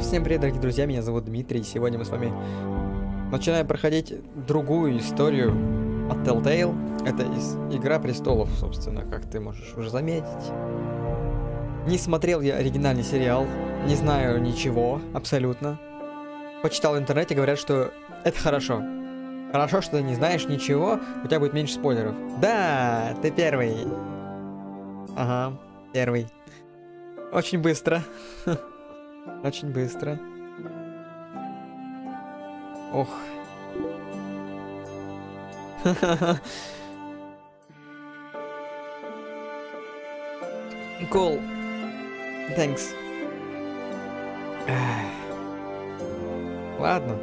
Всем привет, дорогие друзья, меня зовут Дмитрий, и сегодня мы с вами начинаем проходить другую историю от Telltale. Это Игра престолов, собственно, как ты можешь уже заметить. Не смотрел я оригинальный сериал, не знаю ничего, абсолютно. Почитал в интернете, говорят, что это хорошо. Хорошо, что ты не знаешь ничего, у тебя будет меньше спойлеров. Да, ты первый. Ага, первый. Очень быстро. Очень быстро. Ох. Cool. Thanks. Ладно.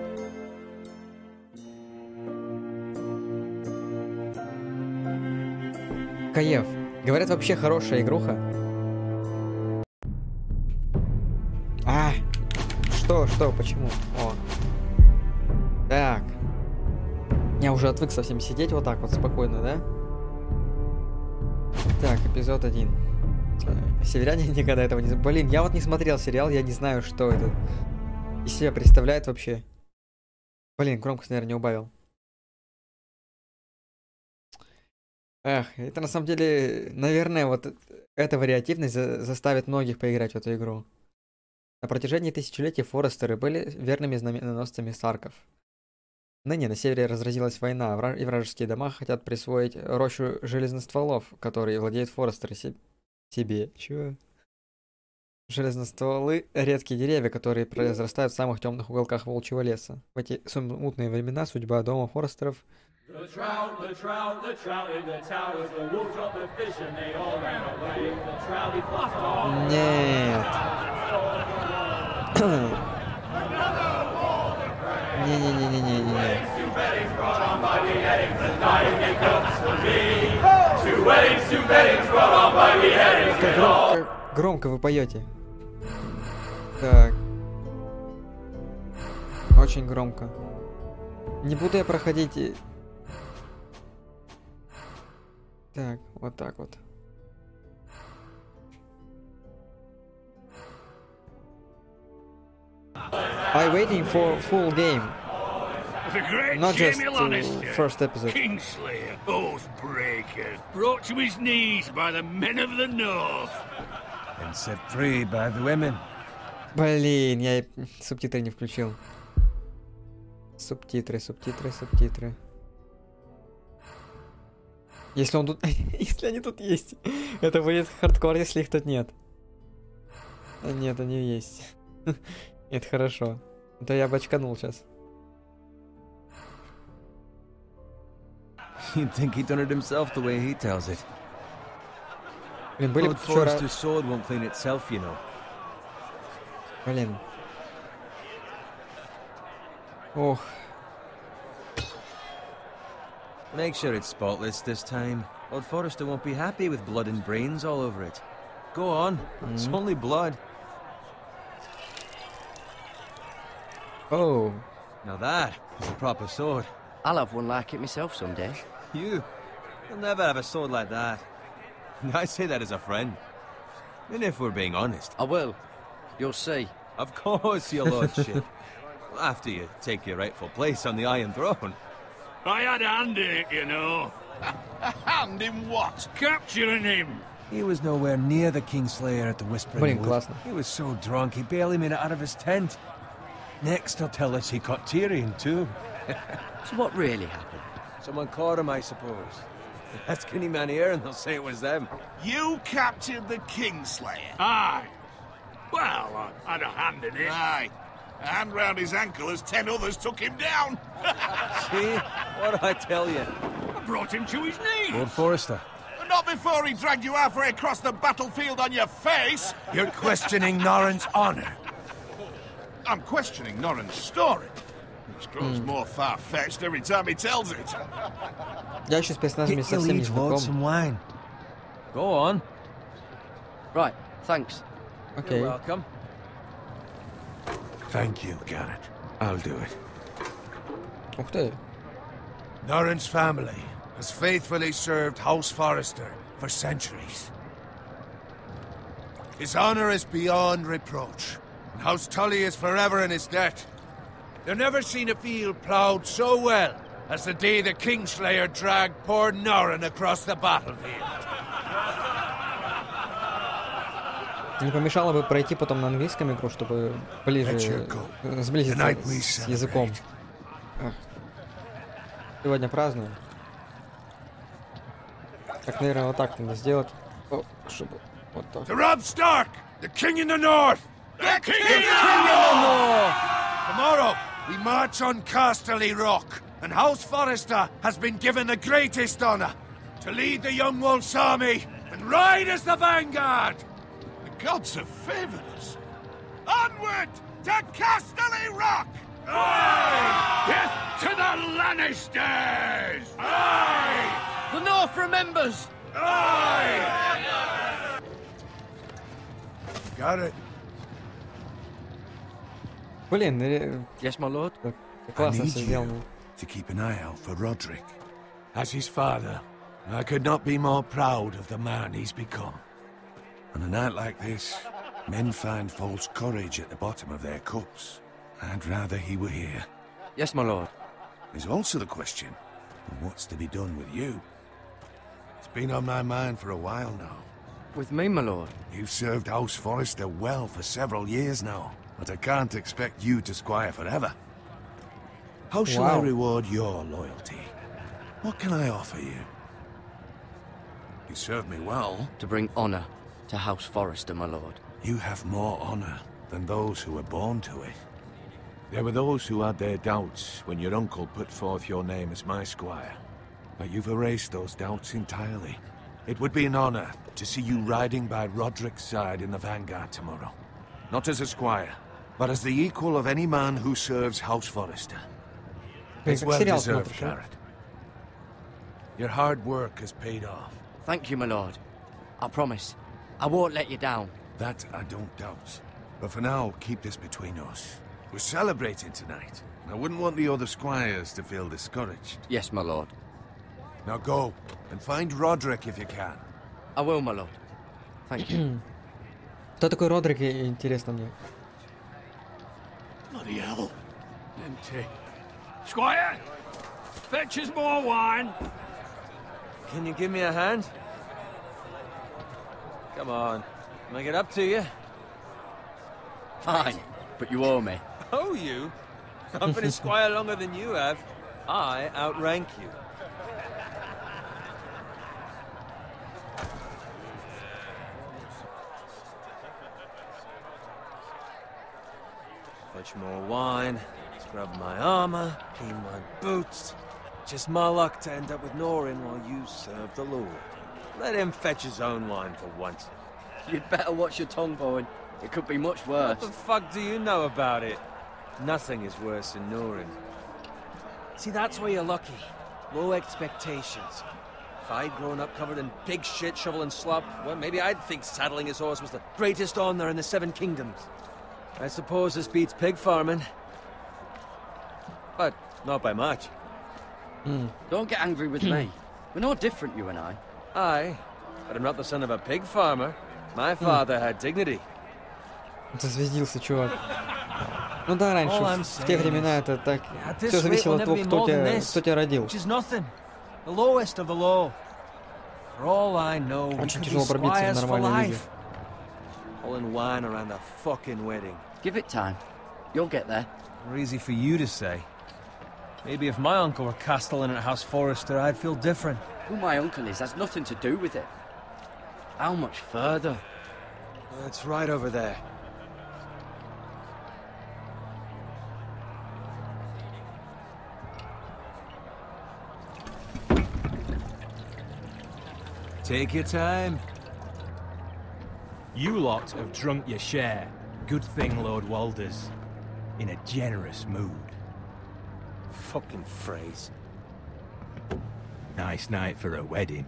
Каев. Говорят, вообще хорошая игруха. Что, почему? О. Так. Я уже отвык совсем сидеть вот так вот спокойно, да? Так, эпизод 1. Северяне никогда этого не... Блин, я вот не смотрел сериал, я не знаю, что это из себя представляет вообще. Блин, громкость, наверное, не убавил. Эх, это на самом деле, наверное, вот эта вариативность заставит многих поиграть в эту игру. На протяжении тысячелетий Форестеры были верными знаменосцами Старков. Ныне на севере разразилась война, и вражеские дома хотят присвоить рощу железностволов, которые владеют Форестеры себе. Чё? Железностволы — редкие деревья, которые произрастают в самых темных уголках волчьего леса. В эти смутные времена судьба дома Форестеров... Нет. Не-не-не-не-не-не. Как громко вы поете. Так. Очень громко. Не буду я проходить... Так, вот так вот. I'm waiting for full game. Not just first episode. Kingslayer, Oathbreaker, brought to his knees by the men of the North. And set free by the women. Блин, я субтитры не включил. Субтитры. Если он тут... если они тут есть. Это будет хардкор, если их тут нет. Нет, они есть. Это хорошо. Это я бочканул сейчас. You'd think he done it himself the way he tells it. Блин, были бы вчера... Forrester's sword won't clean itself, you know. Блин. Ох. Make sure it's spotless this time. Old Forrester won't be happy with blood and brains all over it. Go on. It's only blood. Oh. Now that is a proper sword. I'll have one like it myself someday. You'll never have a sword like that. I say that as a friend. And if we're being honest. I will. You'll see. Of course, your lordship. After you take your rightful place on the Iron Throne. I had a hand in it, you know. A hand in what? Capturing him. He was nowhere near the Kingslayer at the Whispering Блин, Wood. классно. He was so drunk he barely made it out of his tent. Next, he'll tell us he caught Tyrion too. So what really happened? Someone caught him, I suppose. Ask any man here and they'll say it was them. You captured the Kingslayer? Aye. Well, I had a hand in it. Aye. A hand round his ankle as 10 others took him down. See? What did I tell you? I brought him to his knees. Lord Forrester. Not before he dragged you halfway across the battlefield on your face. You're questioning Norrin's honor. I'm questioning Norrin's story. Which grows more far-fetched every time he tells it. Я еще с персонажами Get your совсем не liege lord знаком. some wine. Go on. Right, thanks. Окей. You're welcome. Thank you, Garrett. I'll do it. Ух ты. Norrin's family has faithfully served House Forrester for centuries. His honor is beyond reproach. House Tully is forever in his debt. They've never seen a field ploughed so well as the day the Kingslayer dragged poor Norrin across the battlefield. Не помешало бы пройти потом на английском игру, чтобы ближе сблизиться с языком. Сегодня празднуем. Так, наверное, вот так надо сделать. О, чтобы вот так. To Robb Stark, the king in the north! The king in the north! Tomorrow, we march on Casterly Rock, and House Forrester has been given the greatest honor to lead the Young Wolf's army and ride as the vanguard! The gods have favored us. Onward to Casterly Rock! Aye! Death to the Lannisters! Aye! The North remembers! Aye! Got it. Блин, Yes, my lord. классно все сделано. To keep an eye out for Roderick. As his father, I could not be more proud of the man he's become. On a night like this, men find false courage at the bottom of their cups. I'd rather he were here. Yes, my lord. There's also the question of what's to be done with you. It's been on my mind for a while now. With me, my lord. You've served House Forrester well for several years now, but I can't expect you to squire forever. How shall I reward your loyalty? What can I offer you? You served me well. To bring honor to House Forrester, my lord. You have more honor than those who were born to it. There were those who had their doubts when your uncle put forth your name as my squire. But you've erased those doubts entirely. It would be an honor to see you riding by Roderick's side in the vanguard tomorrow. Not as a squire, but as the equal of any man who serves House Forrester. It's well deserved, Garrett. Your hard work has paid off. Thank you, my lord. I promise. I won't let you down. That I don't doubt. But for now, keep this between us. We're celebrating tonight. I wouldn't want the other squires to feel discouraged. Yes, my lord. Now go, and find Roderick if you can. I will, my lord. Thank you. Кто такой Родрик, интересно мне. Bloody hell. Empty. Squire! Fetch us more wine. Can you give me a hand? Come on. Can I get up to you? Fine, but you owe me. Oh, you? I've been a squire longer than you have. I outrank you. Fetch more wine, scrub my armor, clean my boots. Just my luck to end up with Norrin while you serve the Lord. Let him fetch his own wine for once. You'd better watch your tongue, Bowen. It could be much worse. What the fuck do you know about it? Nothing is worse than Norrin. See, that's where you're lucky. Low expectations. If I'd grown up covered in pig shit, shovel and slop, well, maybe I'd think saddling his horse was the greatest honor in the Seven Kingdoms. I suppose this beats pig farming. But not by much. Don't get angry with me. We're no different, you and I. Aye, but I'm not the son of a pig farmer. My father had dignity. Зазвездился, чувак. Ну да, раньше, в те времена это так... Все зависело от того, кто тебя родил. Очень тяжело пробиться в нормальные люди. Give it time. You'll get there. More easy for you to say. Maybe if my uncle were castellan at House Forrester, I'd feel different. Who my uncle is has nothing to do with it. How much further? It's right over there. Take your time. You lot have drunk your share. Good thing Lord Walder's in a generous mood. Fucking phrase. Nice night for a wedding.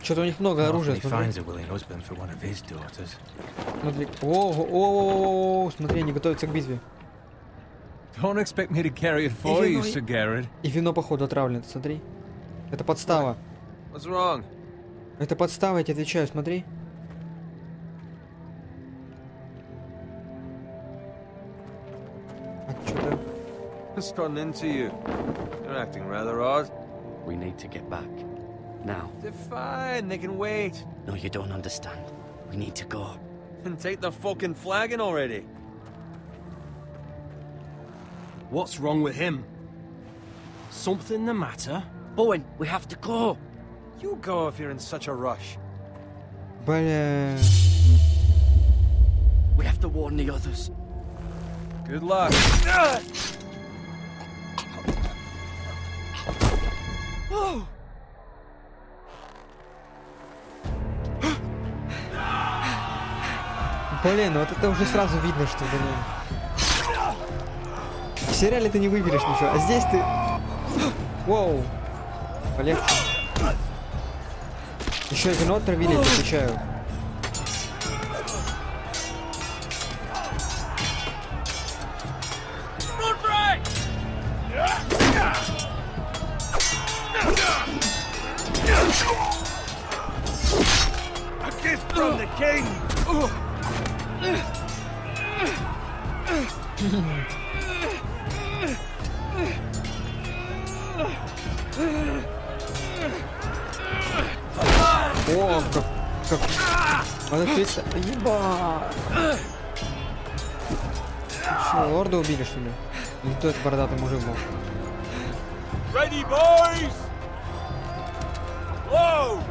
Что-то у них много оружия, He смотри. finds a willing husband for one of his daughters. Смотри. О, смотри, они готовятся к битве. Don't expect me to carry it for you, Sir Garrett. И вино, походу, отравлено, смотри. Это подстава. What's wrong? Это подстава, я тебе отвечаю, смотри. What's gotten into you? You're acting rather odd. We need to get back. Now. They're fine, they can wait. No, you don't understand. We need to go. And take the fucking flagon already. What's wrong with him? Something the matter? Bowen, we have to go. You go if you're in such a rush. Бля. We have to warn the others. Good luck. Oh. Блин, вот это уже сразу видно, что, блин. В сериале ты не выберешь ничего, а здесь ты... Воу. Полегче. Еще и вино отравили, я отвечаю. A gift from the king. О, как... Надо питься. Еба! Че, лорда убили, что ли? Или кто это бородатый мужик был? Ready, boys! Whoa!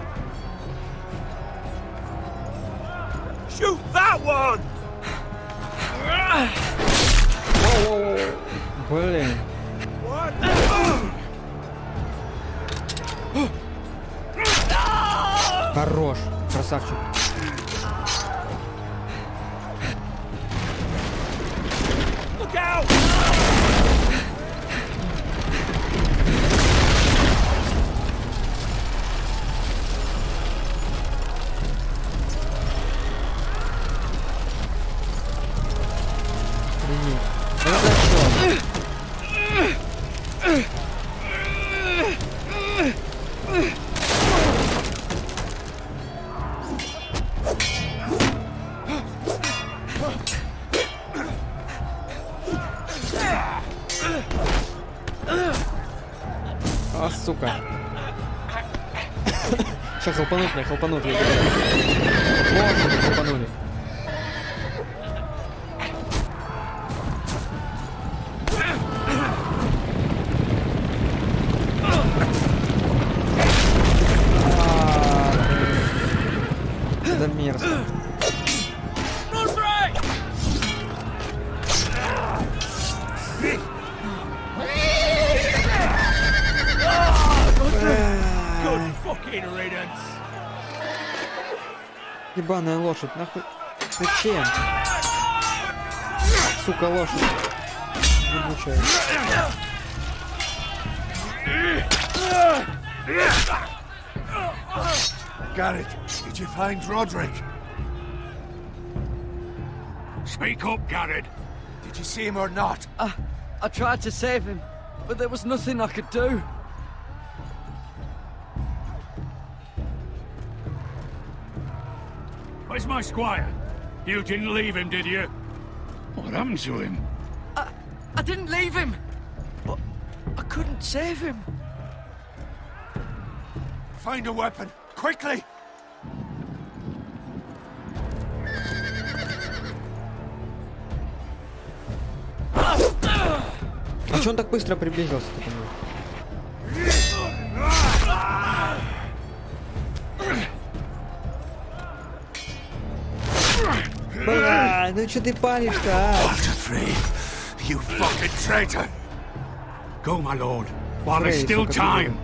Shoot that one! Воу-воу-воу. Блин. Хорош, красавчик. Look out! А, сука. Сейчас хлопанут меня, хлопанут. Вот, хлопанули. Это мерзко. Ебаная лошадь, нахуй. Зачем? Сука, лошадь. Выключаю. Garrett, did you find Roderick? Speak up, Garrett. Did you see him or not? I tried to save him, but there was nothing I could do. Where's my squire? You didn't leave him, did you? What happened to him? I didn't leave him, but I couldn't save him. Find a weapon, quickly! А чё он так быстро приблизился-то ко мне? Бля, ну чё ты палишь-то, а? You fucking traitor! Go, my lord, while there's still time.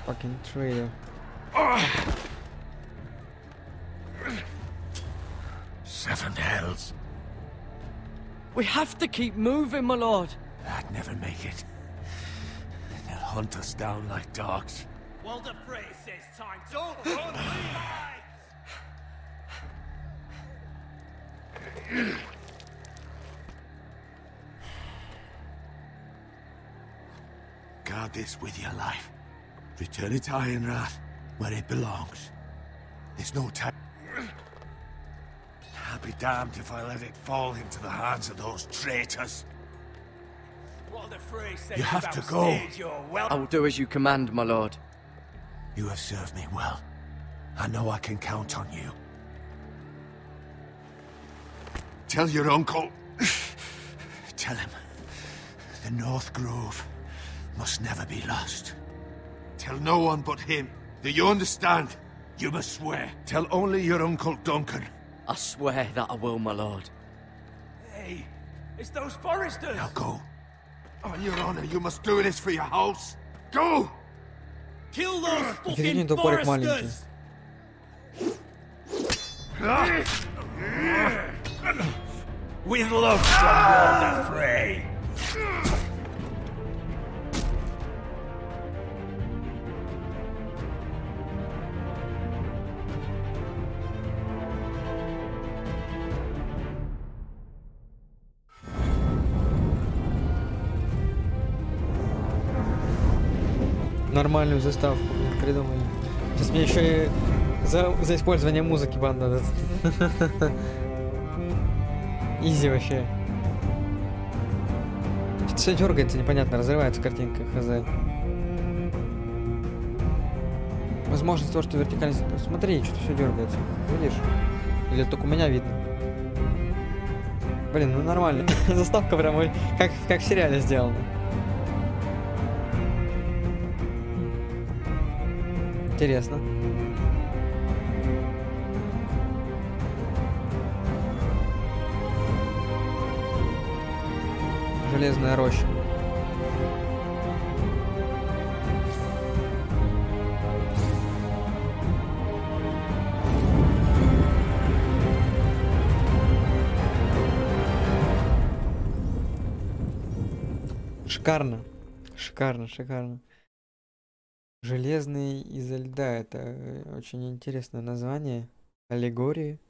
Fucking traitor. Seven hells. We have to keep moving, my lord. I'd never make it. They'll hunt us down like dogs. Well, the phrase says time. Don't run, Guard this with your life. Return it to Ironrath, where it belongs. There's no time. Be damned if I let it fall into the hands of those traitors. You have to go. I will do as you command, my lord. You have served me well. I know I can count on you. Tell your uncle. Tell him the North Grove must never be lost. Tell no one but him. Do you understand? You must swear. Tell only your Uncle Duncan. I swear that I will, my lord. Hey, it's those foresters! Now go. On your honor, you must do this for your house. Go! Kill those Извини, fucking топорик маленький. foresters! We love some water fray. Нормальную заставку придумали. Сейчас мне еще и за использование музыки бан надо. Изи вообще. Все дергается, непонятно, разрывается картинка, хз. Возможность того, что вертикально... Смотри, что-то все дергается. Видишь? Или только у меня видно? Блин, ну нормально. Заставка прям как в сериале сделана. Интересно. Железная роща. Шикарно. Шикарно, шикарно. Железный изо льда. Это очень интересное название. Аллегории.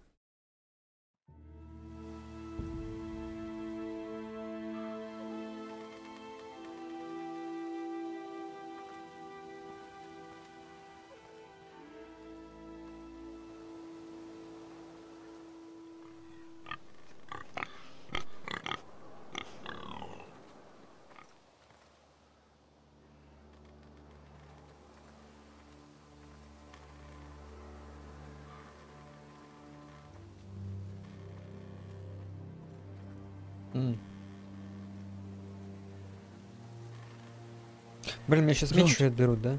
Блин, меня сейчас меч отберут, да?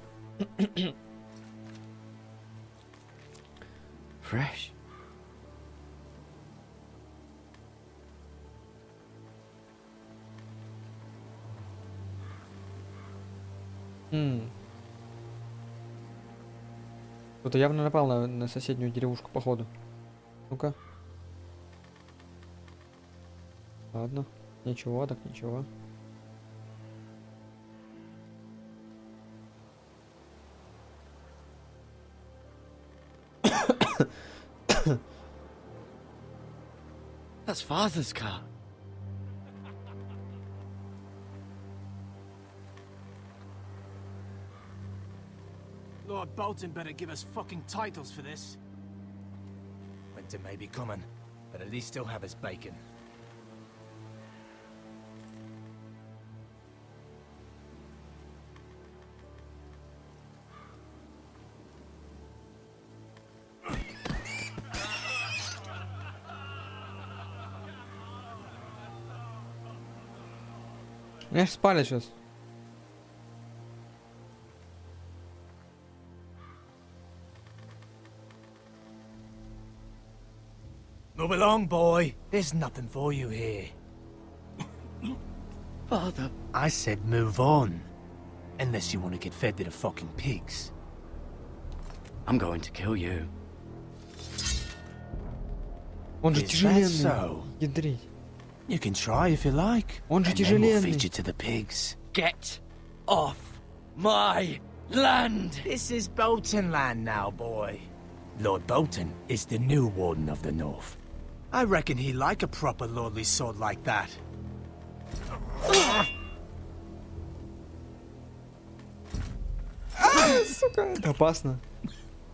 Fresh. Кто-то явно напал на соседнюю деревушку, походу. Ну-ка. Ладно. Ничего, так ничего. That's Father's car. Lord Bolton better give us fucking titles for this. Winter may be coming, but at least he'll have his bacon. Меня ж спали сейчас. Move along, boy. There's nothing for you here. Father. I said move on. Unless you want to get fed to the fucking pigs. I'm going to kill you. Он же Is that тяжеленный. so? Ядрить. You can try if you like. Он же And then we'll тяжеленный. feed you to the pigs. Get off my land! This is Bolton land now, boy. Lord Bolton is the new Warden of the North. I reckon he like a proper lordly sword like that. Сука, это опасно.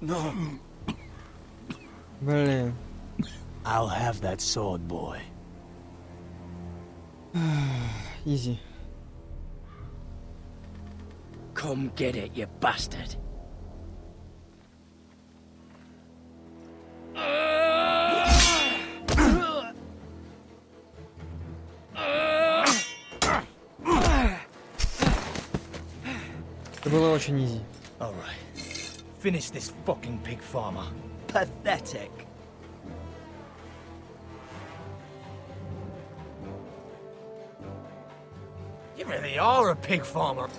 No. Блин. I'll have that sword, boy. Изи. Come get it, you bastard. Это было очень изи. All right. Finish this fucking pig farmer. Pathetic. You really are a pig farmer.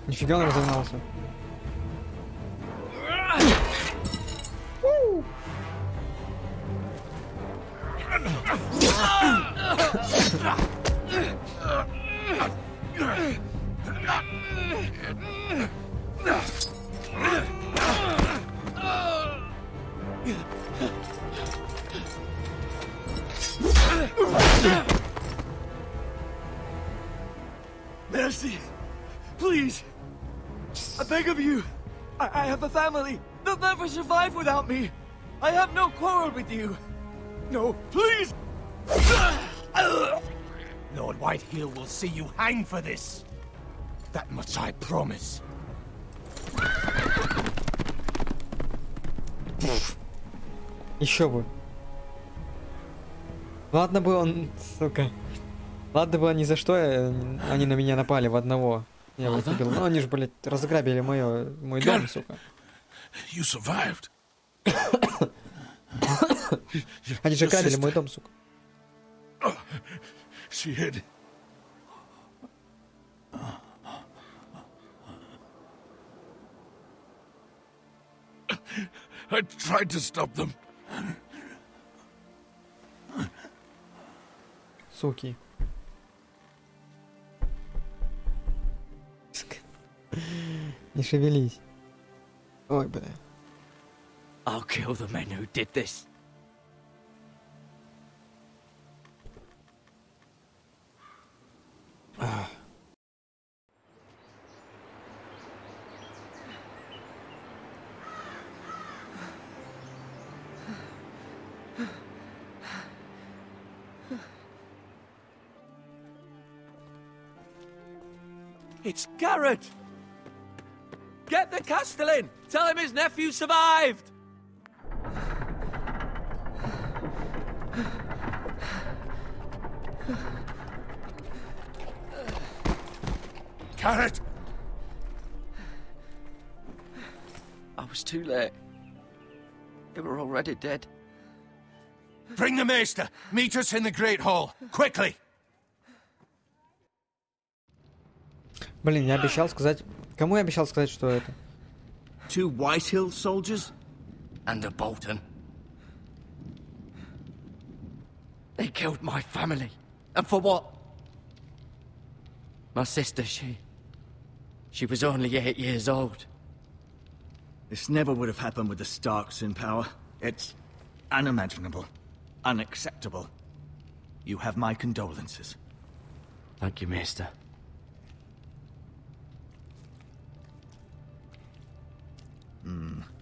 Нифига он разогнался. Mercy, please. I beg of you. I have a family. They'll never survive without me. I have no quarrel with you. No, please. Lord Whitehill will see you hang for this. That much I promise. Еще бы. Ладно бы он, сука. Ладно бы ни за что они на меня напали в одного. Я бы убил. Ну они же, блядь, разграбили мой дом, сука. You survived. Они же грабили мой дом, сука. She hid. I tried to stop them. Суки. Не шевелись. Ой, бля. I'll kill the men who did this. It's Garrett! Get the Castellan! Tell him his nephew survived! Garrett! I was too late. They were already dead. Bring the Maester. Meet us in the Great Hall. Quickly! Блин, я обещал сказать... Кому я обещал сказать, что это? 2 Whitehill soldiers? And a Bolton. They killed my family. And for what? My sister, she was only 8 years old. This never would have happened with the Starks in power. It's unimaginable. Unacceptable. You have my condolences. Thank you, Maester.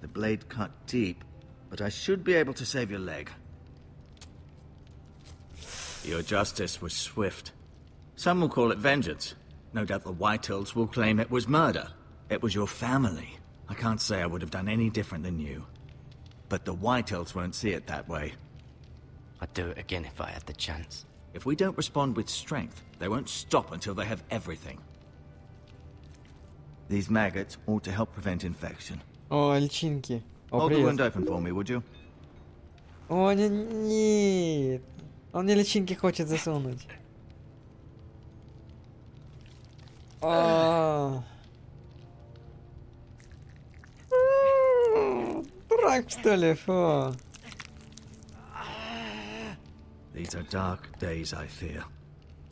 The blade cut deep, but I should be able to save your leg. Your justice was swift. Some will call it vengeance. No doubt the Whitehills will claim it was murder. It was your family. I can't say I would have done any different than you. But the Whitehills won't see it that way. I'd do it again if I had the chance. If we don't respond with strength, they won't stop until they have everything. These maggots ought to help prevent infection. О, личинки. О, Hold the wound привет. open for me, would you? О, нет. Он мне личинки хочет засунуть. Дурак, что ли? Фу. These are dark days, I fear.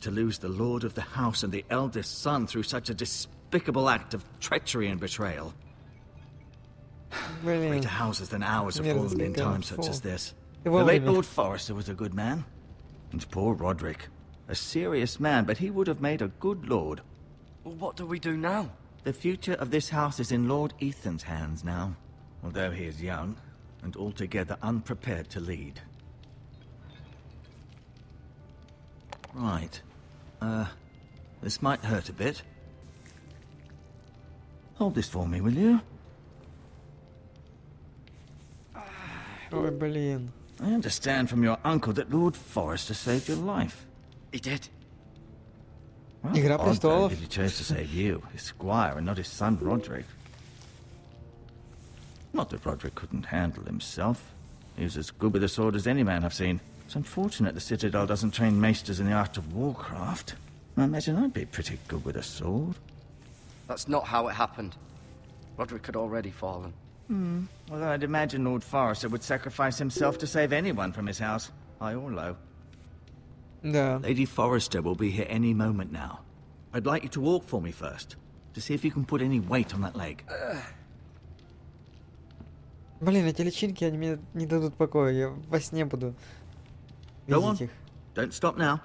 To lose the lord of the house and the eldest son through such a despicable act of treachery and betrayal. Блин. Greater houses than ours have fallen in times such as this. Ты The late вовремя. Lord Forrester was a good man. And poor Roderick. A serious man, but he would have made a good lord. Well, what do we do now? The future of this house is in Lord Ethan's hands now. Although he is young, and altogether unprepared to lead. Right. This might hurt a bit. Hold this for me, will you? Ой, блин. I understand from your uncle that Lord Forrester saved your life. He did. Well, Игра odd, though, престолов. that he chose to save you, his squire, and not his son Roderick. Not that Roderick couldn't handle himself. He was as good with a sword as any man I've seen. It's unfortunate the Citadel doesn't train maesters in the art of warcraft. I imagine I'd be pretty good with a sword. That's not how it happened. Roderick had already fallen. Although I'd imagine Lord Forrester would sacrifice himself to save anyone from his house, high or low. Да. Lady Forrester will be here any moment now. I'd like you to walk for me first, to see if you can put any weight on that leg. Блин, эти личинки, они мне не дадут покоя. Я во сне буду Go on. видеть их. Don't stop now.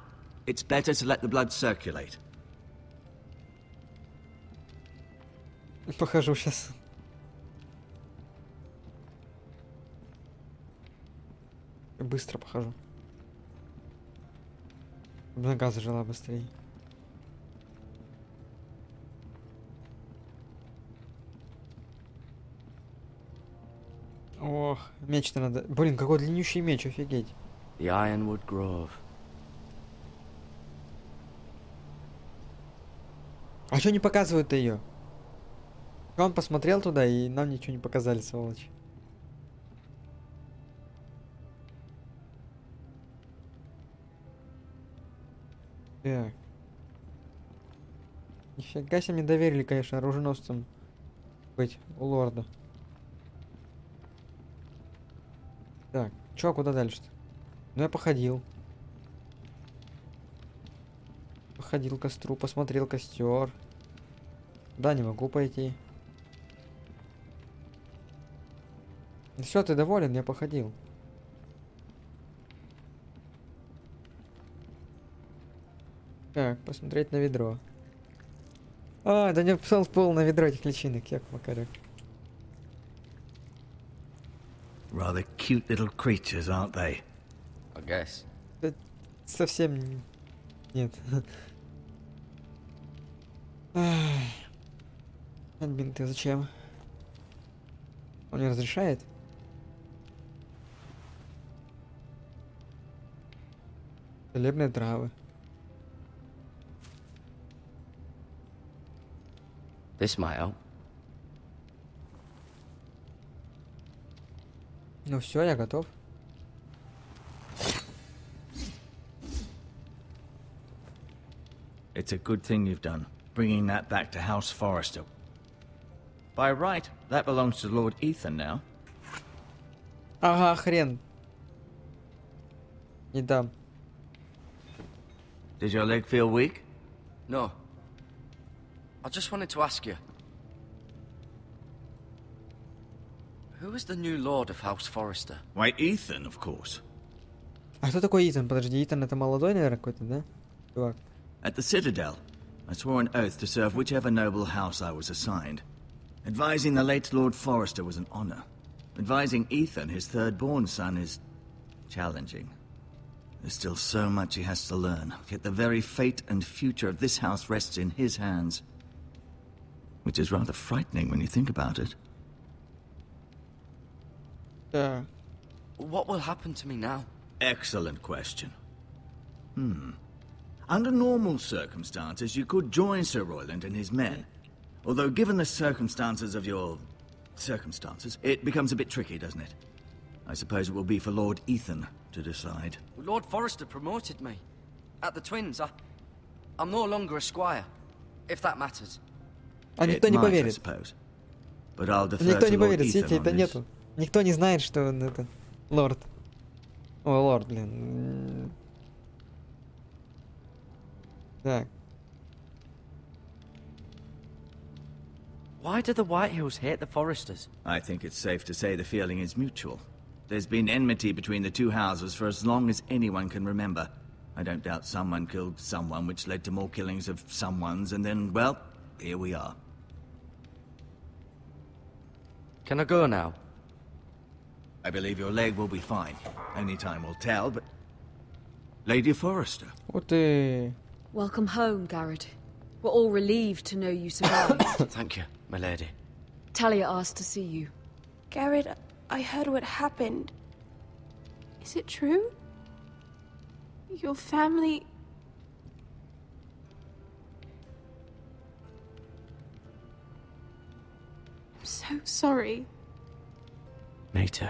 It's better to let the blood circulate. Похожу сейчас. Быстро похожу. Нога зажила быстрее. Ох, меч-то надо... Блин, какой длиннющий меч, офигеть. The Ironwood Grove. А что не показывают ее? Он посмотрел туда, и нам ничего не показали, сволочь. Так. Нифига себе мне доверили, конечно, оруженосцам быть у лорда. Так, чё, куда дальше-то? Ну я походил. Походил к костру, посмотрел костер. Да, не могу пойти. Все, ты доволен? Я походил. Так, посмотреть на ведро. А, да не писал пол на ведро этих личинок, як макарек. Rather cute little creatures, aren't they? I guess. Совсем нет. Админ, ты зачем? Он не разрешает? Целебные травы. This might help. Ну все, я готов. It's a good thing you've done, bringing that back to House Forrester. By right, that belongs to Lord Ethan now. Ага, хрен. Не дам. Did your leg feel weak? No. I just wanted to ask you. Who is the new lord of House Forrester? Why, Ethan, of course. А кто такой Итан? Подожди, Итан это молодой, наверное, какой-то, да? Чувак. At the Citadel, I swore an oath to serve whichever noble house I was assigned. Advising the late Lord Forrester was an honor. Advising Ethan, his third-born son, is challenging. There's still so much he has to learn, yet the very fate and future of this house rests in his hands. Which is rather frightening when you think about it. Да. What will happen to me now? Excellent question. Under normal circumstances, you could join Sir Royland and his men. Although given the circumstances of your... circumstances, it becomes a bit tricky, doesn't it? I suppose it will be for Lord Ethan to decide. Lord Forrester promoted me. At the Twins, I'm no longer a squire. If that matters. А никто It не might, I поверит. suppose. But I'll defer Никто to не Lord поверит, Ethan видите, on это this. нету. Никто не знает, что он это... Лорд. О, лорд, блин. Так. Why do the Whitehills hate the Foresters? I think it's safe to say the feeling is mutual. There's been enmity between the two houses for as long as anyone can remember. I don't doubt someone killed someone, which led to more killings of someones, and then, well, here we are. Can I go now? I believe your leg will be fine. Only time will tell, but... Lady Forrester. Вот ты. Welcome home, Garrett. We're all relieved to know you survived. Thank you, my lady. Talia asked to see you. Garrett, I heard what happened. Is it true? Your family... I'm so sorry. Me too.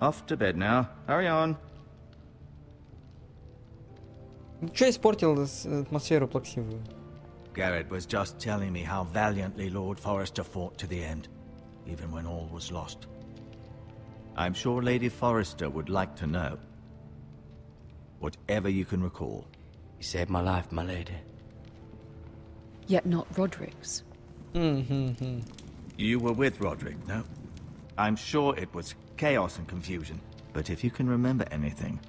Off to bed now. Hurry on. Че испортил атмосферу плаксивую? Garrett was just telling me how valiantly Lord Forrester fought to the end, even when all was lost. I'm sure Lady Forrester would like to know. Whatever you can recall. You saved my life, my lady. Yet not Roderick's. You were with Roderick, no? I'm sure it was chaos and confusion, but if you can remember anything...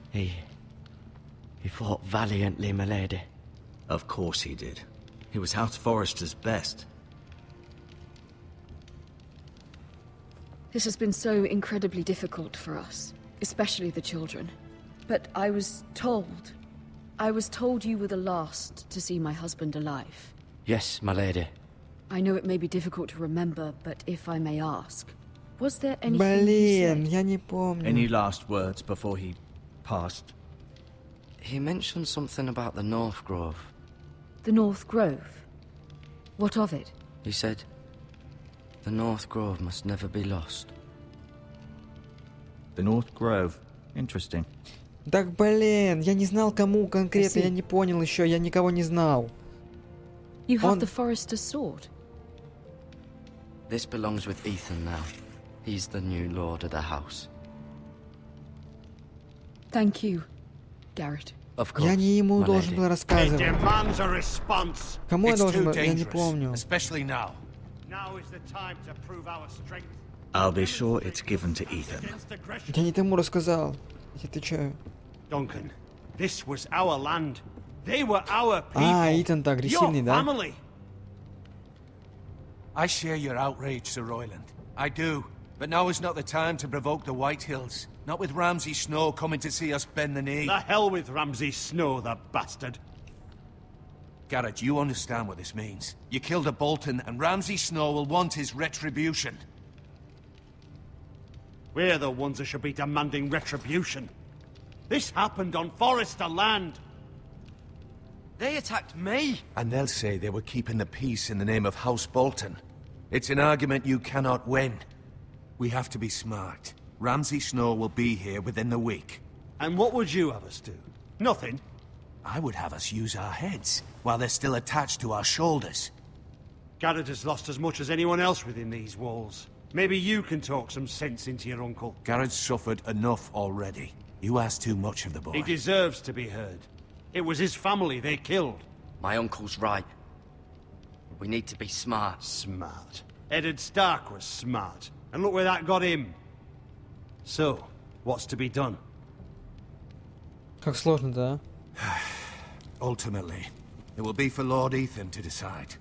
He fought valiantly, my lady. Of course he did. He was House Forrester's best. This has been so incredibly difficult for us, especially the children. But I was told you were the last to see my husband alive. Yes, my lady. I know it may be difficult to remember, but if I may ask, was there anything Блин, you я said? не помню. Any last words before he passed? He mentioned something about the North Grove. The North Grove? What of it? He said, the North Grove must never be lost. The North Grove. Interesting. Так, блин, я не знал, кому конкретно, я не понял еще, я никого не знал. You have the Forester's sword? This belongs with Ethan now. He's the new lord of the house. Thank you, Garrett. Of course, Я не ему my должен lady. был It рассказывать. demands a response. Кому я It's должен too был? Я не dangerous, помню. especially now. Now is the time to prove our strength. I'll be sure it's given to Ethan. Against aggression. Я не тому рассказал. Я отвечаю. Duncan, this was our land. They were our people. А, Итан-то агрессивный, Your да? family. I share your outrage, Sir Royland. I do. But now is not the time to provoke the Whitehills. Not with Ramsay Snow coming to see us bend the knee. The hell with Ramsay Snow, the bastard. Garrett, you understand what this means. You killed a Bolton, and Ramsay Snow will want his retribution. We're the ones that should be demanding retribution. This happened on Forester land. They attacked me! And they'll say they were keeping the peace in the name of House Bolton. It's an argument you cannot win. We have to be smart. Ramsay Snow will be here within the week. And what would you have us do? Nothing. I would have us use our heads, while they're still attached to our shoulders. Garrett has lost as much as anyone else within these walls. Maybe you can talk some sense into your uncle. Garrett's suffered enough already. You ask too much of the boy. He deserves to be heard. It was his family they killed. My uncle's right. We need to be smart. Smart. Eddard Stark was smart. And look where that got him. So, what's to be done? Как сложно, да? Ultimately, it will be for Lord Ethan to decide.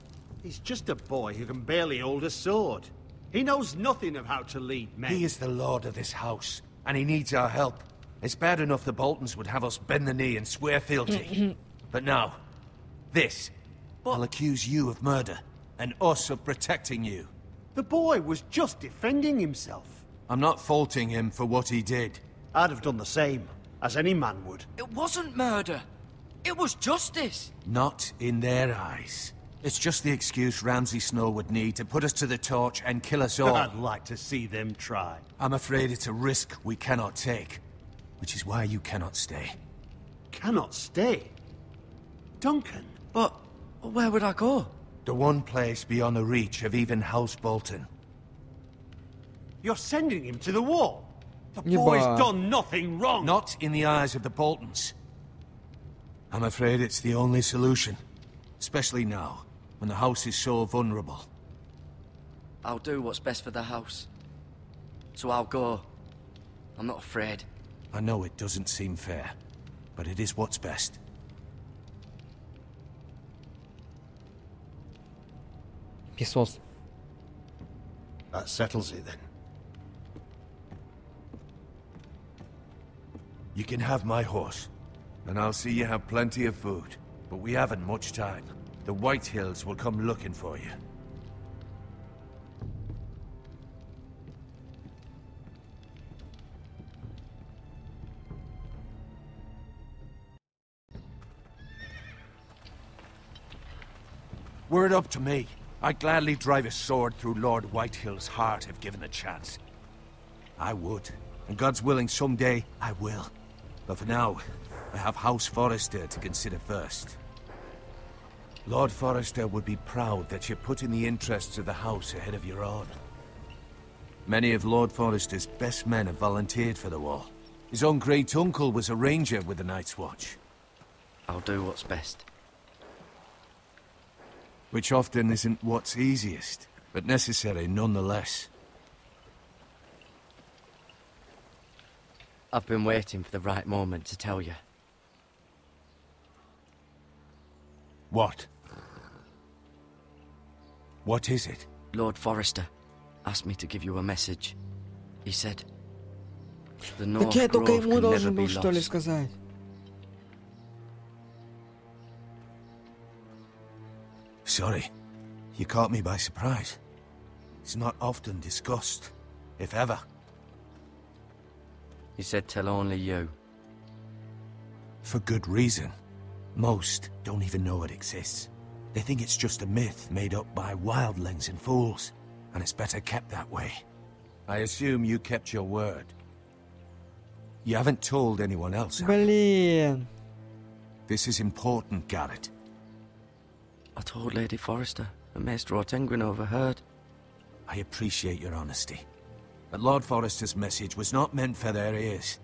He's just a boy who can barely hold a sword. He knows nothing of how to lead men. He is the lord of this house, and he needs our help. It's bad enough the Boltons would have us bend the knee and swear fealty. But now, this. I'll accuse you of murder, and us of protecting you. The boy was just defending himself. I'm not faulting him for what he did. I'd have done the same, as any man would. It wasn't murder. It was justice. Not in their eyes. It's just the excuse Ramsay Snow would need to put us to the torch and kill us all. I'd like to see them try. I'm afraid it's a risk we cannot take, which is why you cannot stay. Cannot stay? Duncan. But where would I go? The one place beyond the reach of even House Bolton. You're sending him to the wall? The Yeah, boy's but- done nothing wrong. Not in the eyes of the Boltons. I'm afraid it's the only solution. especially now, when the house is so vulnerable. I'll do what's best for the house. So I'll go. I'm not afraid. I know it doesn't seem fair, but it is what's best. Писос. That settles it then. You can have my horse, and I'll see you have plenty of food. But we haven't much time. The White Hills will come looking for you. Were it up to me, I'd gladly drive a sword through Lord Whitehill's heart if given the chance. I would, and God's willing someday I will. But for now, I have House Forrester to consider first. Lord Forrester would be proud that you're putting the interests of the house ahead of your own. Many of Lord Forrester's best men have volunteered for the war. His own great-uncle was a ranger with the Night's Watch. I'll do what's best. Which often isn't what's easiest, but necessary nonetheless. I've been waiting for the right moment to tell you. What? What is it? Lord Forrester asked me to give you a message. He said, the North Так я только Grove ему can never должен be был что ли lost. сказать? Sorry, you caught me by surprise. It's not often discussed, if ever. He said tell only you. For good reason. Most don't even know it exists. They think it's just a myth made up by wildlings and fools, and it's better kept that way. I assume you kept your word. You haven't told anyone else, have you? Блин. This is important, Garrett. I told Lady Forrester, and Maester Ortenguin overheard. I appreciate your honesty. But Lord Forrester's message was not meant for their ears.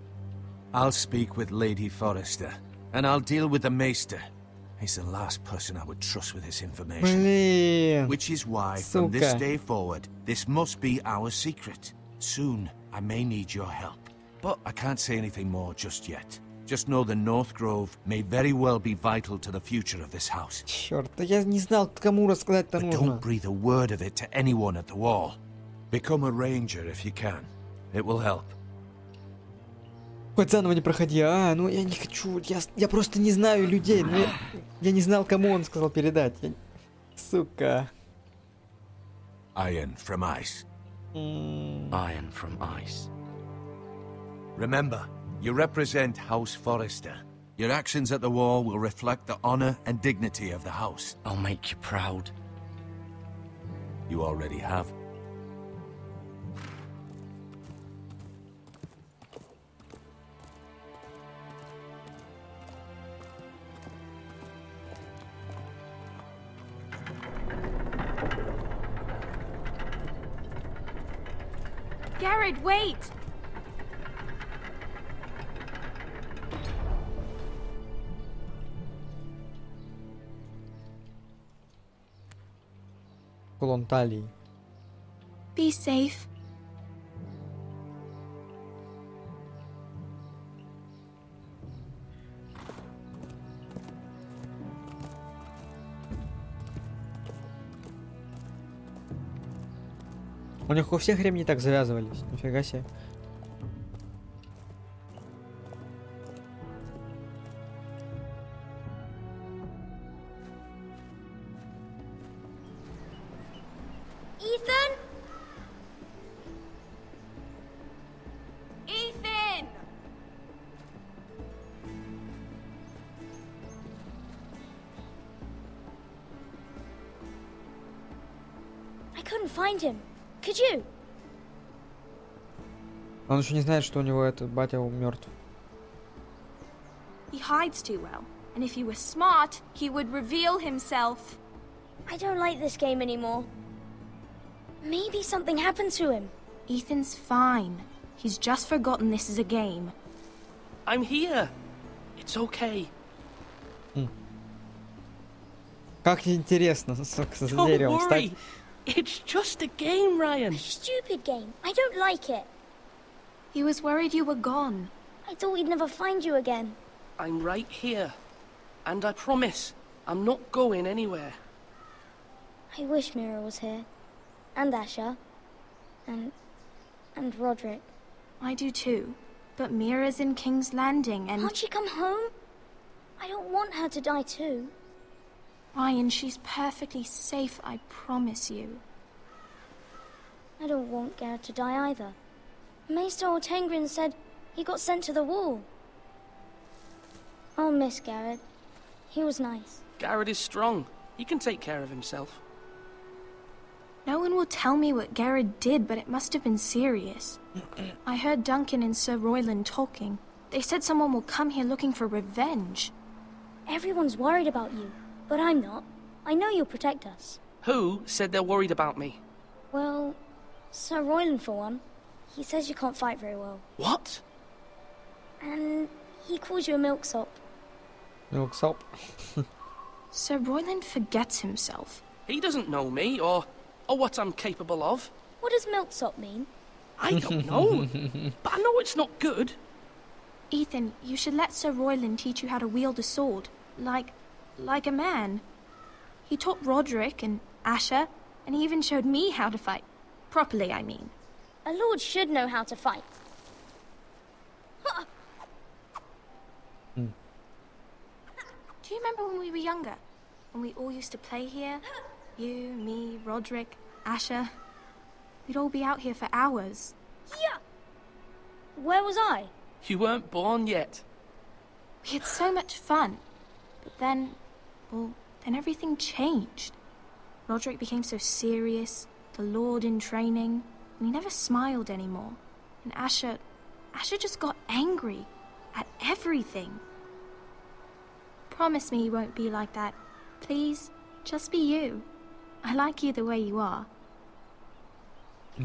I'll speak with Lady Forrester, and I'll deal with the Maester. He's the last person I would trust with this information. Блин. Which is why, from this Сука. day forward, this must be our secret. Soon, I may need your help. But I can't say anything more just yet. Just know the North Grove may very well be vital to the future of this house. Черт, да я не знал, кому рассказать-то But нужно. don't breathe a word of it to anyone at the wall. Become a ranger if you can. It will help. Хоть заново не проходи. Ну я не хочу. Я просто не знаю людей. Ну, я не знал, кому он сказал передать. Сука. Iron from ice. Iron from ice. Remember, you represent House Forrester. Your actions at the wall will reflect the honor and dignity of the house. I'll make you proud. You already have. Garrett, wait! Кулон талии. Be safe. У них у всех ремни так завязывались. Нифига себе. Ethan? Ethan! I couldn't find him. Could you? Он еще не знает, что у него этот батя мертв. He hides too well, and if he were smart, he would reveal himself. I don't like this game anymore. Maybe something happened to him. Ethan's fine. He's just forgotten this is a game. I'm here. It's okay. Как интересно, сука, с Don't деревом встать. worry. It's just a game, Ryan. A stupid game. I don't like it. He was worried you were gone. I thought we'd never find you again. I'm right here. And I promise, I'm not going anywhere. I wish Mira was here. And Asher. And Roderick. I do too. But Mira's in King's Landing and... Can't she come home? I don't want her to die too. Ryan, she's perfectly safe, I promise you. I don't want Garrett to die either. Maester Ortengrin said he got sent to the wall. I'll miss Garrett. He was nice. Garrett is strong. He can take care of himself. No one will tell me what Garrett did, but it must have been serious. I heard Duncan and Sir Royland talking. They said someone will come here looking for revenge. Everyone's worried about you, but I'm not. I know you'll protect us. Who said they're worried about me? Well, Sir Royland for one. He says you can't fight very well. What? And he calls you a milksop. Milksop? Sir Royland forgets himself. He doesn't know me, or what I'm capable of. What does milksop mean? I don't know, but I know it's not good. Ethan, you should let Sir Royland teach you how to wield a sword. Like a man. He taught Roderick and Asher, and he even showed me how to fight. Properly, I mean. A lord should know how to fight. Do you remember when we were younger? When we all used to play here? You, me, Roderick, Asher. We'd all be out here for hours. Yeah. Where was I? You weren't born yet. We had so much fun. But then, then everything changed. Roderick became so serious, the Lord in training, and he never smiled anymore. And Asher just got angry at everything. Promise me you won't be like that. Please, just be you. I like you the way you are.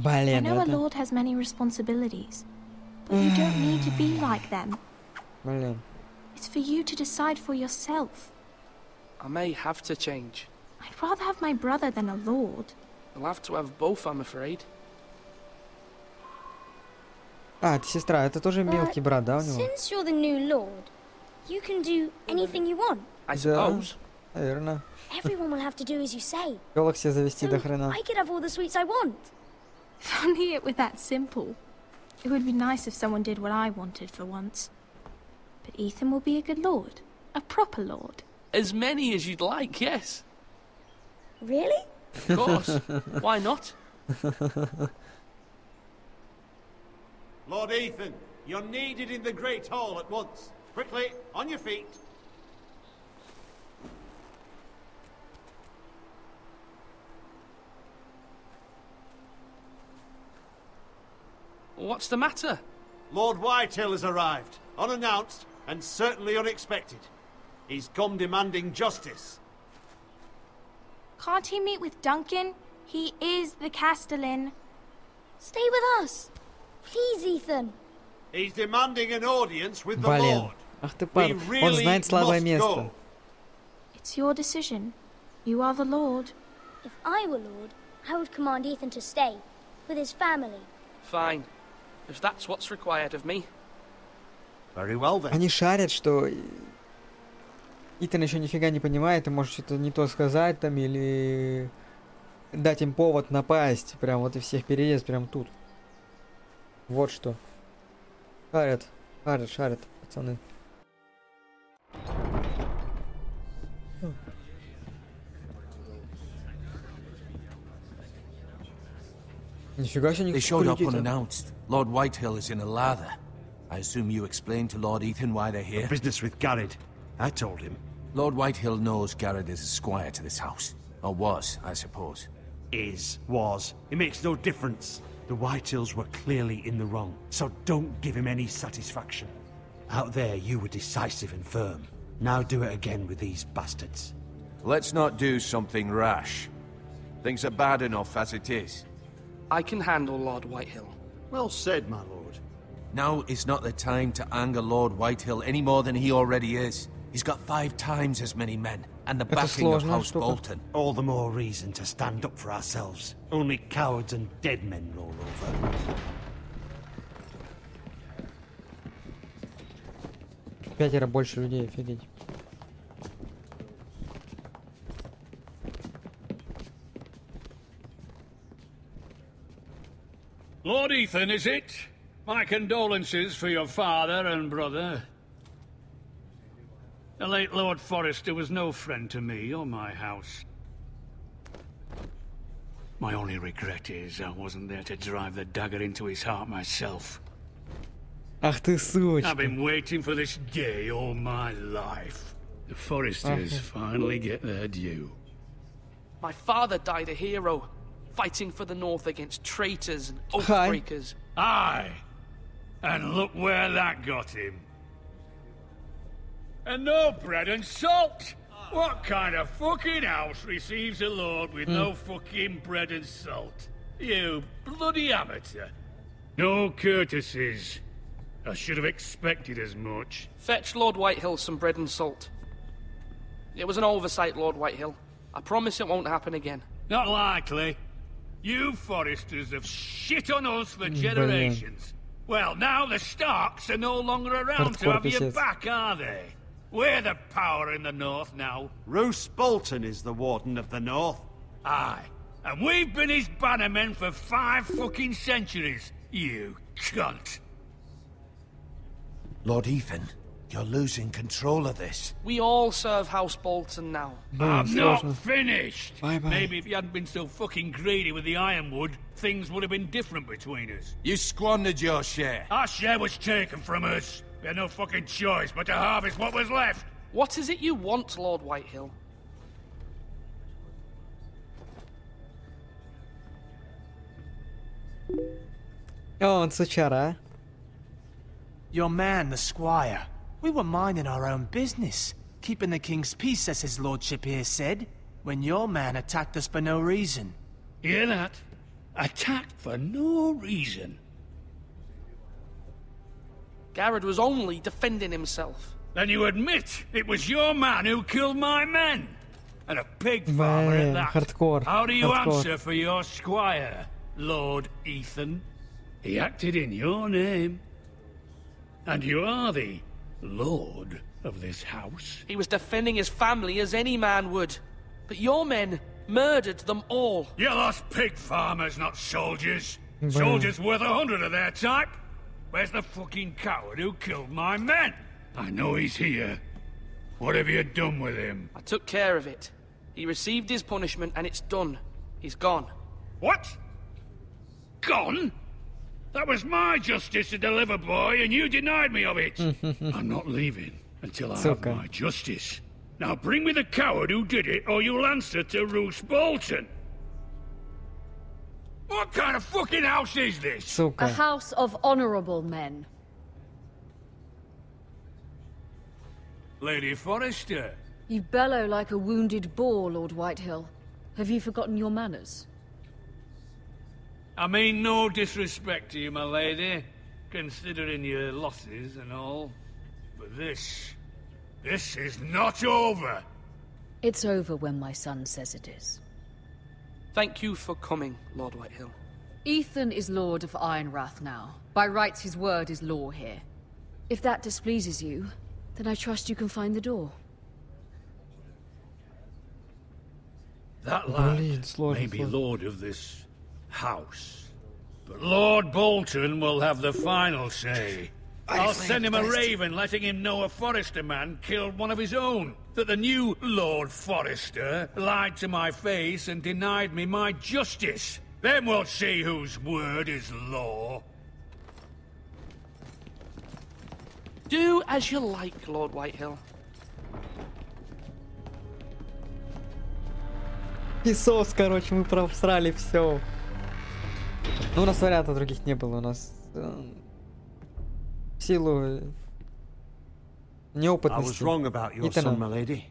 I know a lord has many responsibilities, but you don't need to be like them. It's for you to decide for yourself. I may have to change. I'd rather have my brother than a lord. I'll have to have both, I'm afraid. А, это сестра, это тоже мелкий брат, да, у него? Since you're the new lord, you can do anything you want. I suppose. Да, наверное. Everyone will have to do as you say. Пёлок себе завести до хрена. I could have all the sweets I want. If only it were that simple. It would be nice if someone did what I wanted for once. But Ethan will be a good lord. A proper lord. As many as you'd like, yes. Really? Of course. Why not? Lord Ethan, you're needed in the Great Hall at once. Quickly, on your feet. What's the matter? Lord Whitehill has arrived, unannounced and certainly unexpected. He's come demanding justice. Can't he meet with Duncan? He is the Castellan. Stay with us. Please, Ethan. He's demanding an audience with the Блин. Lord. Ах ты падла. Он знает слабое место. It's your decision. You are the Lord. If I were Lord, I would command Ethan to stay with his family. Fine. If that's what's required of me. Very well then. Они шарят, что Итан еще нифига не понимает, и может что-то не то сказать там, или дать им повод напасть, прям вот и всех перерезать прям тут. Вот что. Шарят, пацаны. Нифига себе, They showed up unannounced. Lord Whitehill is in a lather. I assume you explained to Lord Ethan why they're here? Business with Garrett. I told him. Lord Whitehill knows Garrett is a squire to this house. Or was, I suppose. Was. It makes no difference. The Whitehills were clearly in the wrong, so don't give him any satisfaction. Out there, you were decisive and firm. Now do it again with these bastards. Let's not do something rash. Things are bad enough as it is. I can handle Lord Whitehill. Well said, my lord. Now is not the time to anger Lord Whitehill any more than he already is. He's got 5 times as many men, and the Это backing of сложная House штука. Bolton. All the more reason to stand up for ourselves. Only cowards and dead men roll over. Пятеро больше людей, офигеть. Lord Ethan, is it? My condolences for your father and brother. The late Lord Forrester was no friend to me or my house. My only regret is I wasn't there to drive the dagger into his heart myself. Ах ты сучка. I've been waiting for this day all my life. The Forresters finally get their due. My father died a hero, fighting for the North against traitors and oathbreakers. Aye, and look where that got him. And no bread and salt! What kind of fucking house receives a lord with no fucking bread and salt? You bloody amateur. No courtesies. I should have expected as much. Fetch Lord Whitehill some bread and salt. It was an oversight, Lord Whitehill. I promise it won't happen again. Not likely. You Forresters have shit on us for generations. Well, now the Starks are no longer around to have your back, are they? We're the power in the North now. Roose Bolton is the Warden of the North. Aye. And we've been his bannermen for 5 fucking centuries. You cunt. Lord Ethan, you're losing control of this. We all serve House Bolton now. I'm not finished. Bye-bye. Maybe if you hadn't been so fucking greedy with the ironwood, things would have been different between us. You squandered your share. Our share was taken from us. We had no fucking choice but to harvest what was left. What is it you want, Lord Whitehill? О, он сучара, а? Your man, the squire. We were minding our own business, keeping the king's peace, as his lordship here said, when your man attacked us for no reason. Hear that? Attacked for no reason. Garrett was only defending himself. Then you admit it was your man who killed my men? And a pig farmer at that. Hardcore. How do you Hardcore. answer for your squire, Lord Ethan? He acted in your name. And you are the lord of this house. He was defending his family as any man would. But your men murdered them all. You lost pig farmers, not soldiers. Soldiers worth 100 of their type. Where's the fucking coward who killed my men? I know he's here. What have you done with him? I took care of it. He received his punishment and it's done. He's gone. What? Gone? That was my justice to deliver, boy, and you denied me of it. I'm not leaving until I have my justice. Now bring me the coward who did it, or you'll answer to Roose Bolton. What kind of fucking house is this? A house of honorable men. Lady Forrester. You bellow like a wounded boar, Lord Whitehill. Have you forgotten your manners? I mean no disrespect to you, my lady, considering your losses and all. But this is not over. It's over when my son says it is. Thank you for coming, Lord Whitehill. Ethan is Lord of Ironrath now. By rights, his word is law here. If that displeases you, then I trust you can find the door. That lad may be lord of this house, but Lord Bolton will have the final say. I'll send him a raven letting him know a Forrester man killed one of his own. That the new Lord Forrester lied to my face and denied me my justice. Then we'll see whose word is law. Do as you like, Lord Whitehill. Песос, короче, мы просрали все. Ну, у нас вариантов других не было. У нас в силу неопытности. I was wrong about your son, my lady.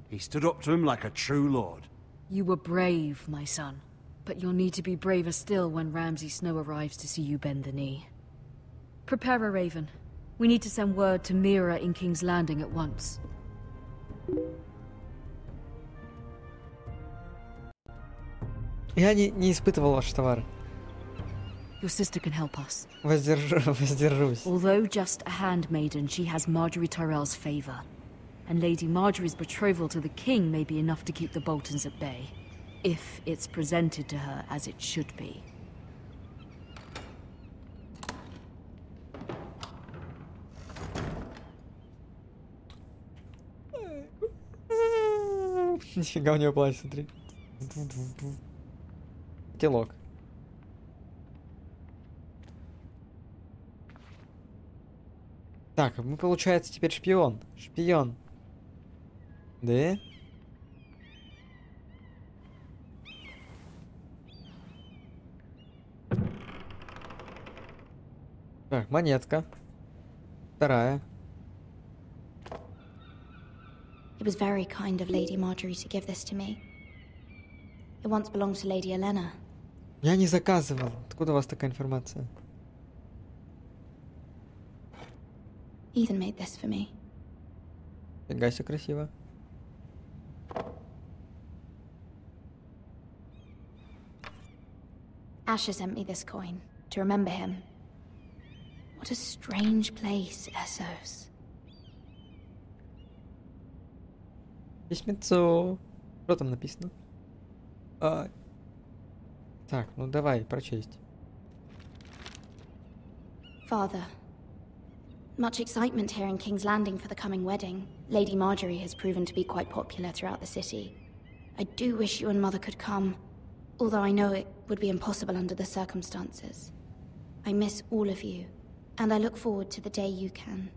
He stood up to him like a true lord. You were brave, my son. But you'll need to be braver still when Ramsay Snow arrives to see you bend the knee. Prepare a raven. We need to send word to Mira in King's Landing at once. Я не испытывал ваш товар. Your sister can help us. Воздержусь. Although just a handmaiden, she has Marjorie Tyrell's favor. And Lady Marjorie's betrothal to the king may be enough to keep the Boltons at bay. If it's presented to her as it should be. Нифига у него платье, смотри. Телок. Так, мы, получается, теперь шпион. Шпион. Да? Так, монетка. Вторая. It was very kind of Lady Marjorie to give this to me. It once belonged to Lady Elena. Я не заказывал. Откуда у вас такая информация? Ethan made this for me. Фига себе красиво. Asher sent me this coin to remember him. What a strange place, Essos. Письмецо. Что там написано? Так, ну давай, прочесть. Father, much excitement here in King's Landing for the coming wedding. Lady Marjorie has proven to be quite popular throughout the city. I do wish you and Mother could come, although I know it would be impossible under the circumstances. I miss all of you, and I look forward to the day you can.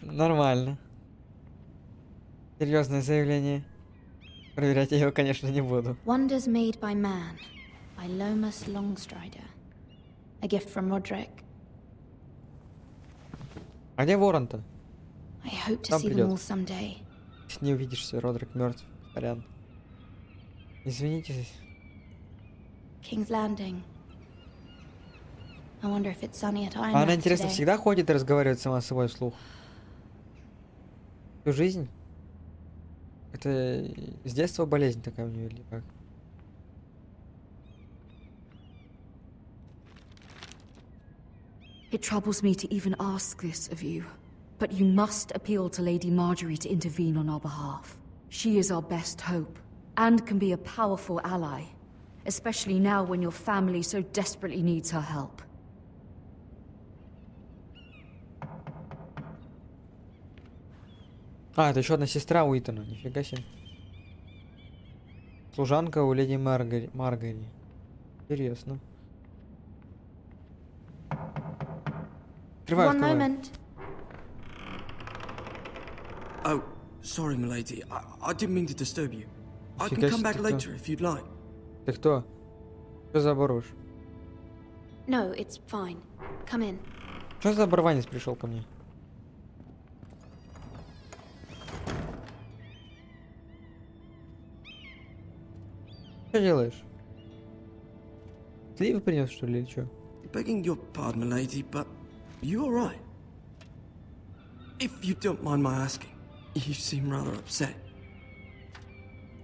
Нормально. Серьезное заявление. Проверять я его, конечно, не буду. Wonders Made by Man by Lomas Longstrider. A gift from Roderick. А где ворон-то? I hope to Там see them придет. all someday. Не увидишься, Родрик мертв. Сорян. Извините. King's Landing. I wonder if it's sunny at А она, Ironman интересно, today. всегда ходит и разговаривает сама с собой вслух? Всю жизнь? Это с детства болезнь такая у нее или как? It troubles me to even ask this of you, but you must appeal to Lady Marjorie to intervene on our behalf. She is our best hope, and can be a powerful ally, especially now when your family so desperately needs her help. А, это еще одна сестра Уитона, нифига себе. Служанка у леди Маргари. Интересно. Открываю, One открываю. moment. Oh, sorry, milady. I didn't mean to disturb you. I can Фига come себе, back ты later кто? if you'd like. Ты кто? Что за оборвыш? No, it's fine. Come in. Что за оборванец пришел ко мне? Что делаешь? Сливы принес, что ли, или что? Begging your pardon, milady, but you all right? If you don't mind my asking, you seem rather upset.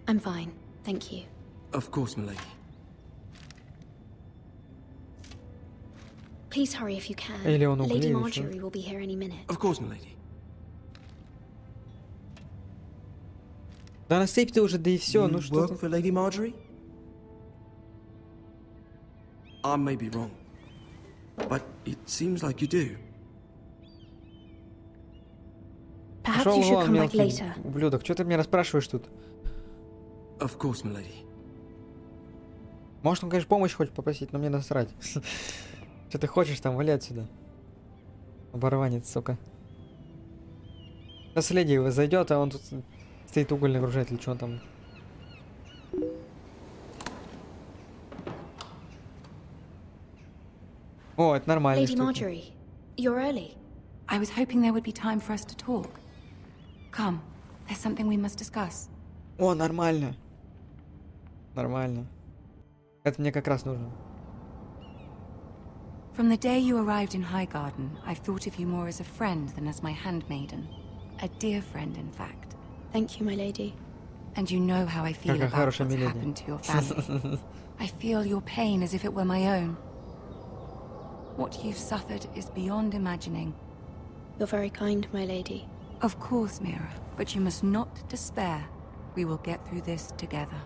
I'm fine, thank you. Of course, milady. Please hurry if you can. Или он Lady углеет, что? Marjorie will be here any minute. Of course, milady. Да насыпь ты уже, да и все, ну что Work ты? for Lady Marjorie? I may be wrong, but it seems like you do. Perhaps Пошел you should вон, come back мелкий later. ублюдок. Что ты меня расспрашиваешь тут? Of course, milady. Может, он, конечно, помощь хочет попросить, но мне насрать. Что ты хочешь там, вали отсюда. Оборванец, сука. Сейчас леди его зайдет, а он тут стоит уголь нагружает, или что он там. О, это нормально. Lady Marjorie, you're early. I was hoping there would be time for us to talk. Come, there's something we must discuss. О, нормально. Нормально. Это мне как раз нужно. From the day you arrived in Highgarden, I've thought of you more as a friend than as my handmaiden. A dear friend, in fact. Thank you, my lady. And you know how I feel about what's happened to your family. I feel your pain as if it were my own. What you've suffered is beyond imagining. You're very kind, my lady. Of course, Mira, but you must not despair. We will get through this together.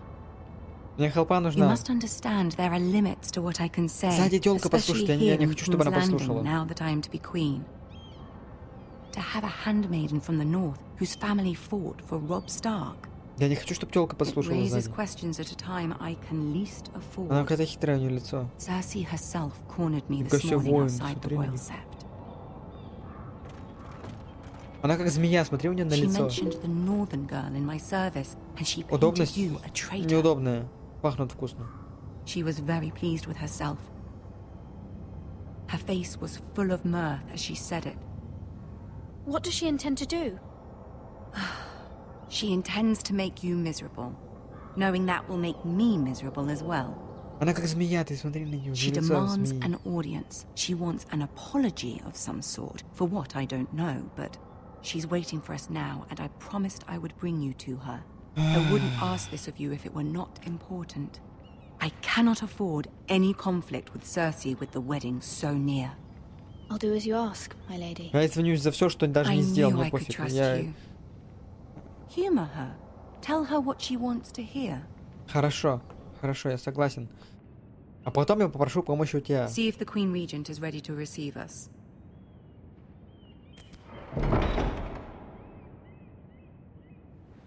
Мне хелпа You нужна. must understand there are limits to what I can say, Сзади тёлка especially послушает, here я не in хочу, чтобы King's она Landing, послушала. now that I am to be queen. To have a handmaiden from the north whose family fought for Robb Stark. Я не хочу, чтобы тёлка It послушала raises сзади. questions at a time I can least afford. Она какая-то хитрая, у неё лицо. Cersei herself cornered me Какой this всё morning воин, outside the смотри на royal неё. sept. Она как змея, смотри у неё на She лицо. mentioned the northern girl in my service, and she painted Удобность you a traitor. неудобная. Пахнут вкусно. She was very pleased with herself. Her face was full of mirth as she said it. What does she intend to do? She intends to make you miserable, knowing that will make me miserable as well. Она как змея, ты смотри на неё. She Лицо demands змеи. an audience. She wants an apology of some sort. For what, I don't know, but she's waiting for us now, and I promised I would bring you to her. I wouldn't ask this of you if it were not important. I cannot afford any conflict with Cersei with the wedding so near. I'll do as you ask, my lady. Я извинюсь за всё, что даже I не сделал, knew мне I could пофиг. trust Я... you. Humor her. Tell her what she wants to hear. Хорошо, хорошо, я согласен. А потом я попрошу помощи у тебя. See if the Queen Regent is ready to receive us.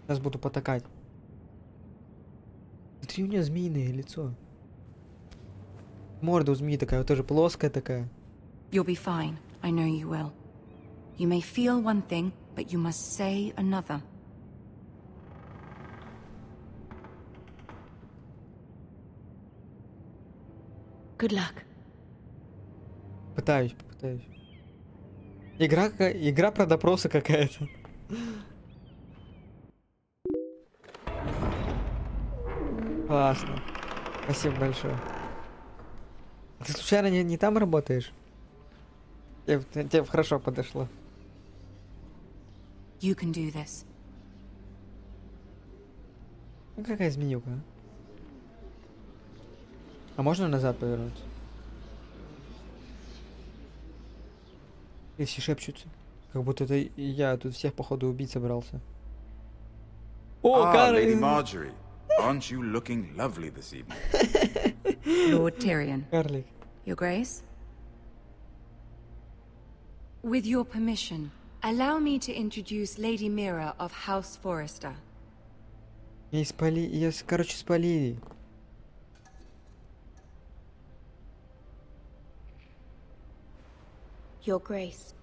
Сейчас буду потакать. Смотри, у нее змеиное лицо. Морда у змеи такая, вот тоже плоская такая. You'll be fine. I know you will. You may feel one thing, but you must say another. Good luck. Попытаюсь. Игра про допросы какая-то. Классно. Спасибо большое. А ты случайно не там работаешь? Тебе хорошо подошло. You can do this. Ну какая змеюка, а? А можно назад повернуться? И все шепчутся. Как будто это я тут всех, походу, убить собрался. О, Lady Marjorie. Aren't you looking lovely this evening? Lord Tyrion. Карлик. Your Grace? With your permission, allow me to introduce Lady Mira of House Forrester. Ее, короче, спалили. Your Grace.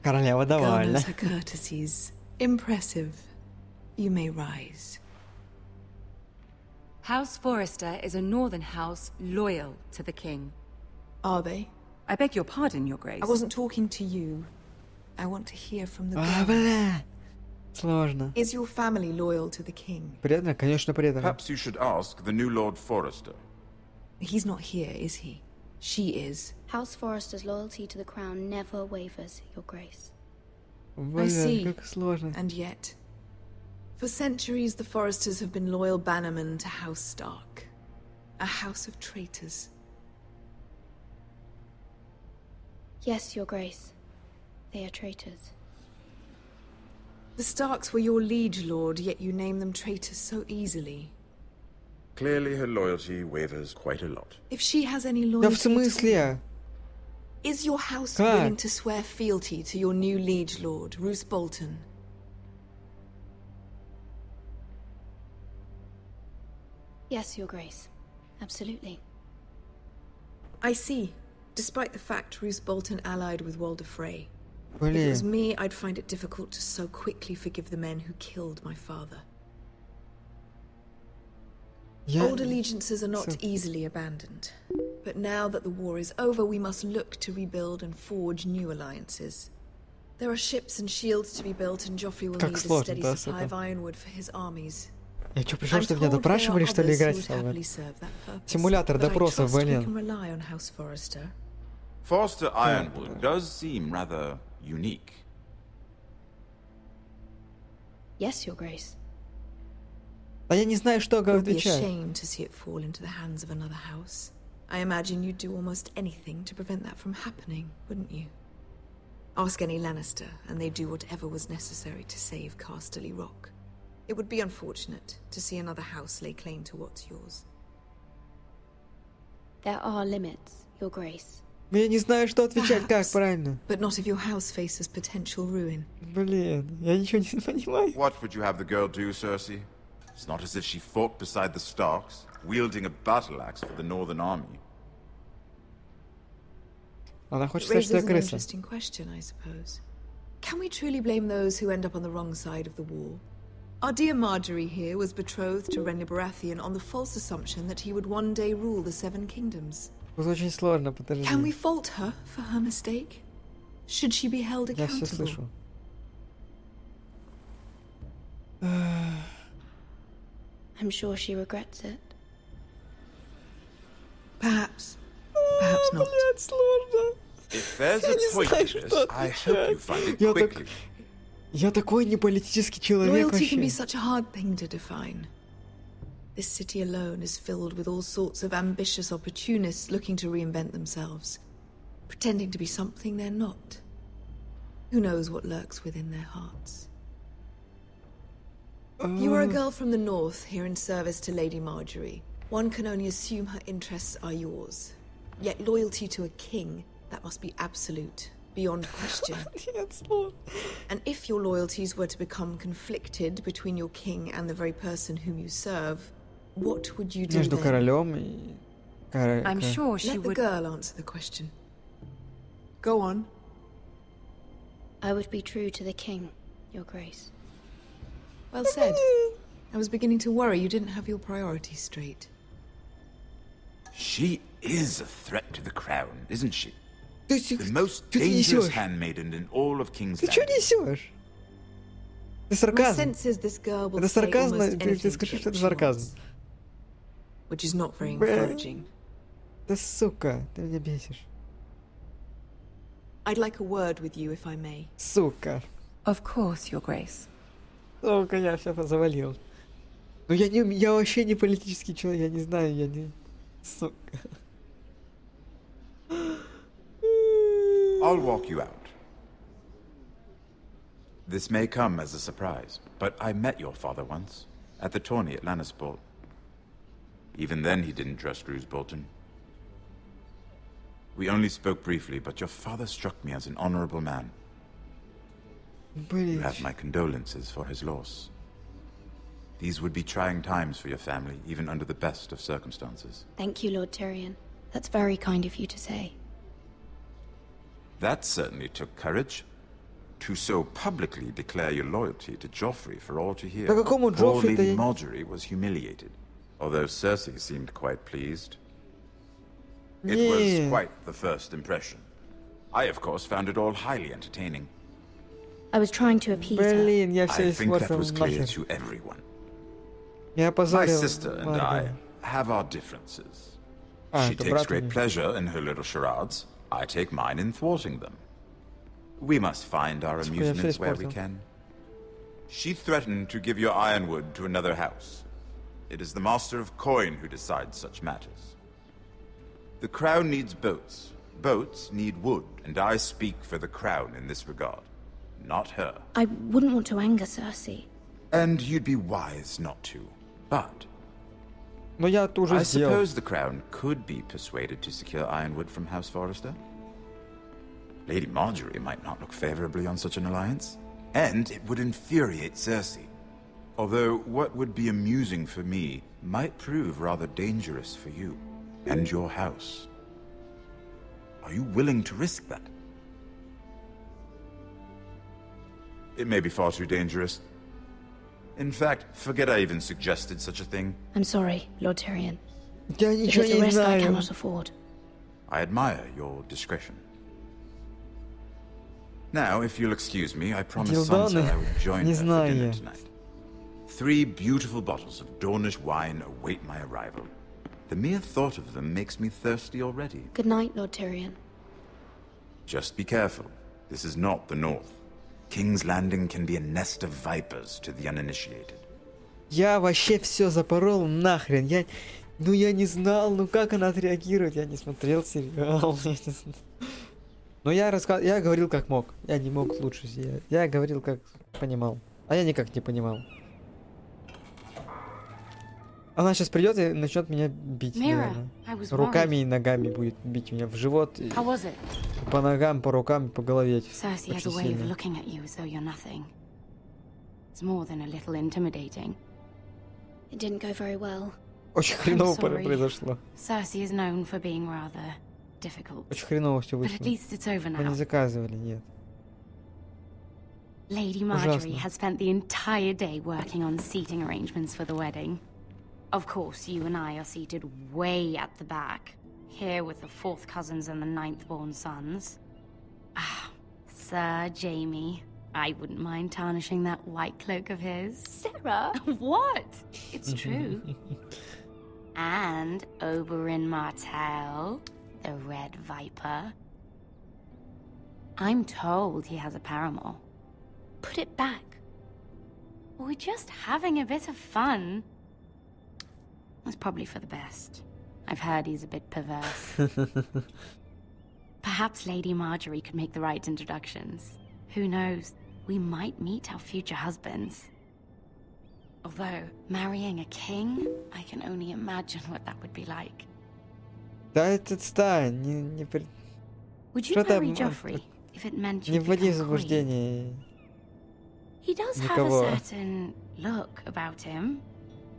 Королева довольна. Her courtesies. Impressive. You may rise. House Forrester is a northern house loyal to the king. Are they? I beg your pardon, Your Grace. I wasn't talking to you. I want to hear from the ground. Бля. Сложно. Is your family loyal to the king? Предано? Конечно, предано. Perhaps you should ask the new Lord Forrester. He's not here, is he? She is. House Forrester's loyalty to the crown never wavers, Your Grace. I see. Как сложно. And yet, for centuries the Forresters have been loyal bannermen to House Stark. A house of traitors. Yes, Your Grace. They are traitors. The Starks were your liege lord, yet you name them traitors so easily. Clearly her loyalty wavers quite a lot. If she has any Да в loyalty, смысле? is your house Как? willing to swear fealty to your new liege lord, Roose Bolton? Yes, Your Grace. Absolutely. I see. Despite the fact Roose Bolton allied with Walder Frey. If it Блин. was me, I'd find it difficult to so quickly forgive the men who killed my father. Old allegiances are not easily abandoned. But now that the war is over, we must look to rebuild and forge new alliances. There are ships and shields to be built, and Joffrey will Как need a сложно, steady да, supply это? of ironwood for his armies. Я что, пришел, чтобы меня допрашивали, что ли, играть? Симулятор допросов, блин. Forster Ironwood does seem rather unique. Yes, Your Grace. А я не знаю, что отвечать. I imagine you'd do almost anything to prevent that from happening, wouldn't you? Ask any Lannister, and they'd do whatever was necessary to save Casterly Rock. It would be unfortunate to see another house lay claim to what's yours. There are limits, Your Grace. Я не знаю, что отвечать, как правильно. But not if your house faces potential ruin. Блин, я ничего не понимаю. What would you have the girl do, Cersei? It's not as if she fought beside the Starks, wielding a battle axe for the Northern Army. Она хочет сказать, что я крыса. Interesting question, I suppose. Can we truly blame those who end up on the wrong side of the war? Our dear Marjorie here was betrothed to Renly Baratheon on the false assumption that he would one day rule the Seven Kingdoms. Это очень сложно, подожди. Can we fault her for her mistake? Should she be held accountable? Я все слышу. I'm sure she regrets it. Perhaps. Perhaps not. If there's a point to this, I hope you find it quickly. Я такой не политический человек Loyalty can be вообще. such a hard thing to define. This city alone is filled with all sorts of ambitious opportunists looking to reinvent themselves, pretending to be something they're not. Who knows what lurks within their hearts? You are a girl from the north here in service to Lady Marjorie. One can only assume her interests are yours. Yet loyalty to a king, that must be absolute, beyond question. And if your loyalties were to become conflicted between your king and the very person whom you serve, what would you do Между then? королем и... I'm sure she Let would... the girl answer the question. Go on. I would be true to the king, Your Grace. Well said. I was beginning to worry you didn't have your priorities straight. She is a threat to the crown, isn't she? The most dangerous handmaiden in all of King's Ты что Landing. несешь? Это My сарказм. sense is this girl will Это say сарказм, almost ты anything скажи, что это she сарказм. wants, which is not very Бля. encouraging. Да сука, ты меня бесишь. I'd like a word with you, if I may. Сука. Of course, Your Grace. Сука, я все завалил. Ну я вообще не политический человек, я не знаю, я не... Сука. I'll walk you out. This may come as a surprise, but I met your father once, at the tourney at Lannisport. Even then he didn't trust Roose Bolton. We only spoke briefly, but your father struck me as an honorable man. You have my condolences for his loss. These would be trying times for your family, even under the best of circumstances. Thank you, Lord Tyrion. That's very kind of you to say. That certainly took courage. To so publicly declare your loyalty to Joffrey for all to hear. Да какому Poor Joffrey-то Lady я- Marjorie was humiliated, although Cersei seemed quite pleased. It was Не. quite the first impression. I, of course, found it all highly entertaining. I was trying to appease her. Блин, я все I think that испортил was clear нахер. to everyone. Я My опозорил sister and Марго. I have our differences. А, She это takes брат у great меня. pleasure in her little charades. I take mine in thwarting them. We must find our Сука, я всё amusements where we испортил. can. She threatened to give your ironwood to another house. It is the Master of Coin who decides such matters. The crown needs boats. Boats need wood, and I speak for the crown in this regard, not her. I wouldn't want to anger Cersei. And you'd be wise not to. But Но я это уже I сделал. suppose the crown could be persuaded to secure ironwood from House Forrester. Lady Marjorie might not look favorably on such an alliance, and it would infuriate Cersei. Although what would be amusing for me might prove rather dangerous for you and your house. Are you willing to risk that? It may be far too dangerous. In fact, forget I even suggested such a thing. I'm sorry, Lord Tyrion. Я It ничего is a не risk I знаю. cannot afford. I admire your discretion. Now, if you'll excuse me, I promised Sansa Дилдоны? I would join Не her for знаю dinner я. tonight. 3 beautiful bottles of Dornish wine await my arrival. The mere thought of them makes me thirsty already. Good night, Lord Tyrion. Just be careful. This is not the North. King's Landing can be a nest of vipers to the uninitiated. Я вообще все запорол нахрен. Я не знал, ну как она отреагирует. Я не смотрел сериал. Я не знал. Но я говорил как мог. Я не мог лучше сделать. Я говорил как понимал. А я никак не понимал. Она сейчас придет и начнет меня бить. Руками и ногами будет бить меня в живот. И по ногам, по рукам, по голове. Cersei has a way of looking at you as though you're nothing. It's more than a little intimidating. It didn't go very well. Очень хреново произошло. Cersei is known for being rather difficult. Очень хреново все вышло. But at least it's over now. Мы не заказывали, нет. Lady Marjorie has spent the entire day working on seating arrangements for the wedding. Of course, you and I are seated way at the back, here with the 4th cousins and the 9th-born sons. Ah, Sir Jaime. I wouldn't mind tarnishing that white cloak of his. Sarah? What? It's true. And Oberyn Martell, the Red Viper. I'm told he has a paramour. Put it back. We're just having a bit of fun. It's probably for the best. I've heard he's a bit perverse. Perhaps Lady Marjorie could make the right introductions. Who knows? We might meet our future husbands. Although, marrying a king, I can only imagine what that would be like. Да это отстань, не Would you marry Joffrey if it meant you вводи в заблуждение. He does have a certain look about him,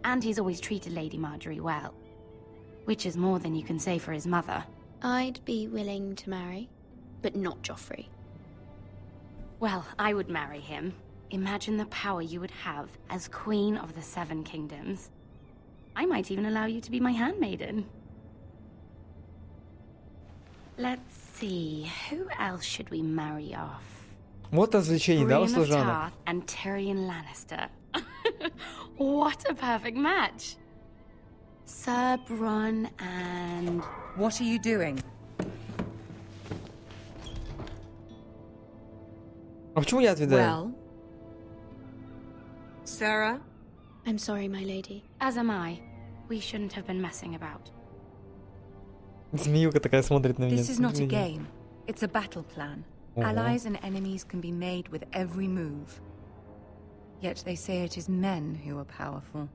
and he's always treated Lady Marjorie well, which is more than you can say for his mother. I'd be willing to marry, but not Joffrey. Well, I would marry him. Imagine the power you would have as Queen of the 7 Kingdoms. I might even allow you to be my handmaiden. Let's see, who else should we marry off? Вот развлечение, да, у служанок? And Tyrion Lannister. What a perfect match. Sir Bronn and... What are you doing? А почему я отвечаю? Well, Sarah? I'm sorry, my lady. As am I. We shouldn't have been messing about. Змеюка такая смотрит на меня. This is not a game. It's a battle plan. Allies and enemies can be made with every move. Yet they say it is men who are powerful.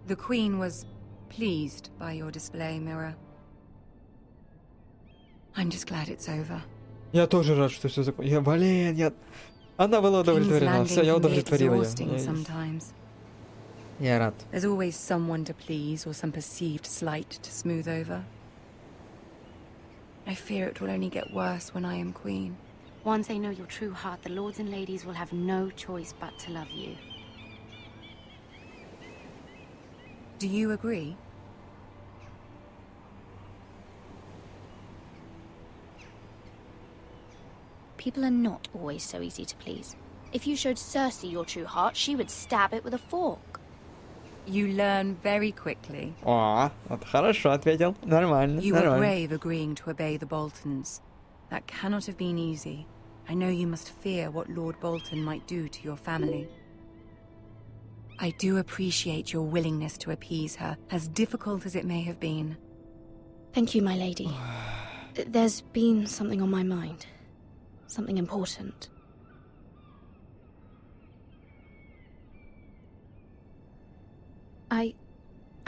The Queen was pleased by your display, Mira. I'm just glad it's over. Я тоже рад, что все закончилось. Она была удовлетворена. Все, я удовлетворил ее. Я рад. There's always someone to please or some perceived slight to smooth over. I fear it will only get worse when I am queen. Once they know your true heart, the lords and ladies will have no choice but to love you. Do you agree? People are not always so easy to please. If you showed Cersei your true heart, she would stab it with a fork. You learn very quickly. О, вот хорошо ответил. Нормально. You were brave agreeing to obey the Boltons. That cannot have been easy. I know you must fear what Lord Bolton might do to your family. I do appreciate your willingness to appease her, as difficult as it may have been. Thank you, my lady. There's been something on my mind. Something important.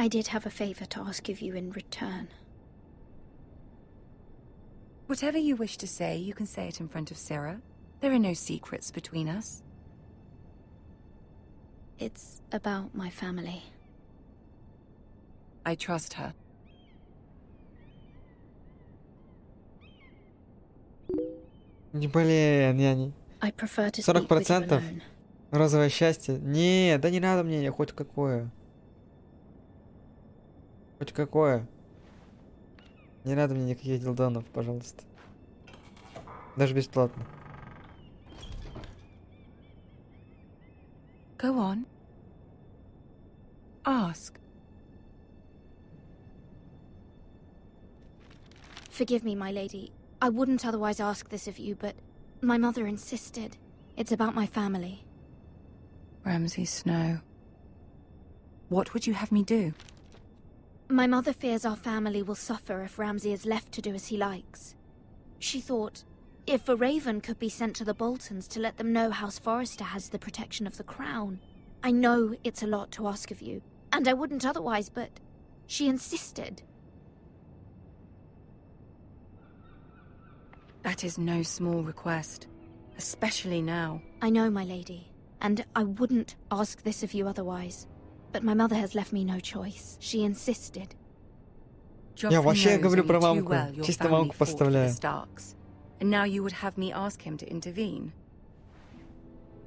I did have a favor to ask of you in return. Whatever you wish to say, you can say it in front of Sarah. There are no secrets between us. It's about my family. I trust her. Блин, я не... I prefer to speak with you 40% alone. розовое счастье. Не, да не надо мне хоть какое. Хоть какое. Не надо мне никаких дилдонов, пожалуйста. Даже бесплатно. Go on. Ask. Forgive me, my lady. I wouldn't otherwise ask this of you, but my mother insisted. It's about my family. Ramsay Snow. What would you have me do? My mother fears our family will suffer if Ramsay is left to do as he likes. She thought, if a raven could be sent to the Boltons to let them know House Forrester has the protection of the crown. I know it's a lot to ask of you, and I wouldn't otherwise, but she insisted. That is no small request, especially now. I know, my lady, and I wouldn't ask this of you otherwise. But my mother has left me no choice. She insisted. Я вообще говорю про мамку. Чисто мамку поставляю. And now you would have me ask him to intervene.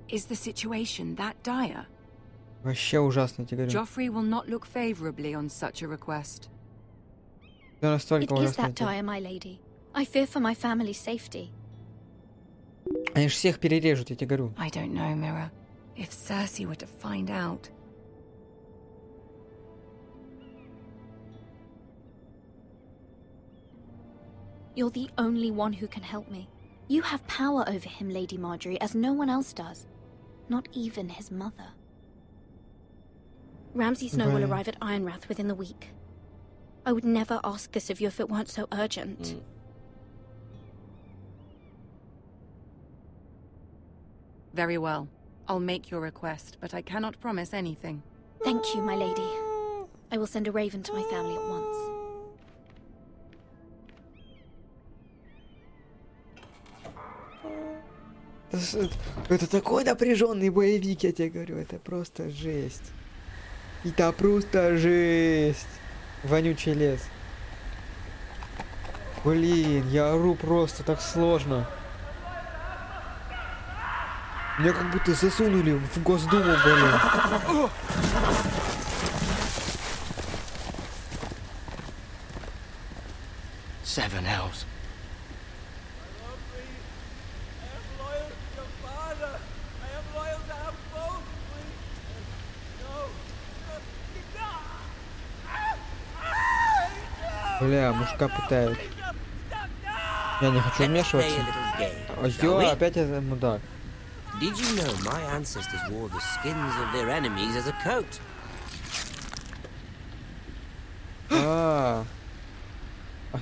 Is the situation that dire? Вообще ужасно, тебе говорю. Joffrey will not look favorably on such a request. It is that dire, my lady. I fear for my family's safety. Они же всех перережут, я тебе говорю. I don't know, Mira. If Cersei were to find out. You're the only one who can help me. You have power over him, Lady Marjorie, as no one else does. Not even his mother. Ramsay Snow will arrive at Ironrath within the week. I would never ask this of you if it weren't so urgent. Very well. I'll make your request, but I cannot promise anything. Thank you, my lady. I will send a raven to my family at once. Это такой напряженный боевик, я тебе говорю, это просто жесть. Это просто жесть. Вонючий лес. Блин, я ору просто так сложно. Меня как будто засунули в Госдуму, блин. Seven hells. Бля, мужика пытают. Я не хочу вмешиваться. Ё, опять этот мудак. Did you know my ancestors wore the skins of their enemies as a coat? Ах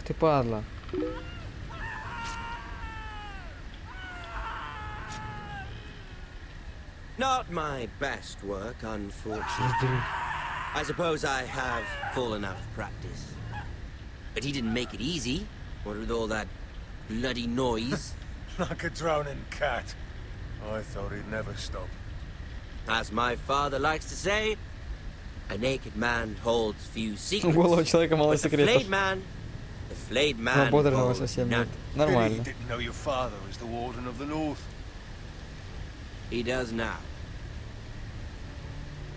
ты падла. Not my best work, unfortunately. I suppose I have fallen out of practice. But he didn't make it easy, what with all that bloody noise. Like a drowning cat. I thought he'd never stop. As my father likes to say, a naked man holds few secrets. Голого человека мало секретов. The flayed man Бодрого совсем нет. Нормально. He didn't know your father was the Warden of the North. He does now.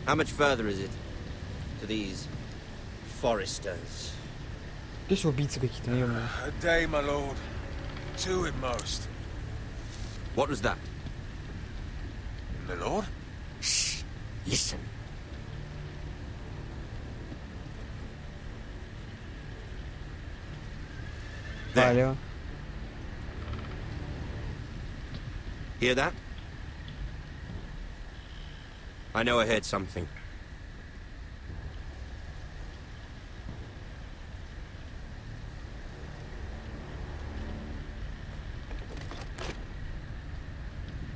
How much further is it to these foresters? Здесь убийцы какие-то, наверное. A day, my lord. 2 at most. What was that? My lord? Shh. Listen. Алло. Hear that? I know I heard something.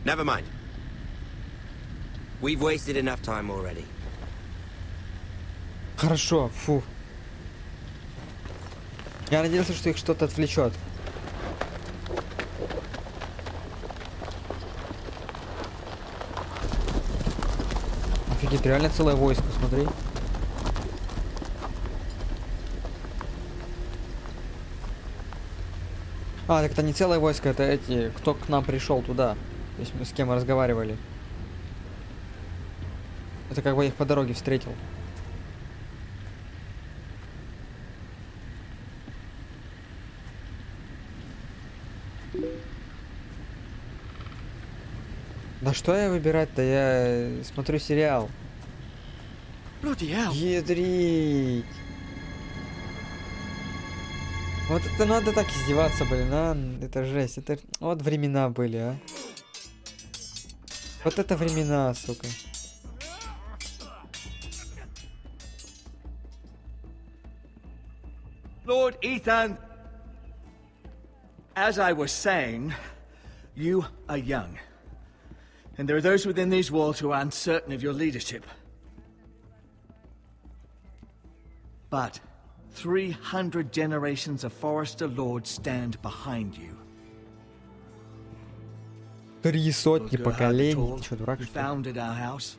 Never mind. We've wasted enough time already. Хорошо, фу. Я надеялся, что их что-то отвлечет. Офигеть, реально целое войско, смотри. Так это не целое войско, это эти, кто к нам пришел туда. То есть мы с кем мы разговаривали. Это как бы я их по дороге встретил. Да что я выбирать-то? Я смотрю сериал. Ядрить. Вот это надо так издеваться, блин, а? Это жесть. Это вот времена были, а. Вот это времена, сука. Lord Ethan, as I was saying, you are young. And there are those within these walls who are uncertain of your leadership. But 300 generations of Forester Lords stand behind you. 300 поколений. Чё, дурак, who что ли? founded our house,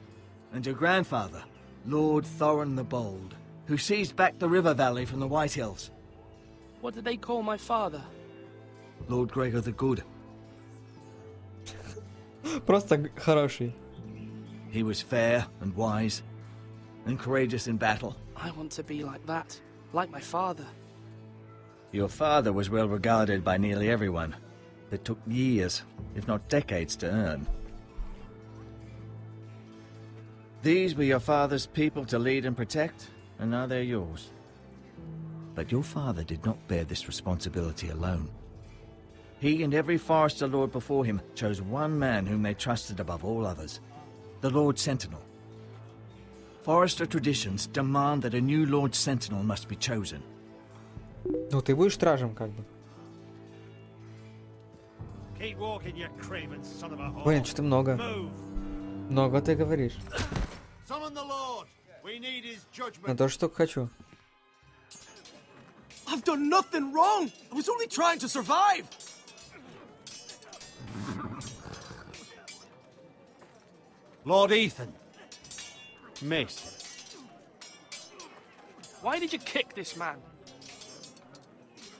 and your grandfather, Lord Thorin the Bold, who seized back the river valley from the White Hills. What did they call my father? Lord Gregor the Good. Просто хороший. He was fair and wise, and courageous in battle. I want to be like that, like my father. Your father was well regarded by nearly everyone. It took years, if not decades, to earn. These were your father's people to lead and protect, and now they're yours. But your father did not bear this responsibility alone. He and every Forester Lord before him chose one man whom they trusted above all others, the Lord Sentinel. Forester traditions demand that a new Lord Sentinel must be chosen. Ну ты будешь стражем, как бы. Блин, что-то много. Много ты говоришь. Я тоже только хочу. I've done nothing wrong. I was only trying to survive. Lord Ethan. Miss. Why did you kick this man?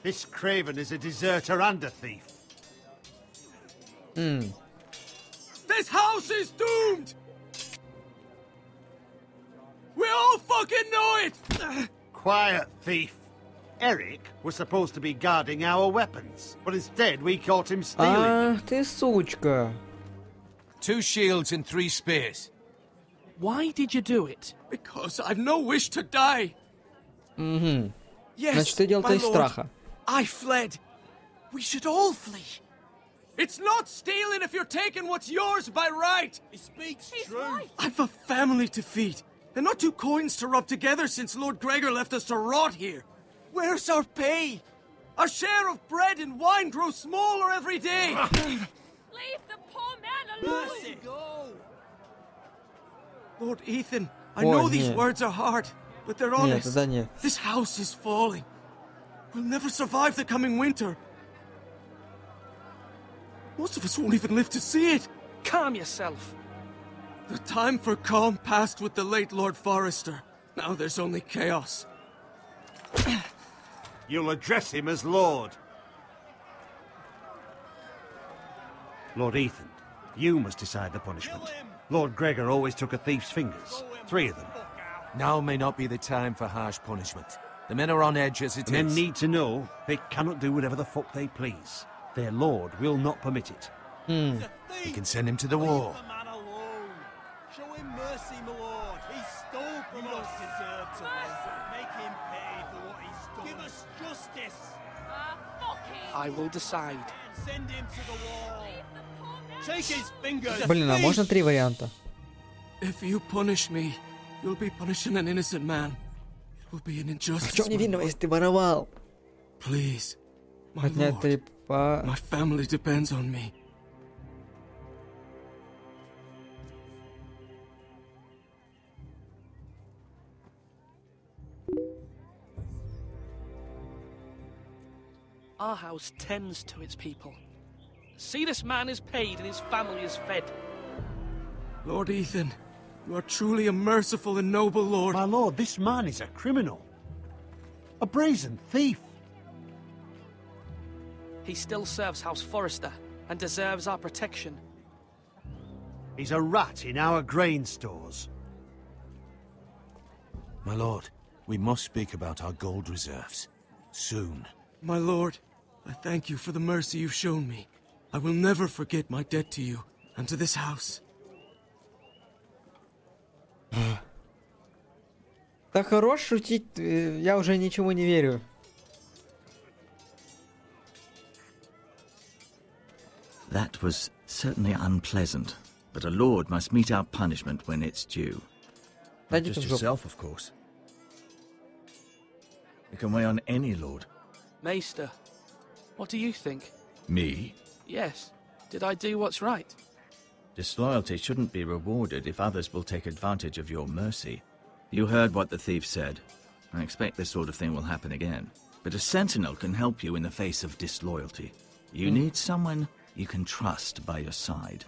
This craven is a deserter and a thief. This house is doomed. We all fucking know it. Quiet, thief. Eric was supposed to be guarding our weapons, but instead we caught him stealing them. А, ты сучка. 2 shields and 3 spears. Why did you do it? Because I've no wish to die. Угу. Yes, Значит, ты делал это из my lord. страха. I fled. We should all flee. It's not stealing if you're taking what's yours by right. He speaks true. I've a family to feed, and not 2 coins to rub together since Lord Gregor left us to rot here. Where's our pay? Our share of bread and wine grows smaller every day. Leave the poor man alone! Mercy, go. Lord Ethan, I know these words are hard, but they're honest. This house is falling. We'll never survive the coming winter. Most of us won't even live to see it. Calm yourself. The time for calm passed with the late Lord Forester. Now there's only chaos. You'll address him as Lord. Lord Ethan, you must decide the punishment. Lord Gregor always took a thief's fingers. 3 of them. Now may not be the time for harsh punishment. The men are on edge as it is. Men need to know they cannot do whatever the fuck they please. Their lord will not permit it. You can send him to the war. Show him mercy, my lord. He stole from us. Deserve to make him pay for what he's done. Give us justice. I will decide. Send him to the wall. Take his fingers. Блин, а можно 3 варианта? If you punish me, you'll be punishing an innocent man. It will be an injustice. В чем невинного, если ты воровал? Please, my Отнять lord. 3 по... My family depends on me. Our house tends to its people. See, this man is paid and his family is fed. Lord Ethan, you are truly a merciful and noble lord. My lord, this man is a criminal. A brazen thief. He still serves House Forester and deserves our protection. He's a rat in our grain stores. My lord, we must speak about our gold reserves. Soon. My lord, I thank you for the mercy you've shown me. I will never forget my debt to you and to this house. Да хорош шутить, я уже ничему не верю. That was certainly unpleasant, but a lord must meet our punishment when it's due. Not just yourself, of course. You can weigh on any lord. Maester, what do you think? Me? Yes. Did I do what's right? Disloyalty shouldn't be rewarded if others will take advantage of your mercy. You heard what the thief said. I expect this sort of thing will happen again. But a sentinel can help you in the face of disloyalty. You need someone you can trust by your side.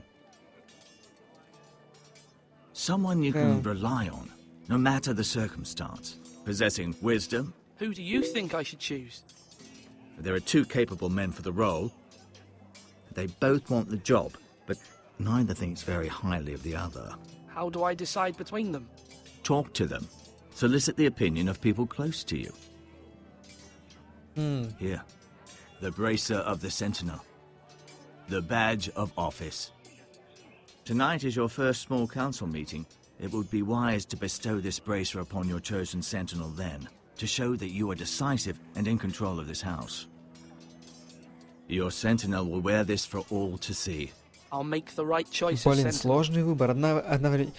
Someone you can rely on, no matter the circumstance. Possessing wisdom. Who do you think I should choose? There are two capable men for the role. They both want the job, but neither thinks very highly of the other. How do I decide between them? Talk to them. Solicit the opinion of people close to you. Here. The bracer of the sentinel. The badge of office. Tonight is your first small council meeting. It would be wise to bestow this bracer upon your chosen sentinel then, to show that you are decisive and in control of this house. Your sentinel will wear this for all to see. I'll make the right choice. Блин, сложный выбор. Одновременно.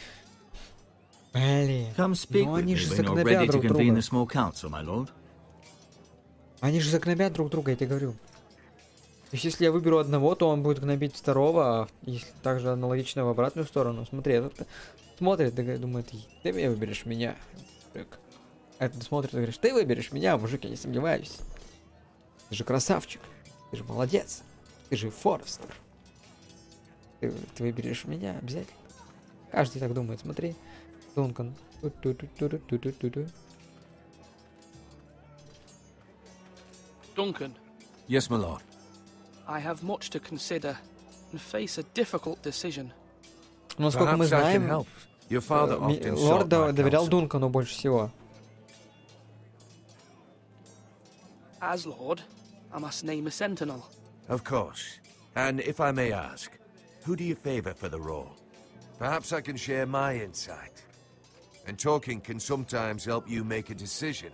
Блин. Come speak with me when you're ready to convene the small council, my lord. Они же загнобят друг друга, я тебе говорю. То есть, если я выберу одного, то он будет гнобить второго, а если также аналогично в обратную сторону. Смотри, этот смотрит, думает, ты выберешь меня. А этот смотрит и говорит, ты выберешь меня, мужик, я не сомневаюсь. Ты же красавчик, ты же молодец, ты же Форестер. Ты выберешь меня обязательно. Каждый так думает, смотри. Дункан. Duncan. Yes, my lord. I have much to consider and face a difficult decision. Ну, насколько мы знаем, лорд доверял Дункану больше всего. As Lord, I must name a sentinel. Of course. And if I may ask, who do you favor for the role? Perhaps I can share my insight. And talking can sometimes help you make a decision.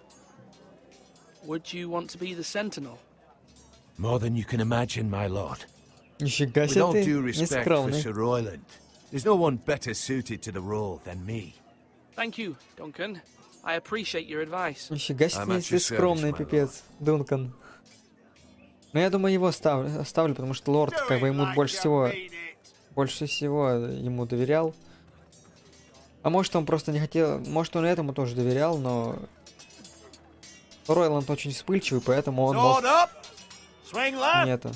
Would you want to be the sentinel? More than you can imagine, my lord. Нифига With себе all ты due respect for нескромный. Sir Royland, there's no one better suited to the role than me. Thank you, Duncan. I appreciate your advice. Нифига себе ты скромный, пипец, Дункан. Но я думаю, его оставлю, потому что лорд, как бы, ему больше всего ему доверял. А может, он просто не хотел, может, он этому тоже доверял, но Ройланд очень вспыльчивый, поэтому он мог... Нет.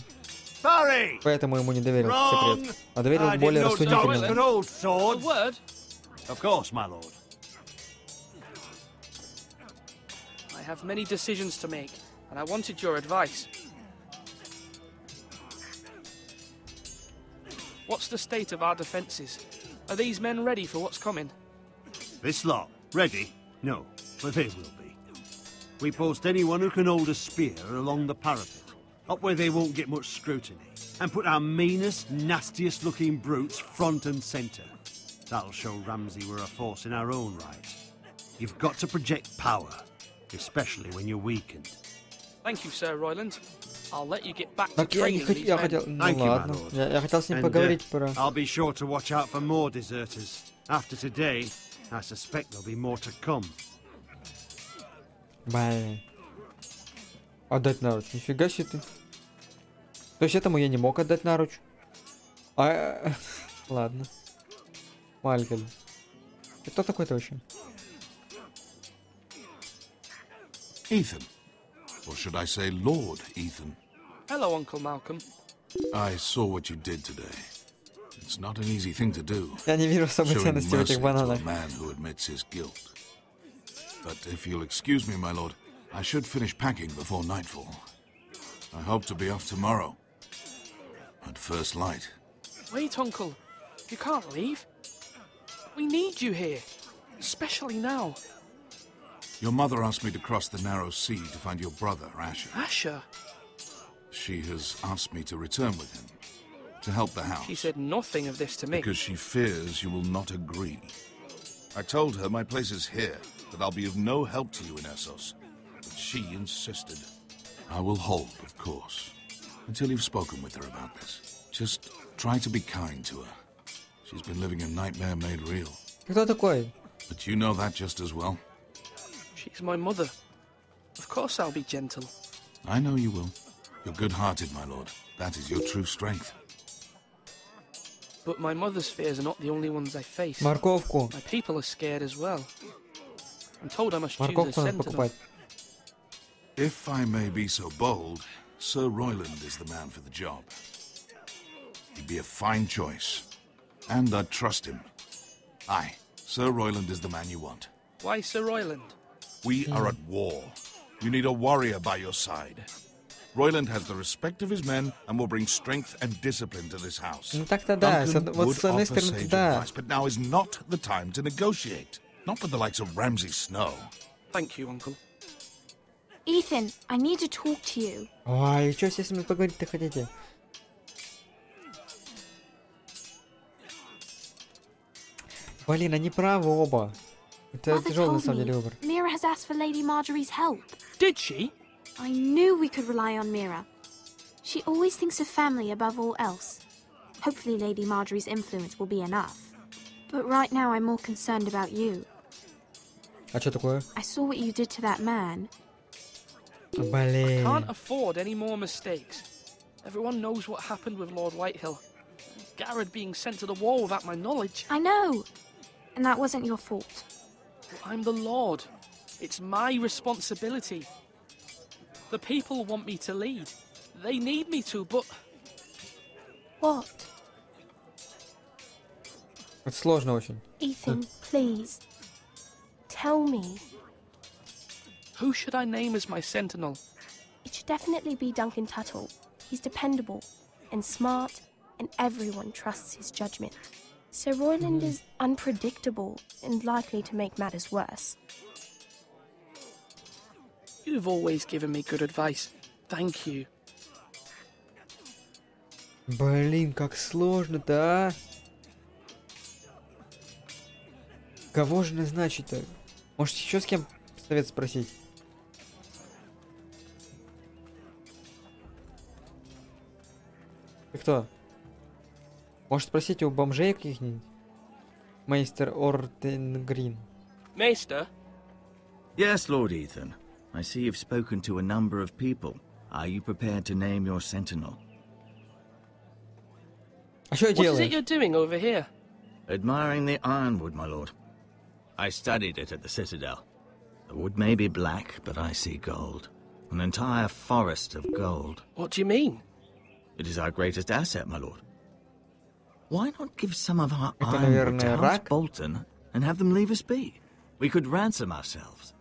Поэтому ему не доверил секрет. А доверил более рассудительному. Of course, my lord. I have many decisions to make, and I wanted your advice. What's the state of our defences? Are these men ready for what's coming? This lot, ready? No, but they will be. We post anyone who can hold a spear along the parapet, up where they won't get much scrutiny, and put our meanest, nastiest looking brutes front and centre. That'll show Ramsay we're a force in our own right. You've got to project power, especially when you're weakened. Thank you, Sir Royland. I'll let you get back to Так я training these men. Thank you, my lord. Я хотел с ним поговорить про... I'll be sure to watch out for more deserters. After today, I suspect there'll be more to come. Блин. Отдать наруч. Нифига себе ты. То есть этому я не мог отдать наруч. Ладно. Малькольм. Кто такой-то вообще? Ethan. Or should I say Lord Ethan? Hello, Uncle Malcolm. I saw what you did today. It's not an easy thing to do. Я не вижу особой ценности в этих бананах. A man who admits his guilt. But if you'll excuse me, my lord, I should finish packing before nightfall. I hope to be off tomorrow. At first light. Wait, Uncle. You can't leave. We need you here. Especially now. Your mother asked me to cross the narrow sea to find your brother, Asher. Asher? She has asked me to return with him. To help the house. She said nothing of this to me. Because she fears you will not agree. I told her my place is here. that I'll be of no help to you in Essos, but she insisted. I will hold, of course, until you've spoken with her about this. Just try to be kind to her. She's been living a nightmare made real. Кто такой? But you know that just as well. She's my mother. Of course I'll be gentle. I know you will. You're good-hearted, my lord. That is your true strength. But my mother's fears are not the only ones I face. Морковку. My people are scared as well. I'm told I must choose a Морковку надо sentinel. покупать. If I may be so bold, Sir Royland is the man for the job. He'd be a fine choice. And I'd trust him. Aye, Sir Royland is the man you want. Why Sir Royland? We are at war. You need a warrior by your side. Royland has the respect of his men and will bring strength and discipline to this house. Ну так-то да, Duncan вот would с одной offer стороны sage да. advice, but now is not the time to negotiate. Not with the likes of Ramsay Snow. Thank you, Uncle. Ethan, I need to talk to you. Ой, что с ними поговорить-то хотите? Блин, они правы оба. Это Mother тяжелый на told самом me деле выбор. Mira has asked for Lady Marjorie's help. Did she? I knew we could rely on Mira. She always thinks of family above all else. Hopefully Lady Marjorie's influence will be enough. But right now I'm more concerned about you. А что такое? I saw what you did to that man. Блин. Can't afford any more mistakes. Everyone knows what happened with Lord Whitehill. Garrett being sent to the war without my knowledge. I know. And that wasn't your fault. But I'm the Lord. It's my responsibility. The people want me to lead. They need me to, but... What? Это сложно очень. Ethan, please. Tell me. Who should I name as my sentinel? It should definitely be Duncan Tuttle. He's dependable and smart, and everyone trusts his judgment. Sir Royland is unpredictable and likely to make matters worse. You've always given me good advice. Thank you. Блин, как сложно-то, а? Кого же назначить-то? Может, еще с кем совет спросить? Ты кто? Может, спросить у бомжей каких-нибудь? Мейстер Ортенгрин. Maester? Yes, Lord Ethan. I see you've spoken to a number of people. Are you prepared to name your sentinel? А что What is it делаешь? you're doing over here? Admiring the ironwood, my lord. I studied it at the Citadel. The wood may be black, but I see gold. An entire forest of gold. What do you mean? It is our greatest asset, my lord. Why not give some of our Это, ironwood to наверное, House рак? Bolton and have them leave us be? We could ransom ourselves.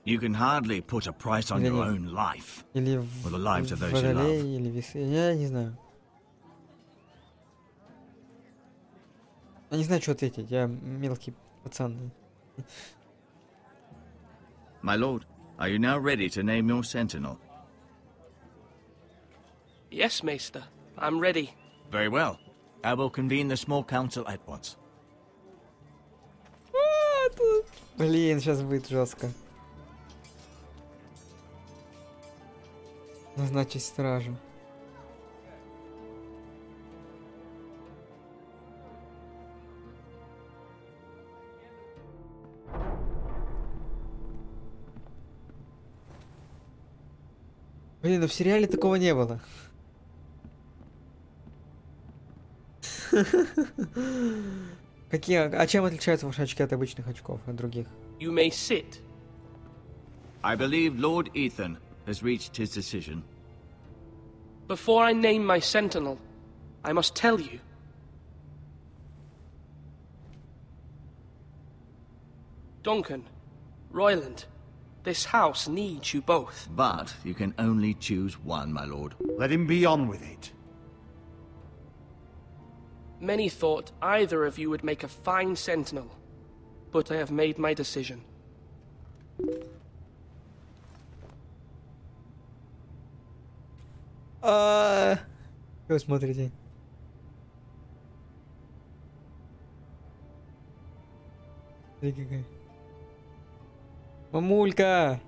You can hardly put a price on Или your нет. own life, Или or the lives of those you Водолей, love. или Весы. Я не знаю. Я не знаю, что ответить. Я мелкий пацан. My lord, are you now ready to name your sentinel? Yes, Maester. I'm ready. Very well. I will convene the small council at once. Блин, сейчас будет жестко. Назначить стражу. Блин, ну в сериале такого не было. Какие, а чем отличаются ваши очки от обычных очков, от других? You may sit. I believe Lord Ethan has reached his decision. Before I name my sentinel, I must tell you. Duncan, Royland, this house needs you both. But you can only choose one, my lord. Let him be on with it. Many thought either of you would make a fine sentinel, but I have made my decision. Вы смотрите. Смотри, какая. Мамулька!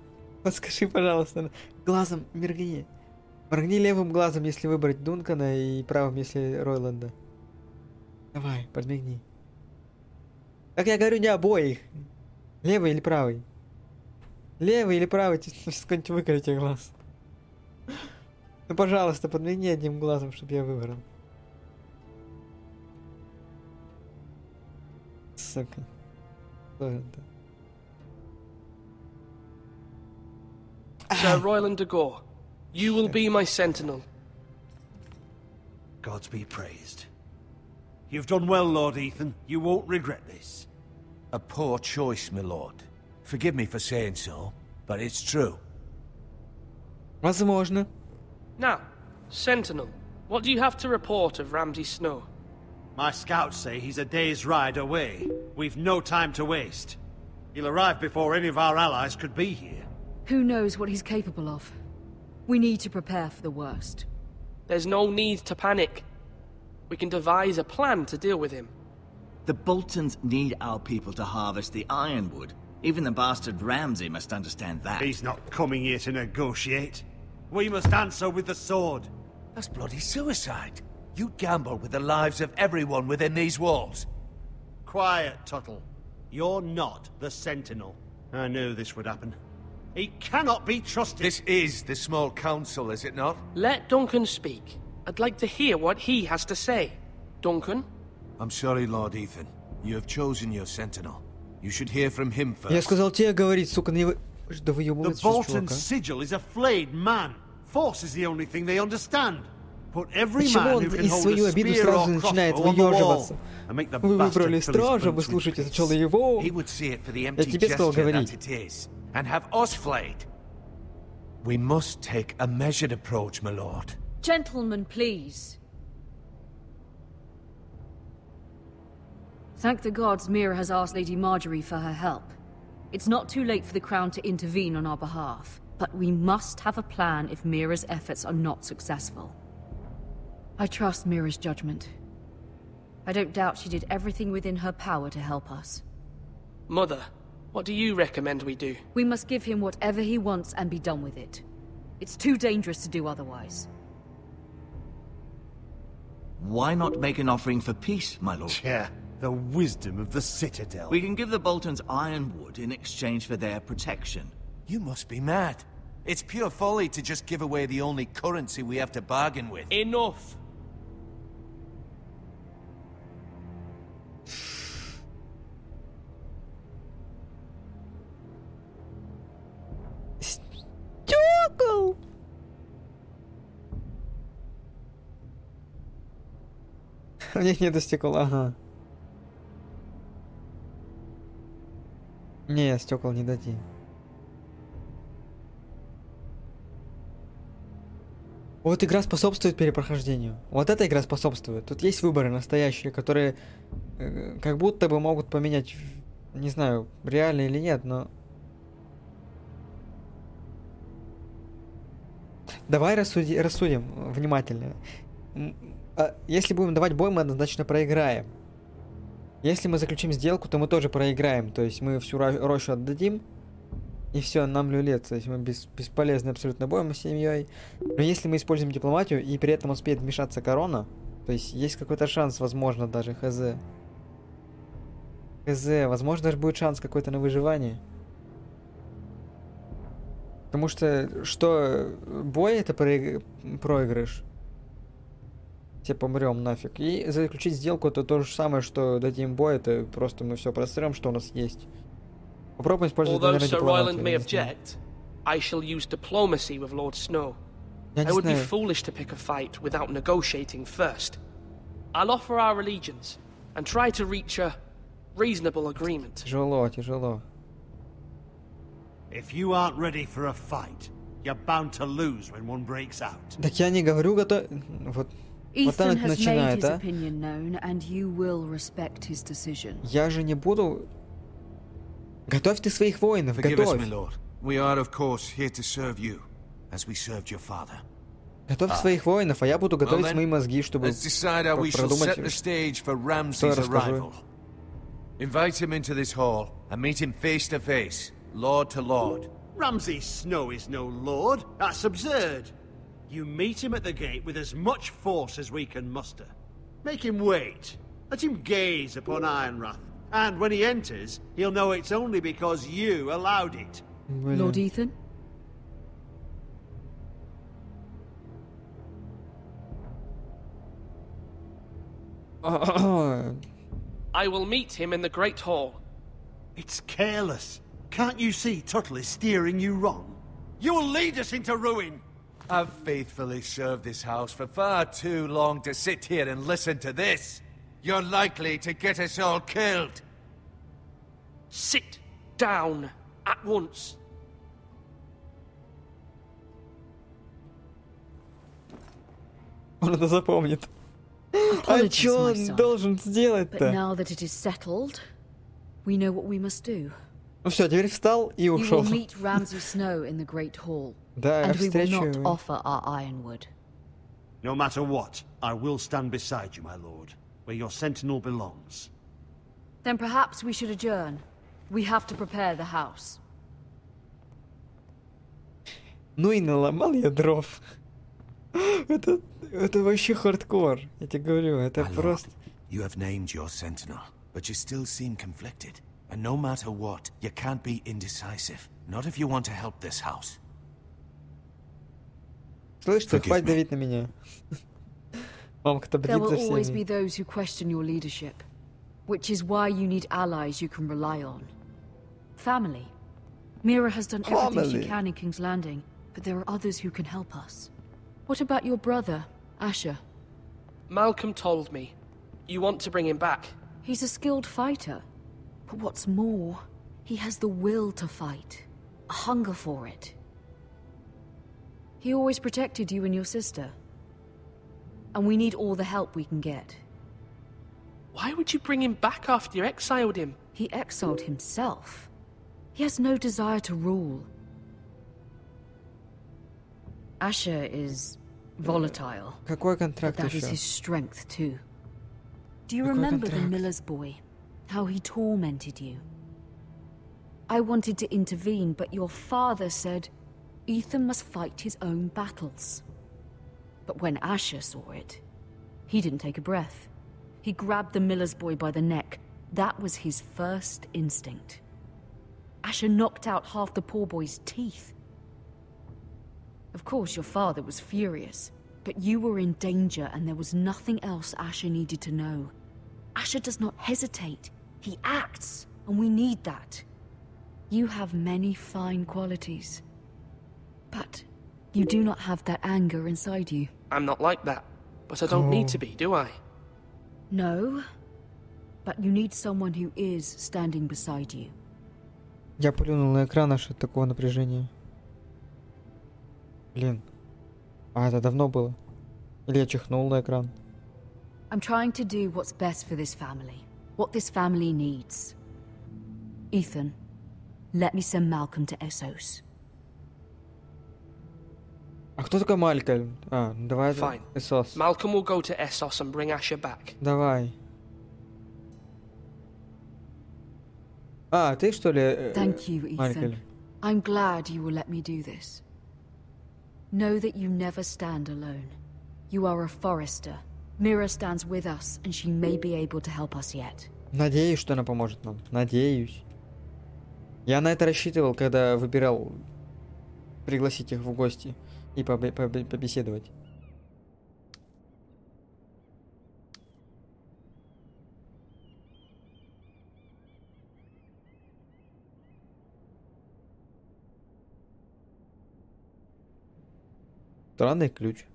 Подскажи, пожалуйста. Глазом моргни. Моргни левым глазом, если выбрать Дункана, и правым, если Ройланда. Давай, подмигни. Как я говорю, не обоих. Левый или правый? Левый или правый? Сейчас какой-нибудь выколите глаз. Ну, пожалуйста, подмигни одним глазом, чтобы я выбрал. Сука. Что это? Sir Royland de Gore, you will be my sentinel. Gods be praised. You've done well, Lord Ethan. You won't regret this. A poor choice, my lord. Forgive me for saying so, but it's true. Возможно. Now, Sentinel, what do you have to report of Ramsay Snow? My scouts say he's a day's ride away. We've no time to waste. He'll arrive before any of our allies could be here. Who knows what he's capable of? We need to prepare for the worst. There's no need to panic. We can devise a plan to deal with him. The Boltons need our people to harvest the ironwood. Even the bastard Ramsay must understand that. He's not coming here to negotiate. We must answer with the sword. That's bloody suicide. You'd gamble with the lives of everyone within these walls. Quiet, Tuttle. You're not the Sentinel. I knew this would happen. He cannot be trusted. This is the small council, is it not? Let Duncan speak. I'd like to hear what he has to say. Duncan? I'm sorry, Lord Ethan. You have chosen your Sentinel. You should hear from him first. Я сказал тебе говорить, сука, не вы... Да выебывается The Bolton sigil is a flayed man. Force is the only thing they understand. Put every man who can hold a spear or crossbow on the wall and make the bastard стража, вы слушаете сначала его. He would see it for the empty gesture that it is, and have us flayed. We must take a measured approach, my lord. Gentlemen, please. Thank the gods Mira has asked Lady Marjorie for her help. It's not too late for the Crown to intervene on our behalf, but we must have a plan if Mira's efforts are not successful. I trust Mira's judgment. I don't doubt she did everything within her power to help us. Mother, what do you recommend we do? We must give him whatever he wants and be done with it. It's too dangerous to do otherwise. Why not make an offering for peace, my lord? Yeah, the wisdom of the Citadel. We can give the Boltons ironwood in exchange for their protection. You must be mad. It's pure folly to just give away the only currency we have to bargain with. Enough! Стёкол! У них нету стекол, ага. Не, стекол не дадим. Вот игра способствует перепрохождению. Вот эта игра способствует. Тут есть выборы настоящие, которые как будто бы могут поменять, не знаю, реально или нет, но... Давай рассудим внимательно. Если будем давать бой, мы однозначно проиграем. Если мы заключим сделку, то мы тоже проиграем. То есть мы всю рощу отдадим, и все, нам люлет. То есть мы бесполезны абсолютно боем с семьей. Но если мы используем дипломатию, и при этом успеет вмешаться корона, то есть есть какой-то шанс, возможно, даже хз. Возможно, даже будет шанс какой-то на выживание. Потому что бой это проигрыш. Все помрем нафиг. И заключить сделку это то же самое, что дадим бой, это просто мы все просрем, что у нас есть. Попробуем использовать, наверное, дипломатию. I shall use diplomacy with Lord Snow. I would be foolish to pick a fight without negotiating first. I'll offer our allegiance and try to reach a reasonable agreement. Тяжело. If you aren't ready for a fight, you're bound to lose when one breaks out. Так я не говорю, вот Ethan has made his opinion known, and you will respect his decision. Я же не буду. Готовь ты своих воинов, готовь. We are, of course, here to serve you, as we served your father. Готовь своих воинов, а я буду готовить мои мозги, чтобы продумать, что я расскажу. Invite him into this hall and meet him face to face. lord to lord. Ramsay Snow is no lord. That's absurd. You meet him at the gate with as much force as we can muster. Make him wait. Let him gaze upon Ironrath. And when he enters, he'll know it's only because you allowed it. Lord Ethan? I will meet him in the Great Hall. It's careless. Can't you see Tuttle is steering you wrong? You'll lead us into ruin. I've faithfully served this house for far too long to sit here and listen to this. You're likely to get us all killed. Sit down at once. Он это запомнит. А чё он должен сделать-то? But now that it is settled, we know what we must do. Ну все, теперь встал и ушел. We will meet Ramsay Snow in the Great Hall. Да, and we will встречу not его. offer our ironwood. No matter what, I will stand beside you, my lord, where your sentinel belongs. Then perhaps we should adjourn. We have to prepare the house. Ну и наломал я дров. Это вообще хардкор. Я тебе говорю, это просто... You have named your sentinel, but you still seem conflicted. And no matter what, you can't be indecisive. Not if you want to help this house. Слышь, ты хватит давить на меня. Мамка-то There бдит will за always всеми. be those who question your leadership, which is why you need allies you can rely on. Family. Mira has done everything she can in King's Landing, but there are others who can help us. What about your brother, Asher? Malcolm told me. You want to bring him back? He's a skilled fighter. But what's more, he has the will to fight. A hunger for it. He always protected you and your sister. And we need all the help we can get. Why would you bring him back after you exiled him? He exiled himself. He has no desire to rule. Asher is volatile. Какой контракт But that is еще? his strength too. Do you Какой remember the контракт? miller's boy? How he tormented you? I wanted to intervene, but your father said Ethan must fight his own battles. But when Asher saw it, he didn't take a breath. He grabbed the miller's boy by the neck. That was his first instinct. Asher knocked out half the poor boy's teeth. Of course, your father was furious, but you were in danger and there was nothing else Asher needed to know. Asher does not hesitate. He acts, and we need that. You have many fine qualities, but you do not have that anger inside you. I'm not like that, but I don't need to be, do I? No, but you need someone who is standing beside you. Я плюнул на экран аж от такого напряжения. Блин. А, это давно было. Или я чихнул на экран. I'm trying to do what's best for this family. What this family needs. Ethan, let me send Malcolm to Essos. А кто такой Малькольм? А, давай Fine. Эсос. Malcolm will go to Essos and bring Asher back. Давай. А, ты что ли? Thank you, Ethan. Малькольм. I'm glad you will let me do this. Know that you never stand alone. You are a forester. Mira stands with us, and she may be able to help us yet. Надеюсь, что она поможет нам. Надеюсь. Я на это рассчитывал, когда выбирал пригласить их в гости и побеседовать. Странный ключ.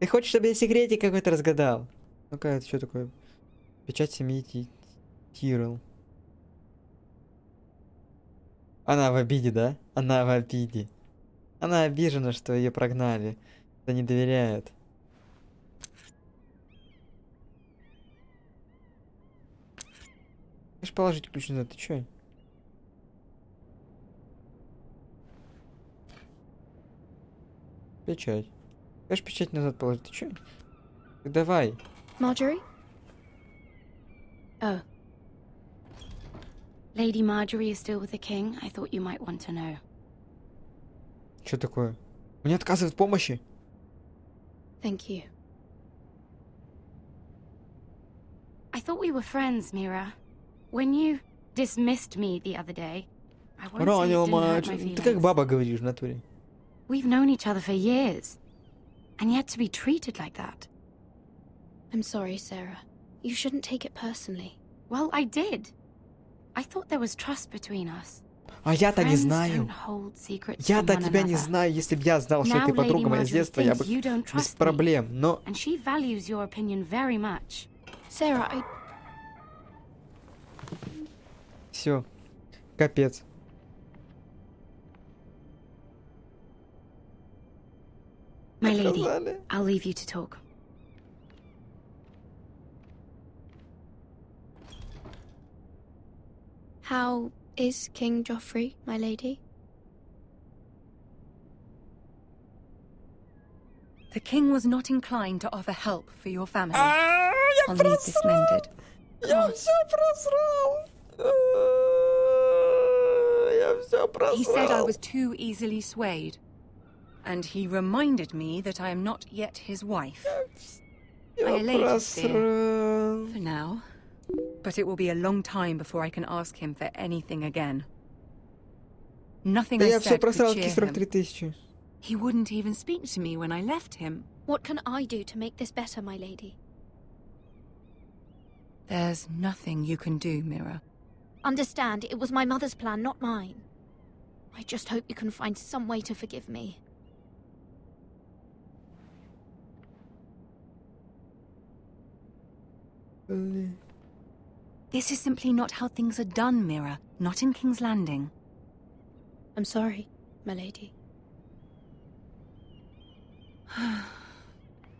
Ты хочешь, чтобы я секретик какой-то разгадал? Ну-ка, это что такое? Печать семьи Тирл. Она в обиде, да? Она в обиде. Она обижена, что ее прогнали. Что не доверяет. Можешь положить ключ назад, ты чё? Печать. Можешь печать назад положить, ты чё? Так давай. Marjorie? Oh. Lady Marjorie is still with the king. I thought you might want to know. Что такое? Мне отказывают в помощи. Thank you. I thought we were friends, Mira. When you dismissed me the other day, I won't say it didn't hurt my feelings. Ты как баба говоришь в натуре. We've known each other for years, and yet to be treated like that. I'm sorry, Sarah. You shouldn't take it personally. Well, I did. I thought there was trust between us. А я-то не знаю. Я-то тебя не знаю. Если бы я знал, что ты подруга моя с детства, я бы без проблем. Но... And she values your opinion very much. Sarah, I... Все. Капец. My lady, I'll leave you to talk. How is King Joffrey, my lady? The king was not inclined to offer help for your family. I'll need this mended. Я все просрал. Я все просрал. He said I was too easily swayed. And he reminded me that I am not yet his wife. I allayed his fear. For now. But it will be a long time before I can ask him for anything again. Nothing I said could cheer him. He wouldn't even speak to me when I left him. What can I do to make this better, my lady? There's nothing you can do, Mira. Understand, it was my mother's plan, not mine. I just hope you can find some way to forgive me. This is simply not how things are done, Mira. Not in King's Landing. I'm sorry, my lady.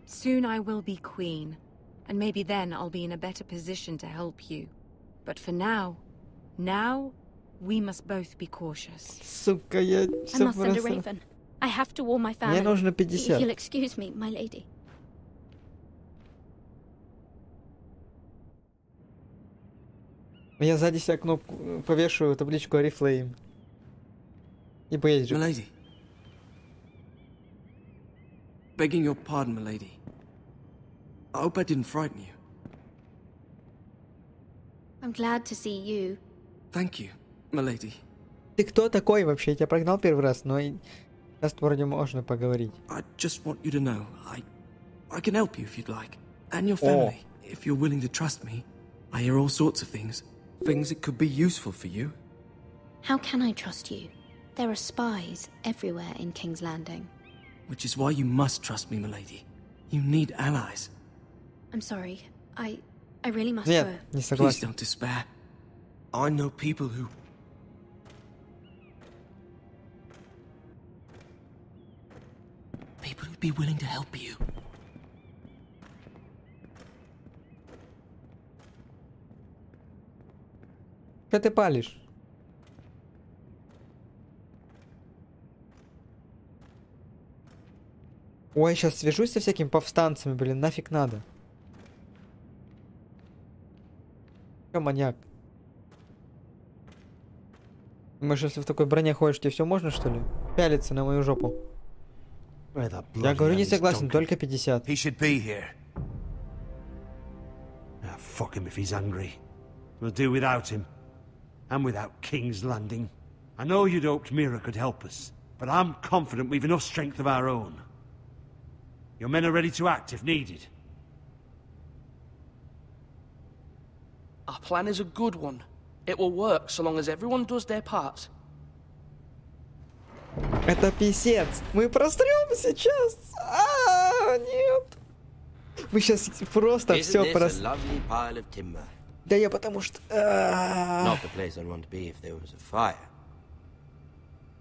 Soon I will be queen, and maybe then I'll be in a better position to help you. But for now, we must both be cautious. Сука, я I must send a raven. I have to warn my family. Мне нужно 50. If you'll excuse me, my lady. Я сзади себя кнопку повешу табличку Oriflame. И поезжу. Milady. Begging your pardon, milady. I hope I didn't frighten you. I'm glad to see you. Thank you, milady. Ты кто такой вообще? Я тебя прогнал первый раз, но сейчас вроде можно поговорить. I just want you to know, I can help you if you'd like. And your family, if you're willing to trust me. I hear all sorts of things. Things that could be useful for you. How can I trust you? There are spies everywhere in King's Landing. Which is why you must trust me, milady. You need allies. I'm sorry. I really must Нет, go. не согласен. Please don't despair. I know people who... People who'd be willing to help you. Что ты палишь? Ой, сейчас свяжусь со всякими повстанцами, блин, нафиг надо. Чё, маньяк? Думаешь, если в такой броне ходишь, тебе все можно, что ли? Пялиться на мою жопу. Я говорю, не согласен, только 50. Fuck him if he's angry. We'll do without him. And without King's Landing. I know you'd hoped Mira could help us, but I'm confident we've enough strength of our own. Your men are ready to act if needed. Our plan is a good one. It will work so long as everyone does their part. Это писец. Мы просрем сейчас. Нет. Мы сейчас просто все просрем. Да я потому что... Not the place I'd want to be if there was a fire.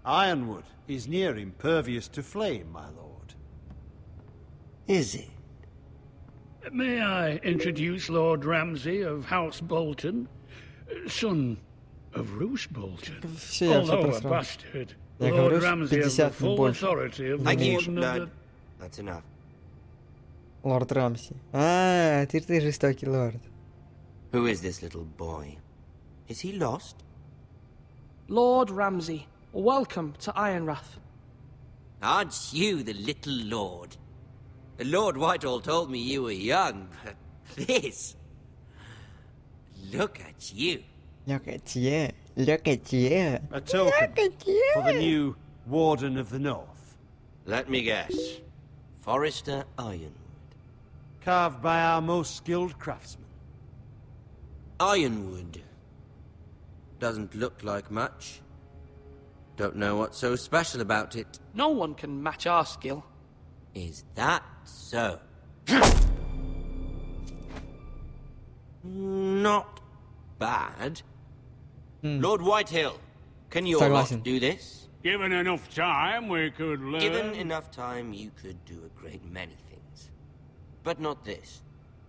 Ironwood is near impervious to flame, my lord. Is it? May I introduce Lord Ramsay of House Bolton, son of Roose Bolton, although a bastard. Lord Ramsay has the full authority of the Warden of the... That's enough. Лорд Рамси. Ты жестокий лорд. Who is this little boy? Is he lost? Lord Ramsay, welcome to Ironrath. Aren't you the little lord? Lord Whitehall told me you were young, but this... Look at you. Look at you. Look at you. A token for the new Warden of the North. Let me guess. Forrester Ironwood. Carved by our most skilled craftsmen. Ironwood. Doesn't look like much. Don't know what's so special about it. No one can match our skill. Is that so? Not bad. Lord Whitehill, can your lot do this? Given enough time, we could learn. Given enough time, you could do a great many things. But not this,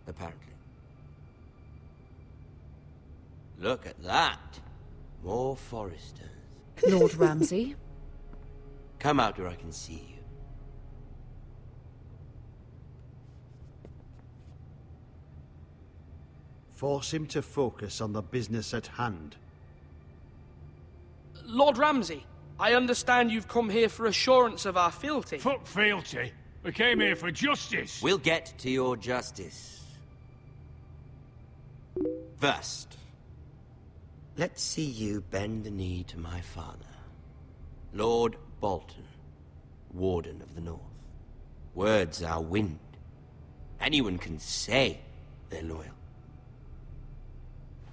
apparently. Look at that. More Forresters. Lord Ramsay? Come out where I can see you. Force him to focus on the business at hand. Lord Ramsay, I understand you've come here for assurance of our fealty. Fuck fealty. We came here for justice. We'll get to your justice. First, let's see you bend the knee to my father, Lord Bolton, Warden of the North. Words are wind. Anyone can say they're loyal.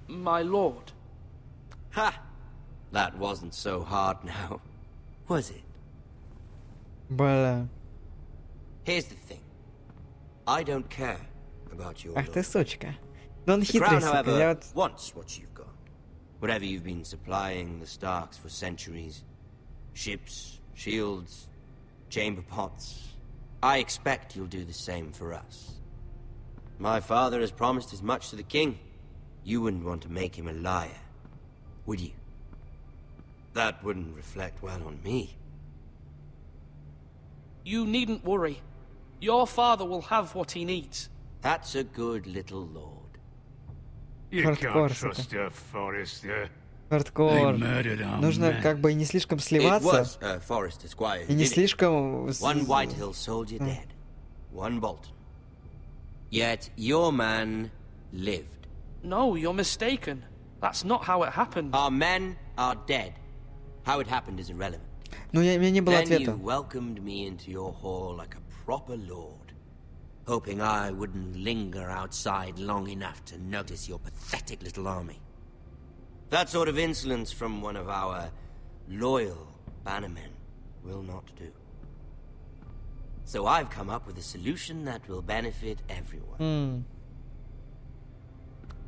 My lord. Ha! That wasn't so hard now, was it? Бля. Here's the thing. I don't care about your Ах ты сучка. Но он The хитрый, crown, сука. however, Я вот... wants what you've got. Whatever you've been supplying the Starks for centuries. Ships, shields, chamber pots. I expect you'll do the same for us. My father has promised as much to the king. You wouldn't want to make him a liar, would you? That wouldn't reflect well on me. You needn't worry. Your father will have what he needs. That's a good little lord. You Hardcore, can't trust сука. a Forrester. Хардкор. They murdered our Нужно men. как бы не слишком It сливаться was Forrester Squire и who не did it. слишком... One Whitehill soldier dead. One Bolton. Yet your man lived. No, you're mistaken. That's not how it happened. Our men are dead. How it happened is irrelevant. Ну, у меня не было Then ответа. you welcomed me into your hall like a proper lord, hoping I wouldn't linger outside long enough to notice your pathetic little army. That sort of insolence from one of our loyal bannermen will not do. So I've come up with a solution that will benefit everyone.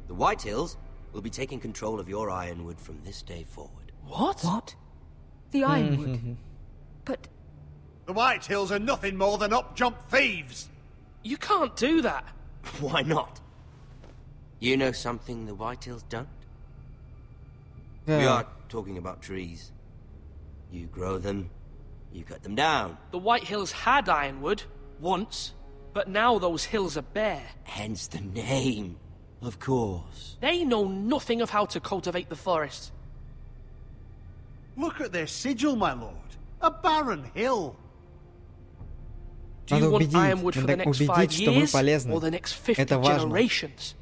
The Whitehills will be taking control of your Ironwood from this day forward. What? What? The Ironwood? But... The Whitehills are nothing more than up-jump thieves! You can't do that. Why not? You know something the Whitehills don't? We Yeah. are talking about trees. You grow them, you cut them down. The White Hills had Ironwood, once, but now those hills are bare. Hence the name, of course. They know nothing of how to cultivate the forest. Look at their sigil, my lord. A barren hill. Do you Надо want убедить, Ironwood for the надо next 5 убедить, что мы years, полезны. or the next 50 Это важно. generations?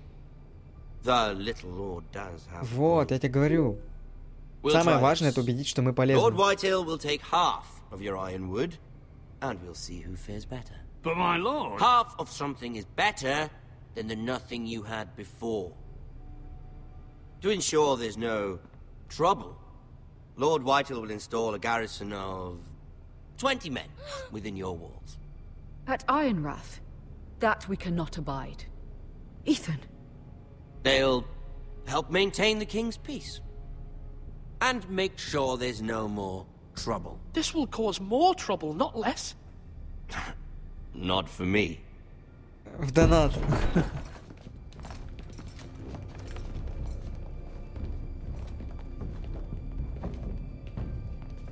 The little lord does have... Вот, я тебе говорю. We'll Самое try важное this. это убедить, что мы Lord полезны. Whitehill will take half of your Ironwood, and we'll see who fares better. But my lord... Half of something is better than the nothing you had before. To ensure there's no trouble, Lord Whitehill will install a garrison of 20 men within your walls. At Ironrath? That we cannot abide. Ethan! They'll help maintain the king's peace. And make sure there's no more trouble. This will cause more trouble, not less. Not for me. В донат.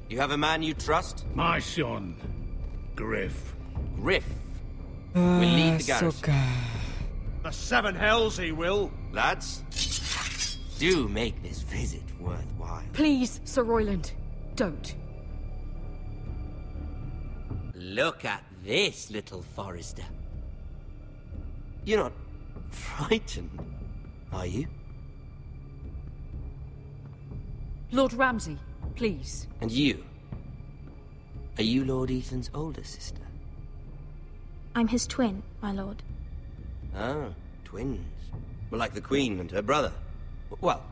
You have a man you trust? My son, Griff. Griff will lead the garrison. Сука. The seven hells he will. Lads, do make this visit worthwhile. Please, Sir Royland, don't. Look at this, little Forester. You're not frightened, are you? Lord Ramsay, please. And you? Are you Lord Ethan's older sister? I'm his twin, my lord. Ah, twins. Well, like the Queen and her brother. Well,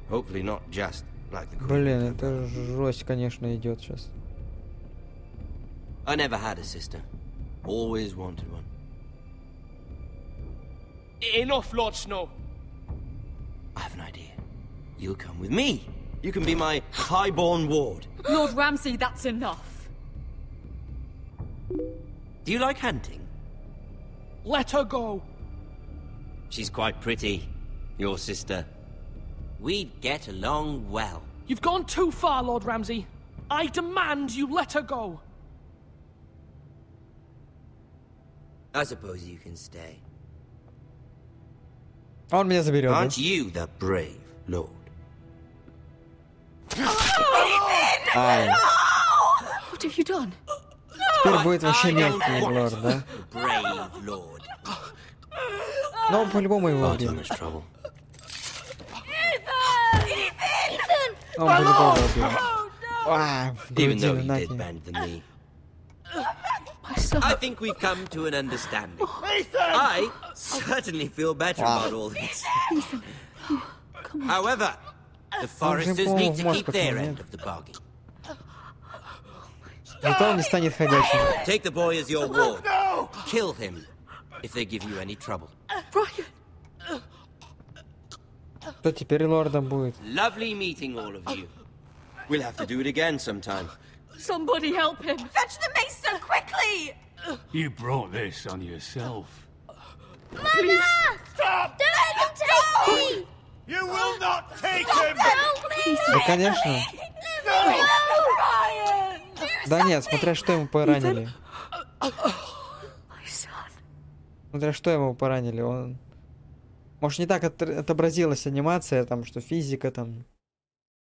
hopefully not just like the Queen. Блин, это жесть, конечно, идет сейчас. I never had a sister. Always wanted one. Enough, Lord Snow. I have an idea. You'll come with me. You can be my highborn ward. Lord Ramsay, that's enough. Do you like hunting? Let her go. She's quite pretty, your sister. We'd get along well. You've gone too far, Lord Ramsay. I demand you let her go. I suppose you can stay. Он меня заберет. Aren't you the brave lord? Ай. What have you done? Теперь будет вообще мелкий лорд, да? Brave lord. Но по-любому его убьет. Он по-любому убьет. Even though he did bend the knee. I think we've come to an understanding. I certainly feel better about all this. However, the Foresters need to keep their end of the bargain. Зато он не станет ходячим. Take the boy as your ward. Kill him if they give you any trouble. Кто теперь лордом будет? Lovely meeting all of you. We'll have to do it again sometime. Somebody help him. Fetch the mace so quickly! You brought this on yourself. Mama! Stop! Don't let him take me! You will not take him! Да, конечно. Да нет, смотря что ему поранили. Смотря что ему поранили, он... Может, не так отобразилась анимация, там, что физика, там...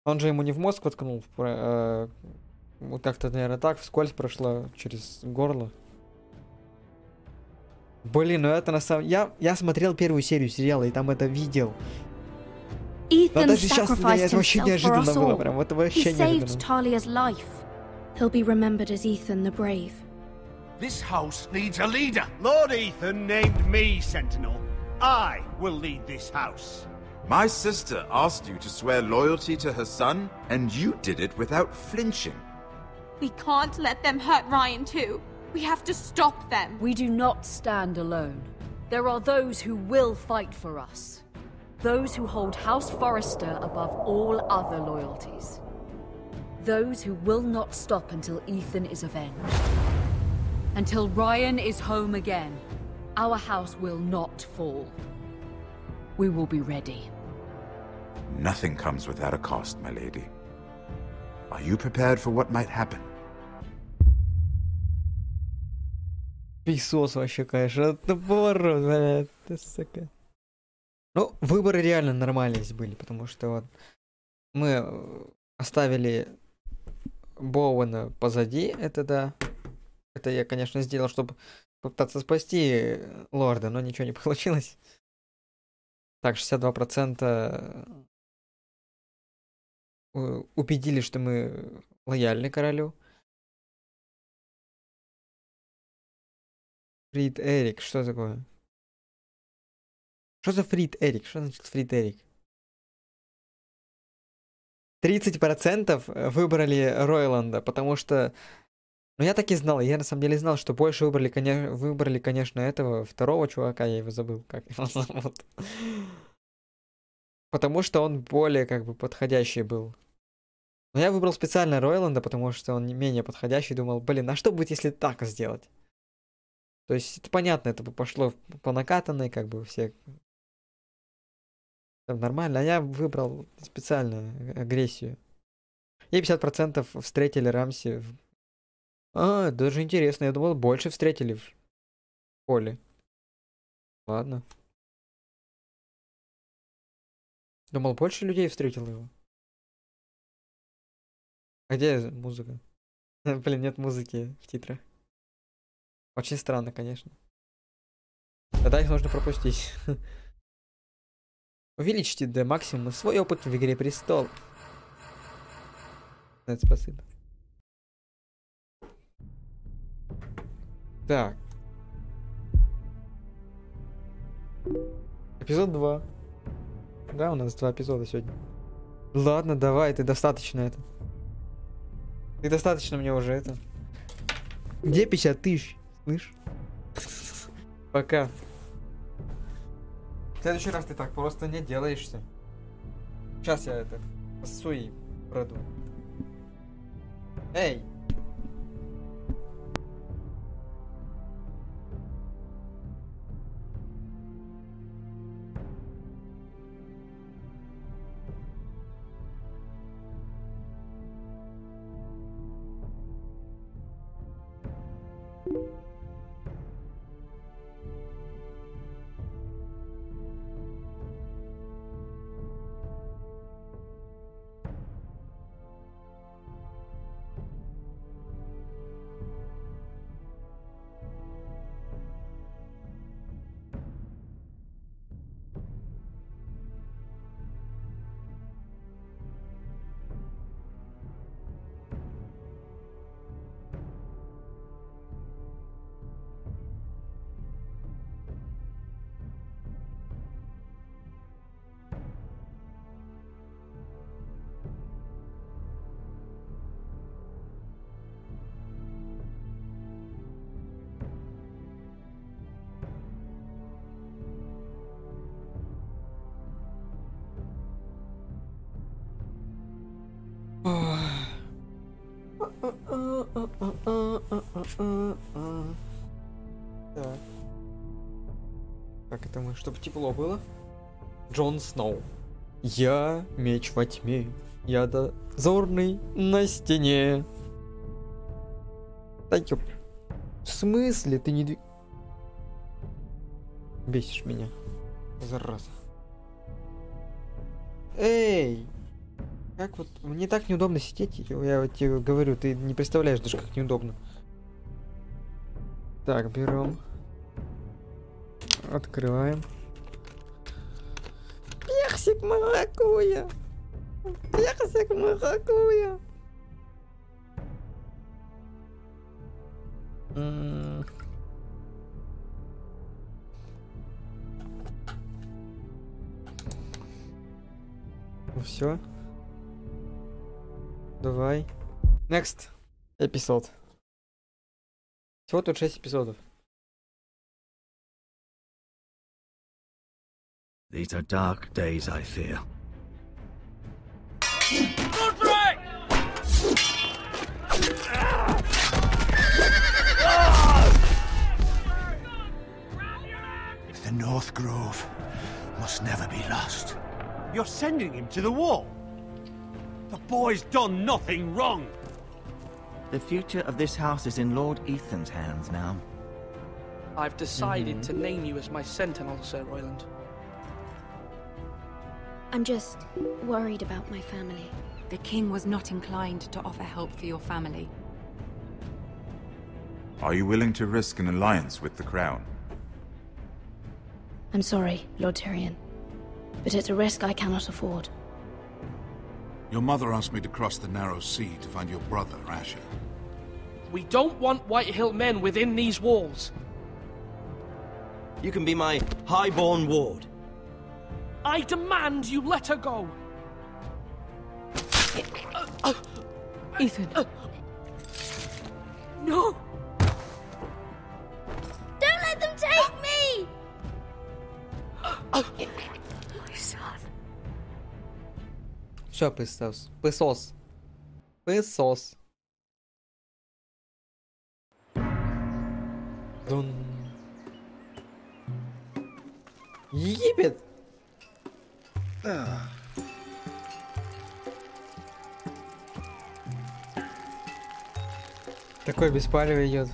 Он же ему не в мозг воткнул, вот как-то, наверное, так, вскользь прошло через горло. Блин, ну это на самом... Я смотрел первую серию сериала, и там это видел. Но даже сейчас для меня это вообще неожиданно было, прям, это вообще неожиданно. He'll be remembered as Ethan the Brave. This house needs a leader. Lord Ethan named me Sentinel. I will lead this house. My sister asked you to swear loyalty to her son, and you did it without flinching. We can't let them hurt Ryan too. We have to stop them. We do not stand alone. There are those who will fight for us. Those who hold House Forrester above all other loyalties. Those who will not stop until Ethan is avenged. Until Ryan is home again, our house will not fall. We will be ready. Nothing comes without a cost, my lady. Are you prepared for what might happen? Писос вообще, конечно, это поворот, блядь, ты сука. Ну, выборы реально нормальные здесь были, потому что вот мы оставили Боуэна позади, это да. Это я, конечно, сделал, чтобы попытаться спасти лорда, но ничего не получилось. Так, 62% убедили, что мы лояльны королю. Фрид Эрик, что такое? Что за Фрид Эрик? Что значит Фрид Эрик? 30% выбрали Ройланда, потому что... Ну, я так и знал. Я на самом деле знал, что больше выбрали, конечно, этого второго чувака. Я его забыл, как его зовут. Потому что он более, как бы, подходящий был. Но я выбрал специально Ройланда, потому что он менее подходящий. Думал, блин, а что будет, если так сделать? То есть, это понятно, это бы пошло по накатанной, как бы, все... Там нормально. А я выбрал специально агрессию. И 50% встретили Рамси. А, даже интересно. Я думал, больше встретили в поле. Ладно. Думал, больше людей встретил его. А где музыка? Блин, нет музыки в титрах. Очень странно, конечно. Тогда их нужно пропустить. Увеличьте до максимума свой опыт в Игре престолов. Это спасибо. Так. Эпизод 2. Да, у нас 2 эпизода сегодня. Ладно, давай, ты достаточно это. Ты достаточно мне уже это. Где 50 тысяч? Слышь? Пока. В следующий раз ты так просто не делаешься. Сейчас я это пасу и проду. Эй! Так. Как это мы? Чтобы тепло было? Джон Сноу. Я меч во тьме. Я дозорный на стене. Да ёп. В смысле ты не... Бесишь меня. Зараза. Эй! Как вот... Мне так неудобно сидеть. Я вот тебе говорю, ты не представляешь даже, как неудобно. Так, берем. Открываем. Персик маракуйя. Персик маракуйя. Ну все. Давай. Next эпизод. Всего тут 6 эпизодов. These are dark days, I fear. The North Grove must never be lost. You're sending him to the wall? The boy's done nothing wrong. The future of this house is in Lord Ethan's hands now. I've decided to name you as my sentinel, Sir Royland. I'm just worried about my family. The king was not inclined to offer help for your family. Are you willing to risk an alliance with the crown? I'm sorry, Lord Tyrion, but it's a risk I cannot afford. Your mother asked me to cross the narrow sea to find your brother, Asher. We don't want Whitehill men within these walls. You can be my highborn ward. I demand you let her go. Ethan. No! Don't let them take me! My son. Все, пысос. Пысос. Пысос. Дун. Ебет! Такой беспалевый идет.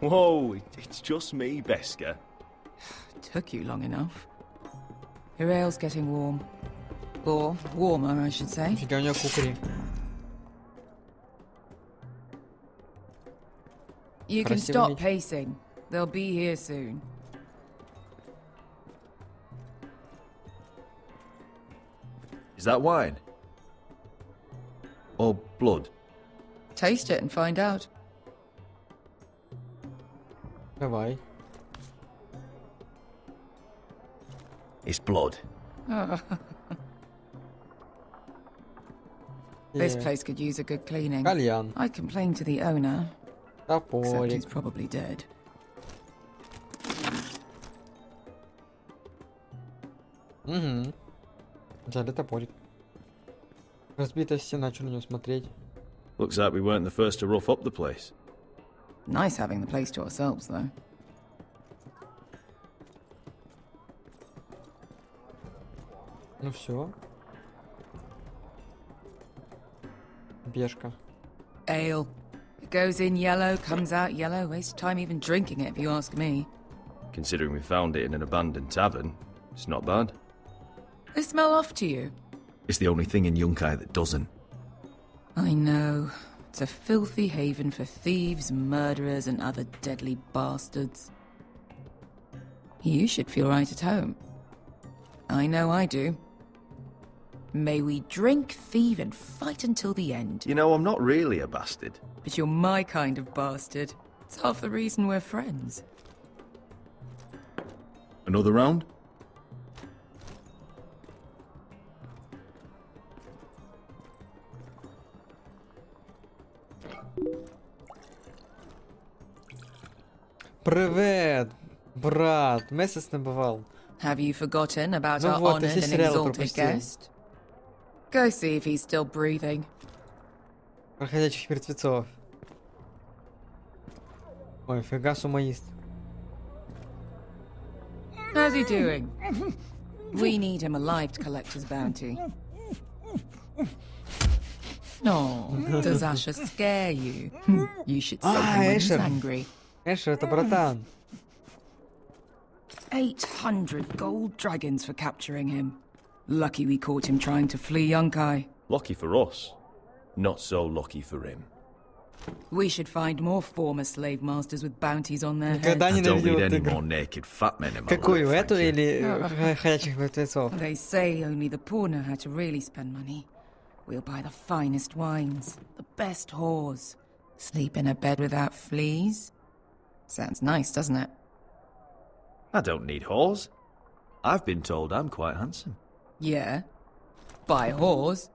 Whoa, it's just me, Beska. Took you long enough. Your ale's getting warm. Or warmer, I should say. Фига у него кукари. You can stop pacing. They'll be here soon. Is that wine? Or blood? Taste it and find out. Давай. It's blood. This place could use a good cleaning. Кальян. I complained to the owner. Except Топорик. he's probably dead. Угу. Взяли топорик. Разбитая стена, что на нее смотреть? Looks like we weren't the first to rough up the place. Nice having the place to ourselves, though. Ну все. Бешка. Ale. It goes in yellow, comes out yellow. Waste time even drinking it, if you ask me. Considering we found it in an abandoned tavern, it's not bad. They smell off to you. It's the only thing in Yunkai that doesn't. I know. It's a filthy haven for thieves, murderers, and other deadly bastards. You should feel right at home. I know I do. May we drink, thieve, and fight until the end. You know, I'm not really a bastard. But you're my kind of bastard. It's half the reason we're friends. Another round? Привет, брат. Месяц не бывал. Have you forgotten about Ну our вот, ты honored все and сериалы exalted пропустил. guest? Go see if he's still breathing. Проходящих мертвецов. Ой, фига сумоист. How's he doing? We need him alive to collect his bounty. No, does Asher scare you? You should see him when he's angry. Эшер, это братан. 800 gold dragons for capturing him. Lucky we caught him trying to flee Yunkai. Lucky for us. Not so lucky for him. We should find more former slave masters with bounties on their heads. Никогда не I don't need ненавидел any эту more игру. naked fat men in my Какую, life, эту thank you. или ходячих мертвецов? They say only the poor know how to really spend money. We'll buy the finest wines, the best whores, sleep in a bed without fleas. Sounds nice, doesn't it? I don't need whores. I've been told I'm quite handsome. Yeah. Buy whores.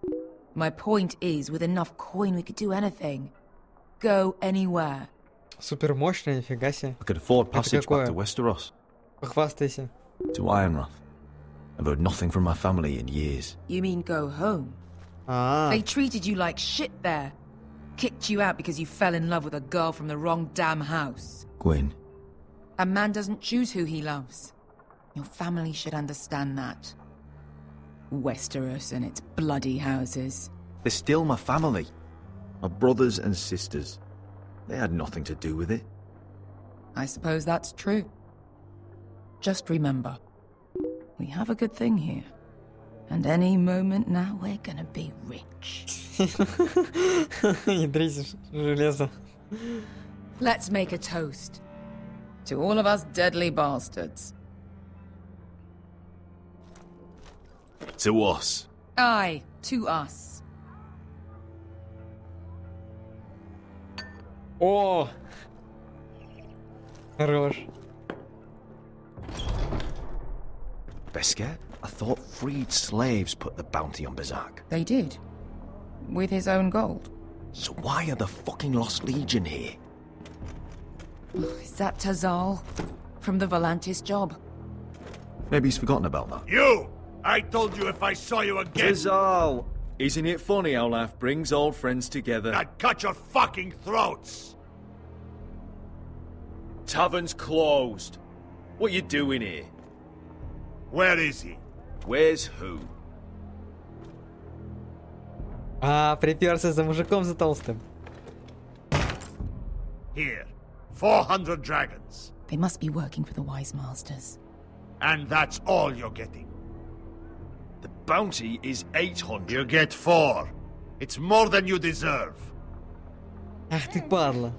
My point is, with enough coin we could do anything. Go anywhere. Супер мощная, нифига себе. I could afford Это passage back какое? to Westeros. Похвастайся. To Ironrath. I've heard nothing from my family in years. You mean go home? А, They treated you like shit there. Kicked you out because you fell in love with a girl from the wrong damn house. Gwyn. A man doesn't choose who he loves. Your family should understand that. Westeros and its bloody houses. They're still my family. My brothers and sisters. They had nothing to do with it. I suppose that's true. Just remember, we have a good thing here. And any moment now we're gonna be rich. Ядрись железо. Let's make a toast. To all of us deadly bastards. To us. Aye, to us. О! Хорош. Beska? I thought freed slaves put the bounty on Berserk. They did. With his own gold. So why are the fucking Lost Legion here? Is that Tazal? From the Volantis job? Maybe he's forgotten about that. You! I told you if I saw you again... Tazal! Isn't it funny how life brings old friends together? I'd cut your fucking throats! Tavern's closed. What you doing here? Where is he? Where's who? А, приперся за мужиком за толстым. Here. 400 dragons. They must be working for the wise masters. And that's all you're getting. The bounty is 800. You get 4. It's more than you deserve. Ах ты падла.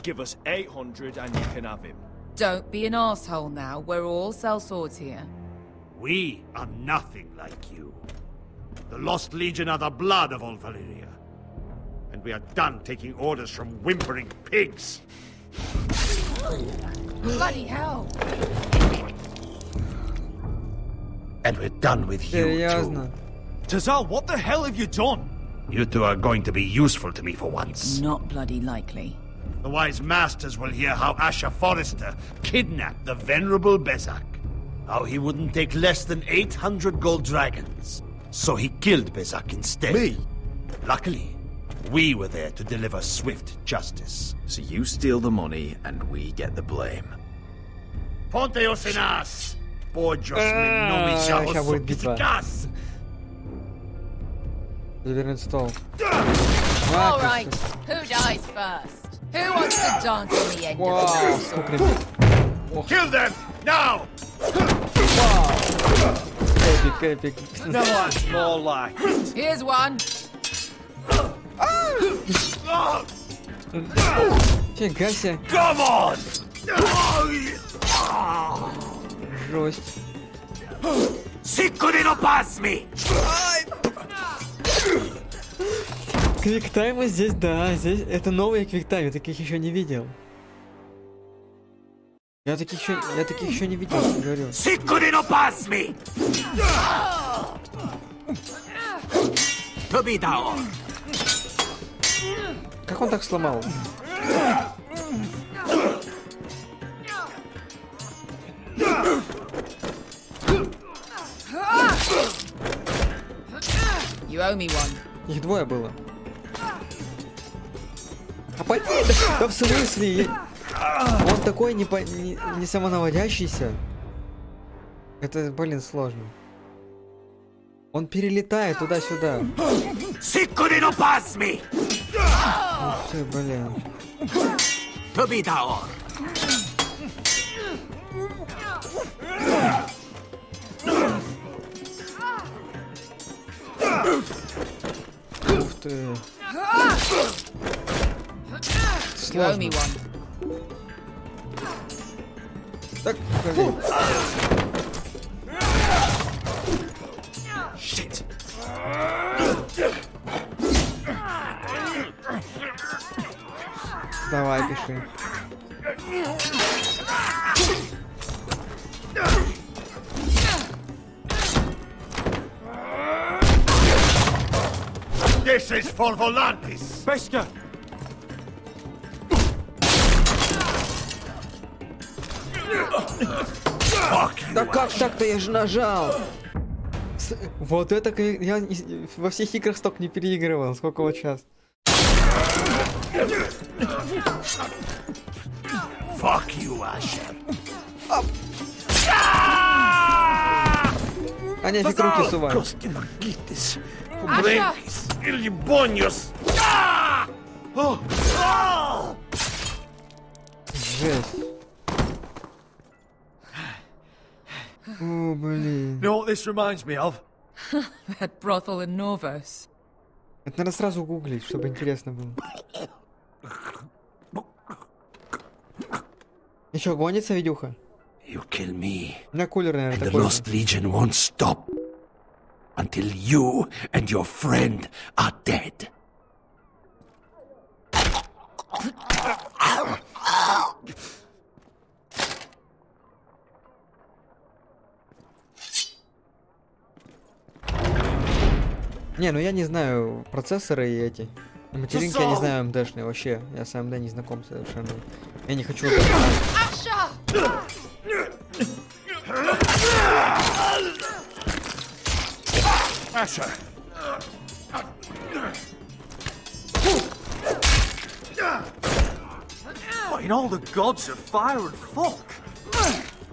Give us 800 and you can have him. Don't be an asshole now. We're all sellswords here. We are nothing like you. The Lost Legion are the blood of all Valyria. And we are done taking orders from whimpering pigs. Bloody hell! And we're done with you too. Tazal, what the hell have you done? You two are going to be useful to me for once. Not bloody likely. The wise masters will hear how Asher Forrester kidnapped the venerable Bezak. How he wouldn't take less than 800 gold dragons. So he killed Bezak instead. Me? Luckily, we were there to deliver swift justice. So you steal the money and we get the blame. Ponteos en as! Сейчас будет битва. Завернуть стол. All right, who dies first? Who wants to dance on the end of the Kill them now! Эпик, эпик. No, that's more like it. Here's one. Фига себе. Come on! Жесть. Сикуди no pass me! Квиктаймы здесь, да, здесь это новые квиктаймы, я таких еще не видел. Я таких еще не видел, говорю. Сикуди no pass me! Как он так сломал? You owe me one. Их двое было. А пойди, да в смысле? Он такой не самонаводящийся. Это, блин, сложно. Он перелетает туда-сюда. Сикуди no pass me! Ух ты, блин. Ух ты. Сложно. Так, погоди. Shit. Давай, пиши. This is for Volantis. Bester. Да как так-то, я же нажал. Вот это я во всех играх столько не переигрывал. Сколько вот сейчас? Fuck you, Asher. А нефиг руки сувать. Жесть. О, блин. You know what this reminds me of? That brothel in Norvos. Это надо сразу гуглить, чтобы интересно было. И чё, гонится видюха? You kill me. У меня кулер, наверное, And the такой. Lost Legion won't stop until you and your friend are dead. Не, ну я не знаю процессоры и эти. Материнки я не знаю МДшные вообще. Я с АМД не знаком совершенно. Я не хочу это знать. Asher. What in all the gods of fire and fuck?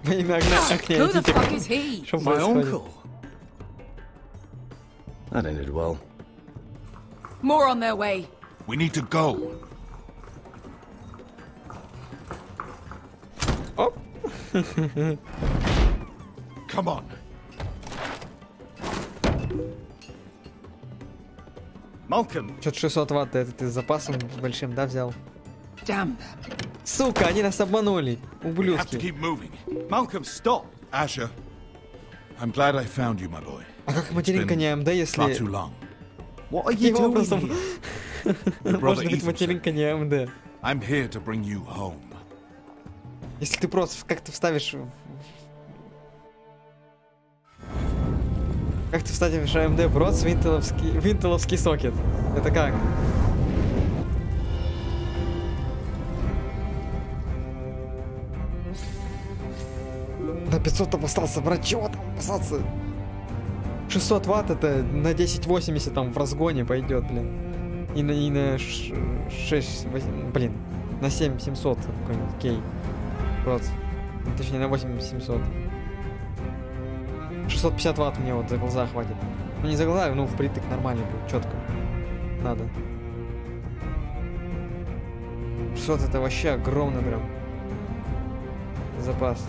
Who the fuck is he? My uncle. That ended well. More on their way. We need to go. Oh. Come on. Malcolm. Что-то 600 ватт, это ты с запасом большим, да, взял? Damn. Сука, они нас обманули, ублюдки. Malcolm, stop. Asher, I'm glad I found you, my boy. А как материнка не АМД, если... Far too long. What are you doing here? Может быть, материнка не АМД. I'm here to bring you home. Если ты просто как-то вставишь... Как ты вставишь AMD в рот с винтеловский сокет? Это как? На 500 там остался, брат, чего там опасаться? 600 ватт это на 1080 там в разгоне пойдет, блин. И на 6, 8, блин, на 7700 какой-нибудь кей. Просто. Точнее на 8700. 650 ватт мне вот за глаза хватит. Ну не за глаза, ну впритык нормально будет, четко. Надо. 600 это вообще огромный прям запас.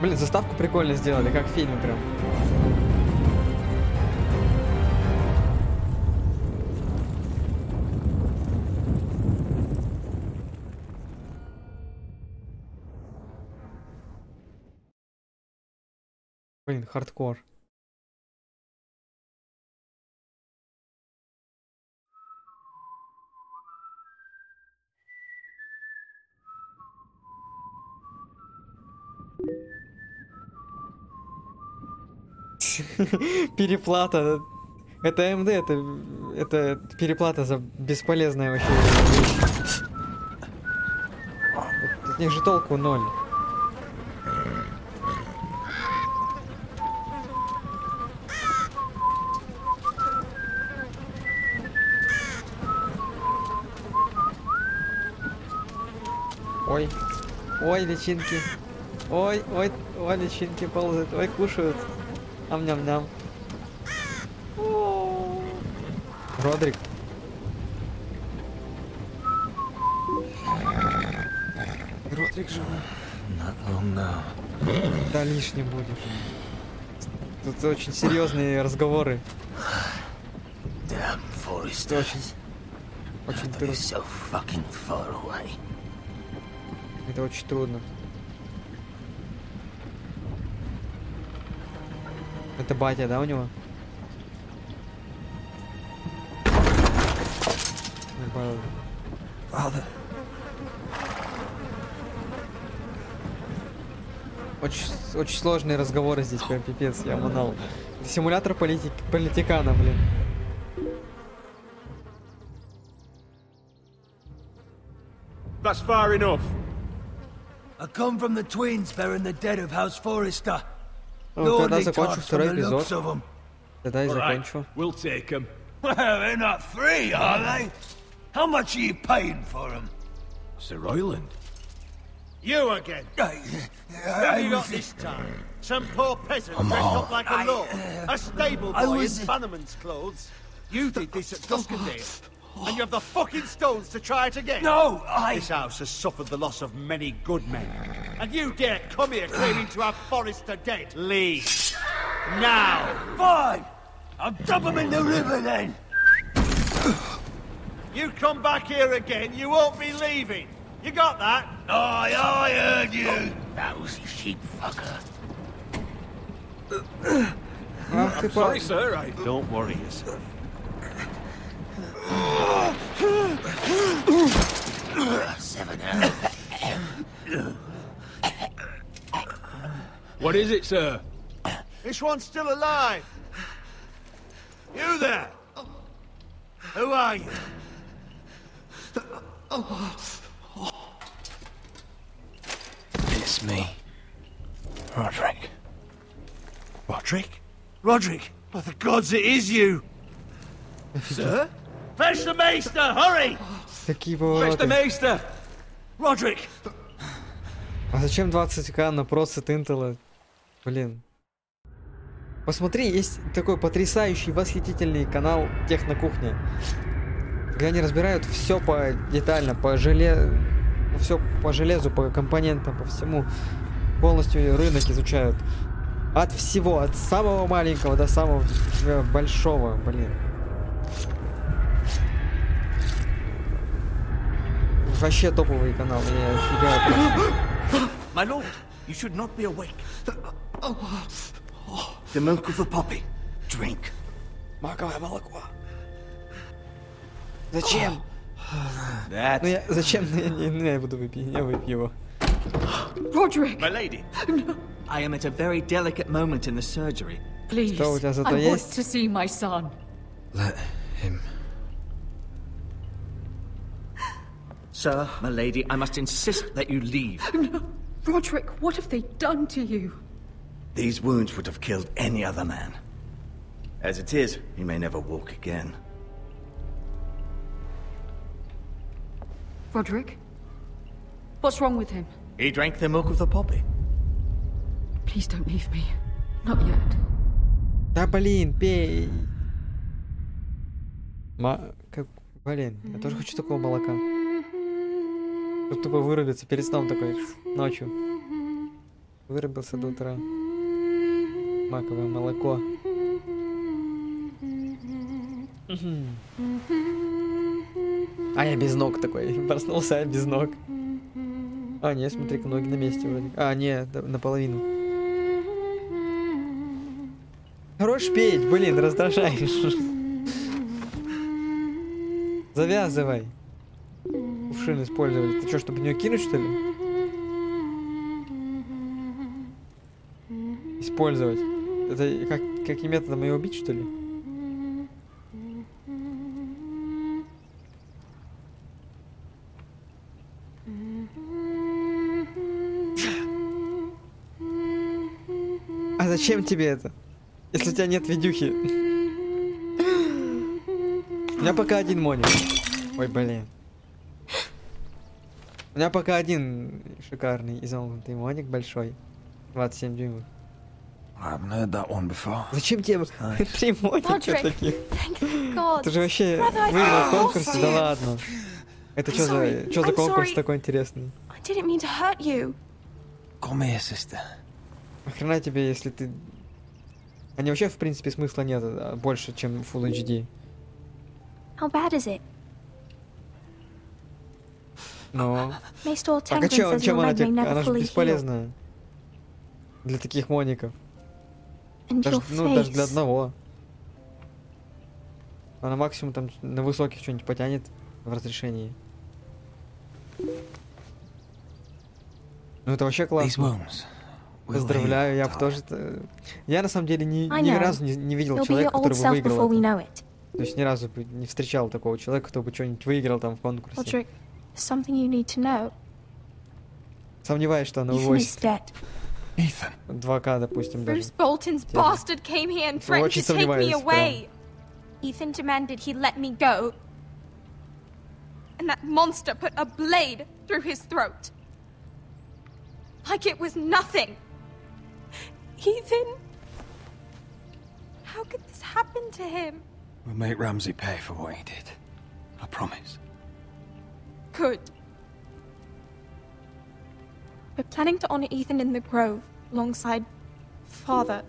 Блин, заставку прикольно сделали, как в фильме прям. Блин, хардкор. Переплата. Это АМД, это переплата за бесполезная вообще вещь. От них же толку ноль. Ой, ой, личинки. Ой, ой, ой, личинки ползают. Ой, кушают. Ам-ням-ням. Родрик. Родрик живой. Да, лишним будешь. Тут очень серьезные разговоры. Это очень трудно. Это очень трудно. Это батя, да, у него? Очень сложные разговоры здесь, прям пипец, я манал. Это симулятор политикана, блин. That's far enough. I come from the twins bearing the dead of House Forrester. Тогда закончу второй эпизод. Тогда и закончу. We'll take them. Well, they're not free, are they? How much are you paying for them? Sir Royland. You again. What have you got this time? Some poor peasant dressed up like a lord. A stable boy in Bannerman's clothes. You did this at Duskendale. And you have the fucking stones to try it again? No, This house has suffered the loss of many good men. And you dare come here claiming to have Forrester dead? Leave. Now. Fine. I'll dump him in the river then. You come back here again, you won't be leaving. You got that? Aye, I heard you. Lousy sheep fucker. I'm sorry, sir. Don't worry yourself. What is it, sir? This one's still alive. You there? Who are you? It's me. Roderick. Roderick? Roderick? By the gods, it is you! Sir? Fetch the maester, hurry! Какие повороты. Roderick! А зачем 20к на просто Тинтела? Блин. Посмотри, есть такой потрясающий, восхитительный канал Технокухня, где они разбирают все по детально, все по железу, по компонентам, по всему. Полностью рынок изучают. От всего, от самого маленького до самого большого, блин. Вообще топовый канал, я офигаю. My lord, you should not be awake. The milk of the poppy. Drink. Маковое молоко. Зачем? Ну я, зачем? Я буду выпить, я выпью его. Roderick! My lady! No. I am at a very delicate moment in the surgery. Please, Что у тебя зато I есть? want to see my son. Let him. Sir, my lady, I must insist that you leave. No. Roderick, what have they done to you? These wounds would have killed any other man. As it is, he may never walk again. Roderick? What's wrong with him? He drank the milk of the poppy. Please don't leave me. Not yet. Да блин, пей. Блин, я тоже хочу такого молока. Чтобы тупо вырубиться перед сном такой, ночью. Вырубился до утра. Маковое молоко. А я без ног такой. Проснулся, я без ног. А, не, смотри-ка, ноги на месте вроде. А, не, наполовину. Хорош петь, блин, раздражаешь. Завязывай. Кувшин использовали. Ты что, чтобы в нее кинуть, что ли? Использовать. Это каким методом ее убить, что ли? А зачем тебе это? Если у тебя нет видюхи. У меня пока один моник. Ой, блин. У меня пока один шикарный изогнутый моник большой. 27 дюймов. Зачем тебе 3 моника таких? Ты же вообще выиграл в конкурсе? Да ладно. Это что за конкурс такой интересный? Охрена тебе, если ты... Они вообще, в принципе, смысла нет больше, чем Full HD. How bad is it? Ну... Так а чем она тебе? Она же бесполезная. Для таких моников. Даже, даже для одного. Она максимум там на высоких что-нибудь потянет в разрешении. Ну это вообще классно. Поздравляю, я бы тоже... Я на самом деле ни разу не видел человека, который бы выиграл. То есть ни разу не встречал такого человека, кто бы что-нибудь выиграл там в конкурсе. Сомневаюсь, что она увозит. 2К, допустим, даже. Bruce Bolton's bastard came here and threatened to take me away. Ethan demanded he let me go. And that monster put a blade through his throat. Like it was nothing. Ethan, how could this happen to him? We'll make Ramsey pay for what he did. I promise. Good. We're planning to honor Ethan in the Grove, alongside Father.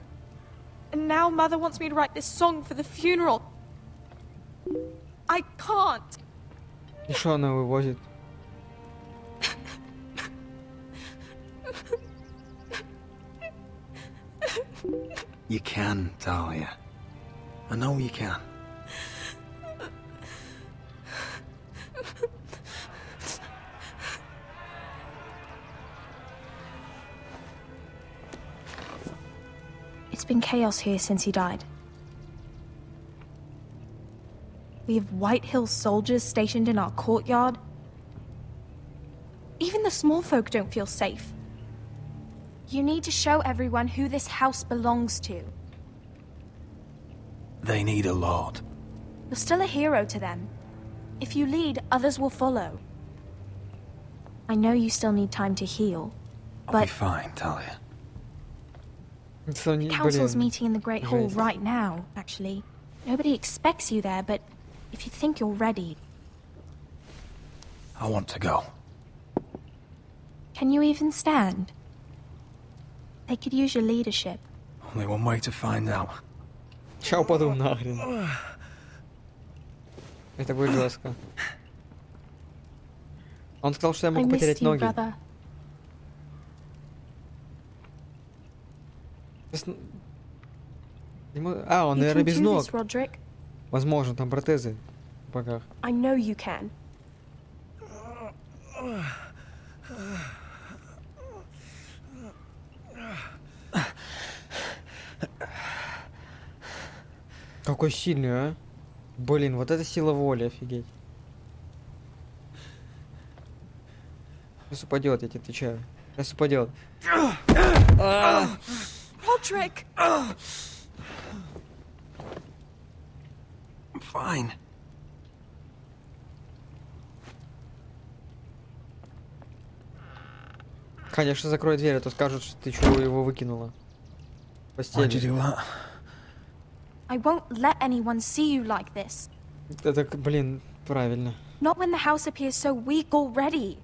And now Mother wants me to write this song for the funeral. I can't. И что она вывозит? You can, Talia. I know you can. It's been chaos here since he died. We have White Hill soldiers stationed in our courtyard. Even the small folk don't feel safe. You need to show everyone who this house belongs to. They need a lord. You're still a hero to them. If you lead, others will follow. I know you still need time to heal, I'll be but fine, Talia. the council's meeting in the Great Hall right now, actually. Nobody expects you there, but if you think you're ready... I want to go. Can you even stand? They could use your leadership. Only one way to find out. Чё упаду нахрен. Это будет жестко. Он сказал, что я могу потерять ноги. А, он, наверное, без ног. Возможно, там протезы в боках. I know you can. Какой сильный, а? Блин, вот это сила воли, офигеть. Сейчас упадет, я тебе отвечаю. Сейчас упадет. Roderick! I'm fine. Конечно, закрой дверь, а то скажут, что ты чего его выкинула. В постели. I won't let anyone see you like this. Это, блин, правильно. Not when the house appears so weak already.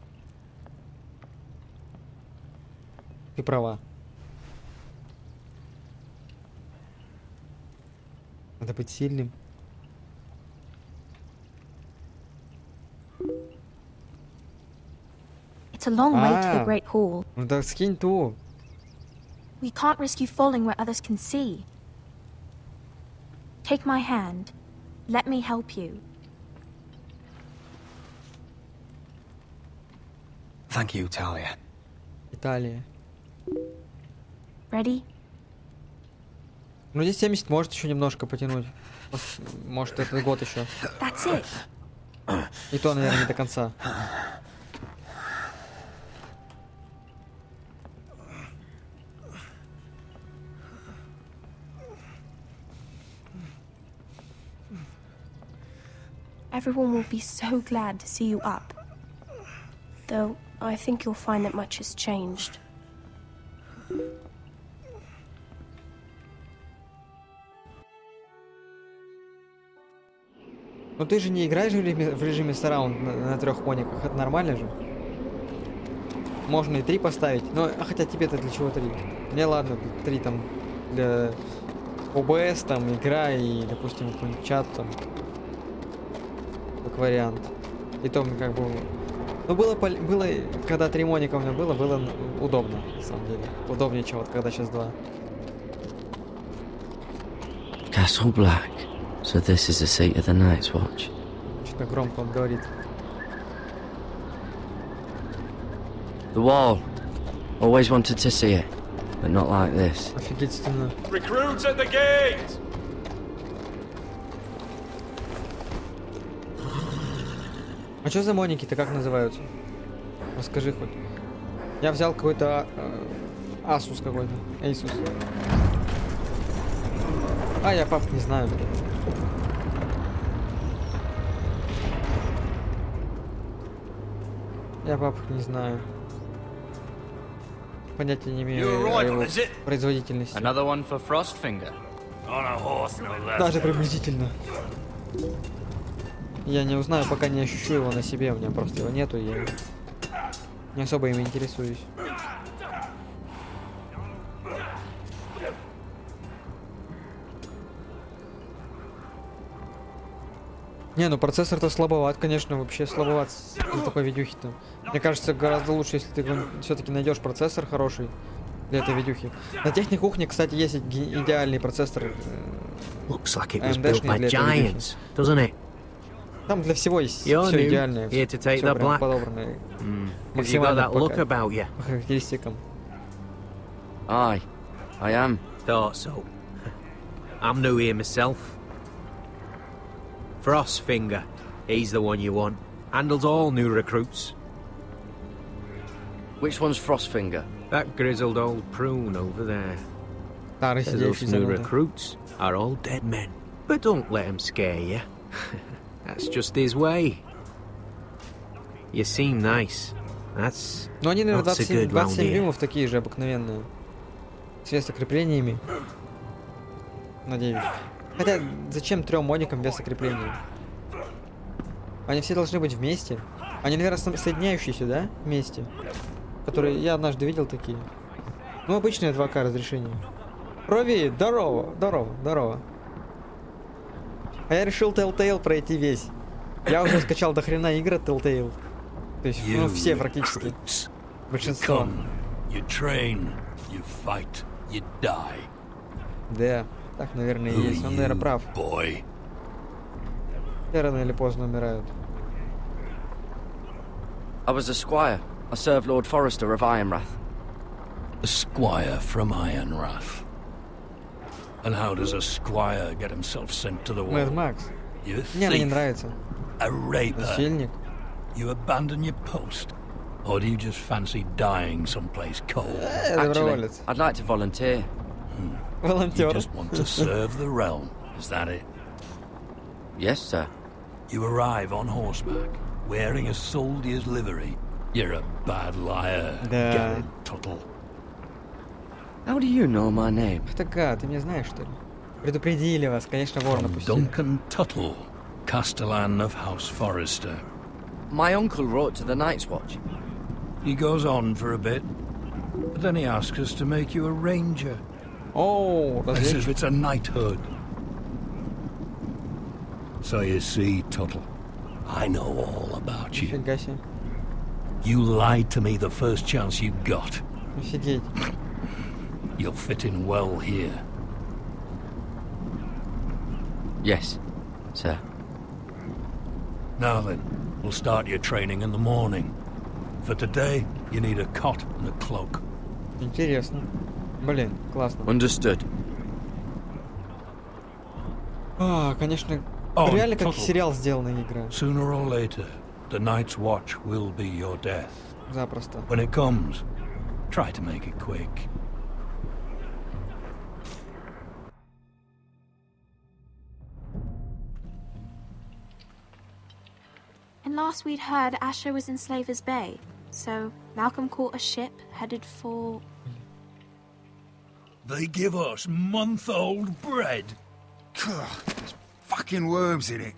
Ты права. Надо быть сильным. It's a long way to the Great Hall. Ну да скинь ту. We can't risk you falling where others can see. Take my hand. Let me help you. Thank you, Talia. Италия. Ready? Ну здесь 70 может еще немножко потянуть. Может этот год еще. That's it. И то, наверное, не до конца. Everyone will be so glad to see you up. Though, I think you'll find that much has changed. Ну ты же не играешь в режиме сараунд на 3 мониках, это нормально же? Можно и 3 поставить, но хотя тебе-то для чего 3? Мне ладно, 3 там для ОБС, там игра и, допустим, какой-нибудь чат там. Как вариант. И то как бы... Ну было, когда 3 моника у меня было удобно, на самом деле. Удобнее, чем вот когда сейчас 2. Castle Black. So this is the seat of the Night's Watch. Что-то громко он говорит. The wall. Always wanted to see it, but not like this. Офигительно. Recruits at the gate! А что за моники-то как называются? Расскажи хоть. Я взял какой-то Asus какой-то. Asus. А, я пап не знаю. Я пап не знаю. Понятия не имею о его производительности. Another one for Frostfinger. On a horse, no less. Даже приблизительно. Я не узнаю, пока не ощущу его на себе. У меня просто его нету, я не особо им интересуюсь. Не, ну процессор-то слабоват, конечно, вообще слабоват на такой видюхе-то. Мне кажется, гораздо лучше, если ты все-таки найдешь процессор хороший для этой видюхи. На техникухне, кстати, есть идеальный процессор. AMD-шный. Там для всего есть все идеальное, все прям подобранное максимально по характеристикам. Aye, I am. Thought so. I'm new here myself. Frostfinger, he's the one you want. Handles all new recruits. Which one's Frostfinger? That grizzled old prune over there. Those new recruits are all dead men. But don't let him scare you. That's just his way. You seem nice. That's Ну они, наверное, not so good 27 round here. римов такие же обыкновенные. С весокреплениями. Надеюсь. Хотя, зачем 3 модикам весокрепления? Они все должны быть вместе. Они, наверное, соединяющиеся, да? Вместе. Которые я однажды видел такие. Ну, обычные 2К разрешения. Прови, здорово, здорово, здорово. А я решил Telltale пройти весь. Я уже скачал до хрена игр от Telltale. То есть, ну, все практически. Большинство. You train, you fight, you die. Да, так, наверное, и есть. Он, наверное, прав. Boy. Все рано или поздно умирают. I was a squire. I served Lord Forrester of Ironrath. A squire from Ironrath. And how does a squire get himself sent to the war? Mad Max. You Мне она не thief, нравится. a raper. Насильник. You abandon your post, or do you just fancy dying someplace cold? Actually, I'd like to volunteer. You just want to serve the realm, is that it? Yes, sir. You arrive on horseback, wearing a soldier's livery. You're a bad liar, get it, Tuttle. How do you know my name? Ты меня знаешь, что ли? Предупредили вас, конечно, вор напустили. Duncan Tuttle, Castellan of House Forrester. My uncle wrote to the Night's Watch. He goes on for a bit, but then he asks us to make you a ranger. Oh, as if it's a knighthood. So you see, Tuttle, I know all about you. You lied to me the first chance you got. Офигеть. You'll fit in well here. Yes, sir. Now then, we'll start your training in the morning. For today, you need a cot and a cloak. Интересно. Блин, классно. Understood. А, конечно, реально как сериал сделанная игра. Sooner or later, the Night's Watch will be your death. Запросто. When it comes, try to make it quick. And last we'd heard Asher was in Slaver's Bay, so Malcolm caught a ship headed for... They give us month-old bread. There's fucking worms in it.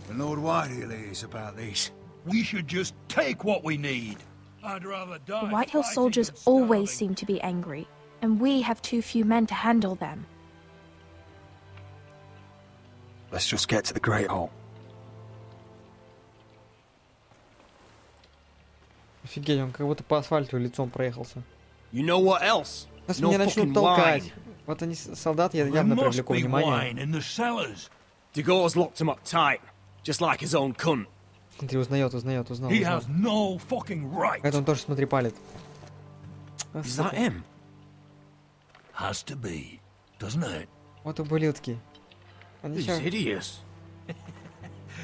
The Lord Whitehill hears about these. We should just take what we need. I'd rather die. The Whitehill soldiers always seem to be angry, and we have too few men to handle them. Let's just get to the Great Hall. Офигеть, он как будто по асфальту лицом проехался. You know what else? Сейчас меня начнут толкать. Вот они, солдат, я явно привлеку внимание. Degor's locked him up tight, just like his own cunt. Смотри, узнал. He has no fucking right. Это он тоже, смотри, палит. Is that him? Has to be, doesn't it? Вот ублюдки. He's hideous.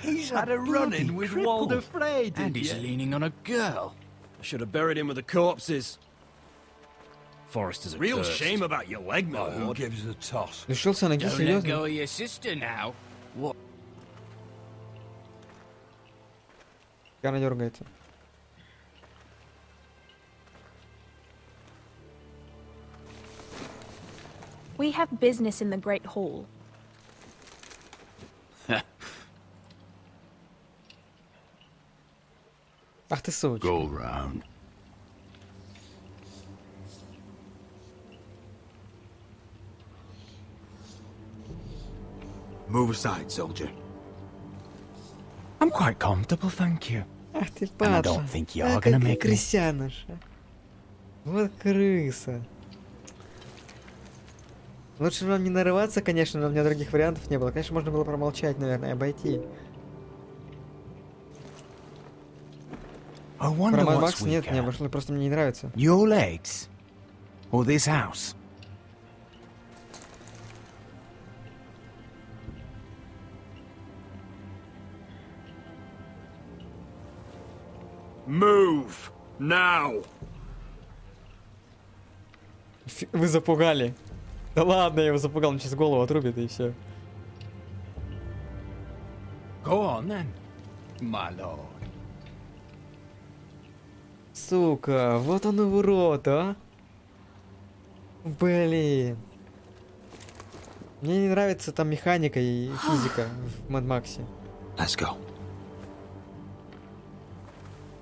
He's had a run-in with Walder Frey, and he's leaning on a girl. I should have buried him with the corpses. Forrester's a real shame about your leg, my who lord. gives a toss? Лишился ноги, Don't let go серьезно? of your sister now. What? Она дергается. We have business in the Great Hall. Ах ты сучка. Go round. Move aside, soldier. I'm quite comfortable, thank you. Ах ты And I падла. don't think you're А, gonna какая make me. крысяныша. Вот крыса. Лучше вам не нарываться, конечно, но у меня других вариантов не было. Конечно, можно было промолчать, наверное, обойти. I wonder Про Mad what's Max нет, weaker. не обошло, просто мне не нравится. Your legs, or this house? Move now. Вы запугали. Да ладно, я его запугал, он сейчас голову отрубит и все. Go on then, my lord. сука, вот он и урод, а. Блин. Мне не нравится там механика и физика в Mad Max'е. Let's go.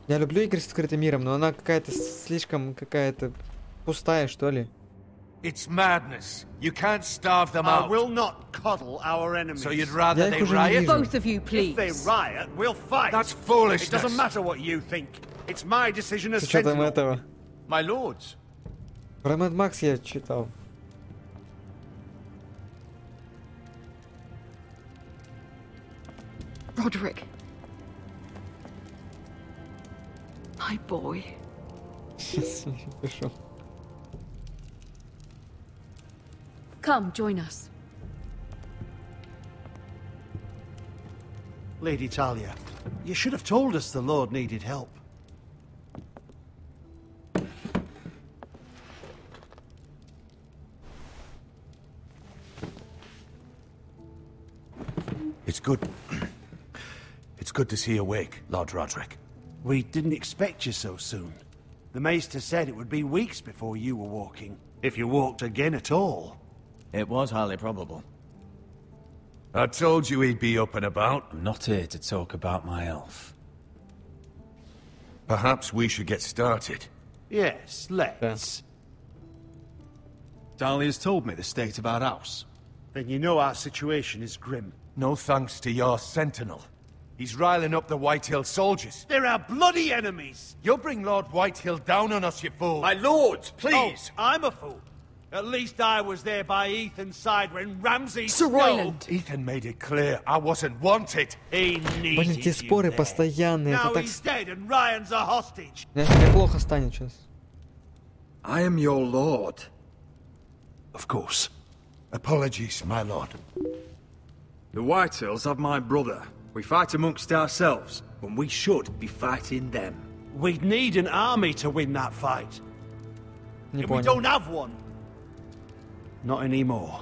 Я люблю игры с открытым миром, но она какая-то слишком какая-то пустая, что ли. It's madness. You can't starve them out. I will not coddle our enemies. So you'd rather they riot? Both of you, please. If they riot, we'll fight. That's foolishness. It doesn't matter what you think. It's my decision as С учетом sentinel. этого. My lords. Про Mad Max я читал. Roderick. My boy. Come, join us. Lady Talia, you should have told us the Lord needed help. It's good. It's good to see you awake, Lord Roderick. We didn't expect you so soon. The Maester said it would be weeks before you were walking, if you walked again at all. It was highly probable. I told you he'd be up and about. I'm not here to talk about my elf. Perhaps we should get started. Yes, let's. Dahlia's told me the state of our house. Then you know our situation is grim. No thanks to your sentinel. He's riling up the Whitehill soldiers. They're our bloody enemies! You'll bring Lord Whitehill down on us, you fool. My lords, please! Oh, I'm a fool. At least I was there by Ethan's side when Ramsay... Sir Royland! Ethan made it clear I wasn't wanted. He Блин, needed эти споры постоянные. Now Это так... he's dead and Ryan's a hostage. Мне плохо станет сейчас. I am your lord. Of course. Apologies, my lord. The Whitehills have my brother. We fight amongst ourselves, when we should be fighting them. We'd need an army to win that fight. Не And we понял. don't have one. Not anymore.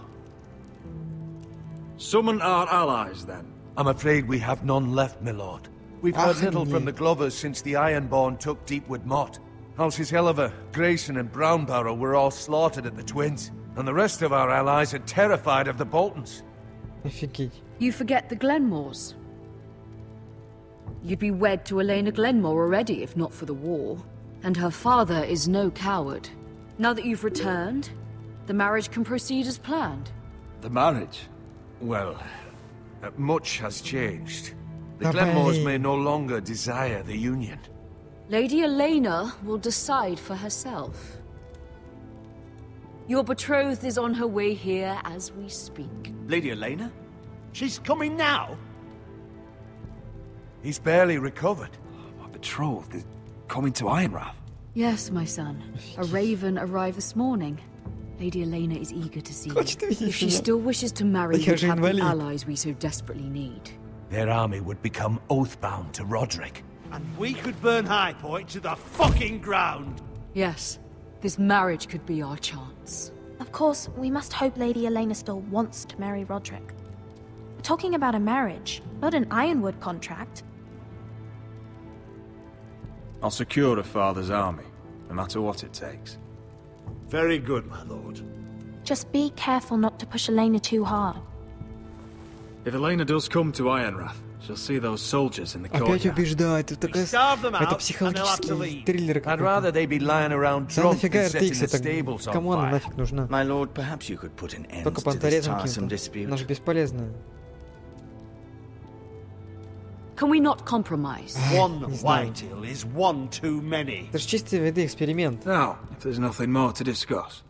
Summon our allies, then. I'm afraid we have none left, my lord. We've heard little from the Glovers since the Ironborn took Deepwood Motte. Houses Helliver, Grayson and Brownbarrow were all slaughtered at the Twins, and the rest of our allies are terrified of the Boltons. Офигеть. You forget the Glenmores. You'd be wed to Elena Glenmore already if not for the war. And her father is no coward. Now that you've returned, the marriage can proceed as planned. The marriage? Well, much has changed. The Glenmores may no longer desire the union. Lady Elena will decide for herself. Your betrothed is on her way here as we speak. Lady Elena? She's coming now? He's barely recovered. My betrothed is coming to Ironrath. Yes, my son. A raven arrived this morning. Lady Elena is eager to see you. If she still wishes to marry, you have the allies we so desperately need. Their army would become oath-bound to Roderick. And we could burn High Point to the fucking ground. Yes, this marriage could be our chance. Of course, we must hope Lady Elena still wants to marry Roderick. We're talking about a marriage, not an Ironwood contract. I'll secure a father's army, no matter what it takes. Very good, my lord. Just be careful not to push Elena too hard. If Elena does come to Ironrath, she'll see those soldiers in the courtyard. Опять убеждает. Это такая... Это психологический триллер I'd rather they be lying around Да drunk нафига than setting RTX? the Это stables on кому она fire. нафиг нужна? My lord, perhaps you could put an end Только to this понторезом tiresome каким-то. dispute. Она же бесполезная. Can we not compromise? One Whitehill is one too many. Это же чистой воды эксперимент. Now, if there's nothing more to discuss.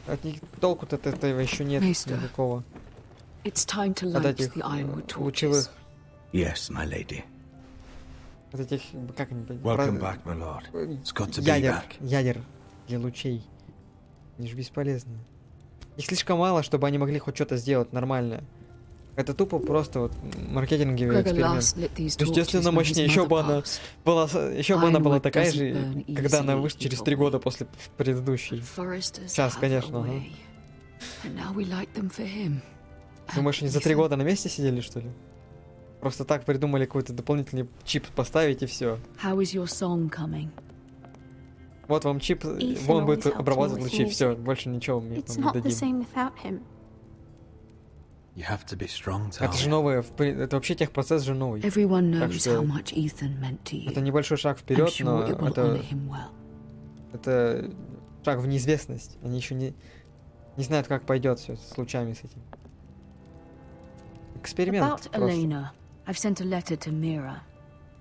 От них толку-то от этого еще нет никакого. It's time to От light этих the Ironwood лучевых. torches. Yes, my lady. От этих, как они... Welcome back, my lord. It's good to be Ядер. back. Ядер для лучей. Они же бесполезны. Их слишком мало, чтобы они могли хоть что-то сделать нормальное. Это тупо просто вот маркетинговый эксперимент. То есть если она мощнее, еще бы она была такая же, когда она вышла через 3 года после предыдущей. Сейчас, конечно. Думаешь, они за 3 года на месте сидели, что ли? Просто так придумали какой-то дополнительный чип поставить и все. How is your song coming? Вот вам чип, он будет обрабатывать лучи, все, больше ничего мы вам не дадим. Это же новое, это вообще техпроцесс же новый. Так что это небольшой шаг вперед, но это шаг в неизвестность. Они еще не знают, как пойдет все с лучами с этим. Эксперимент. I've sent a letter to Mira.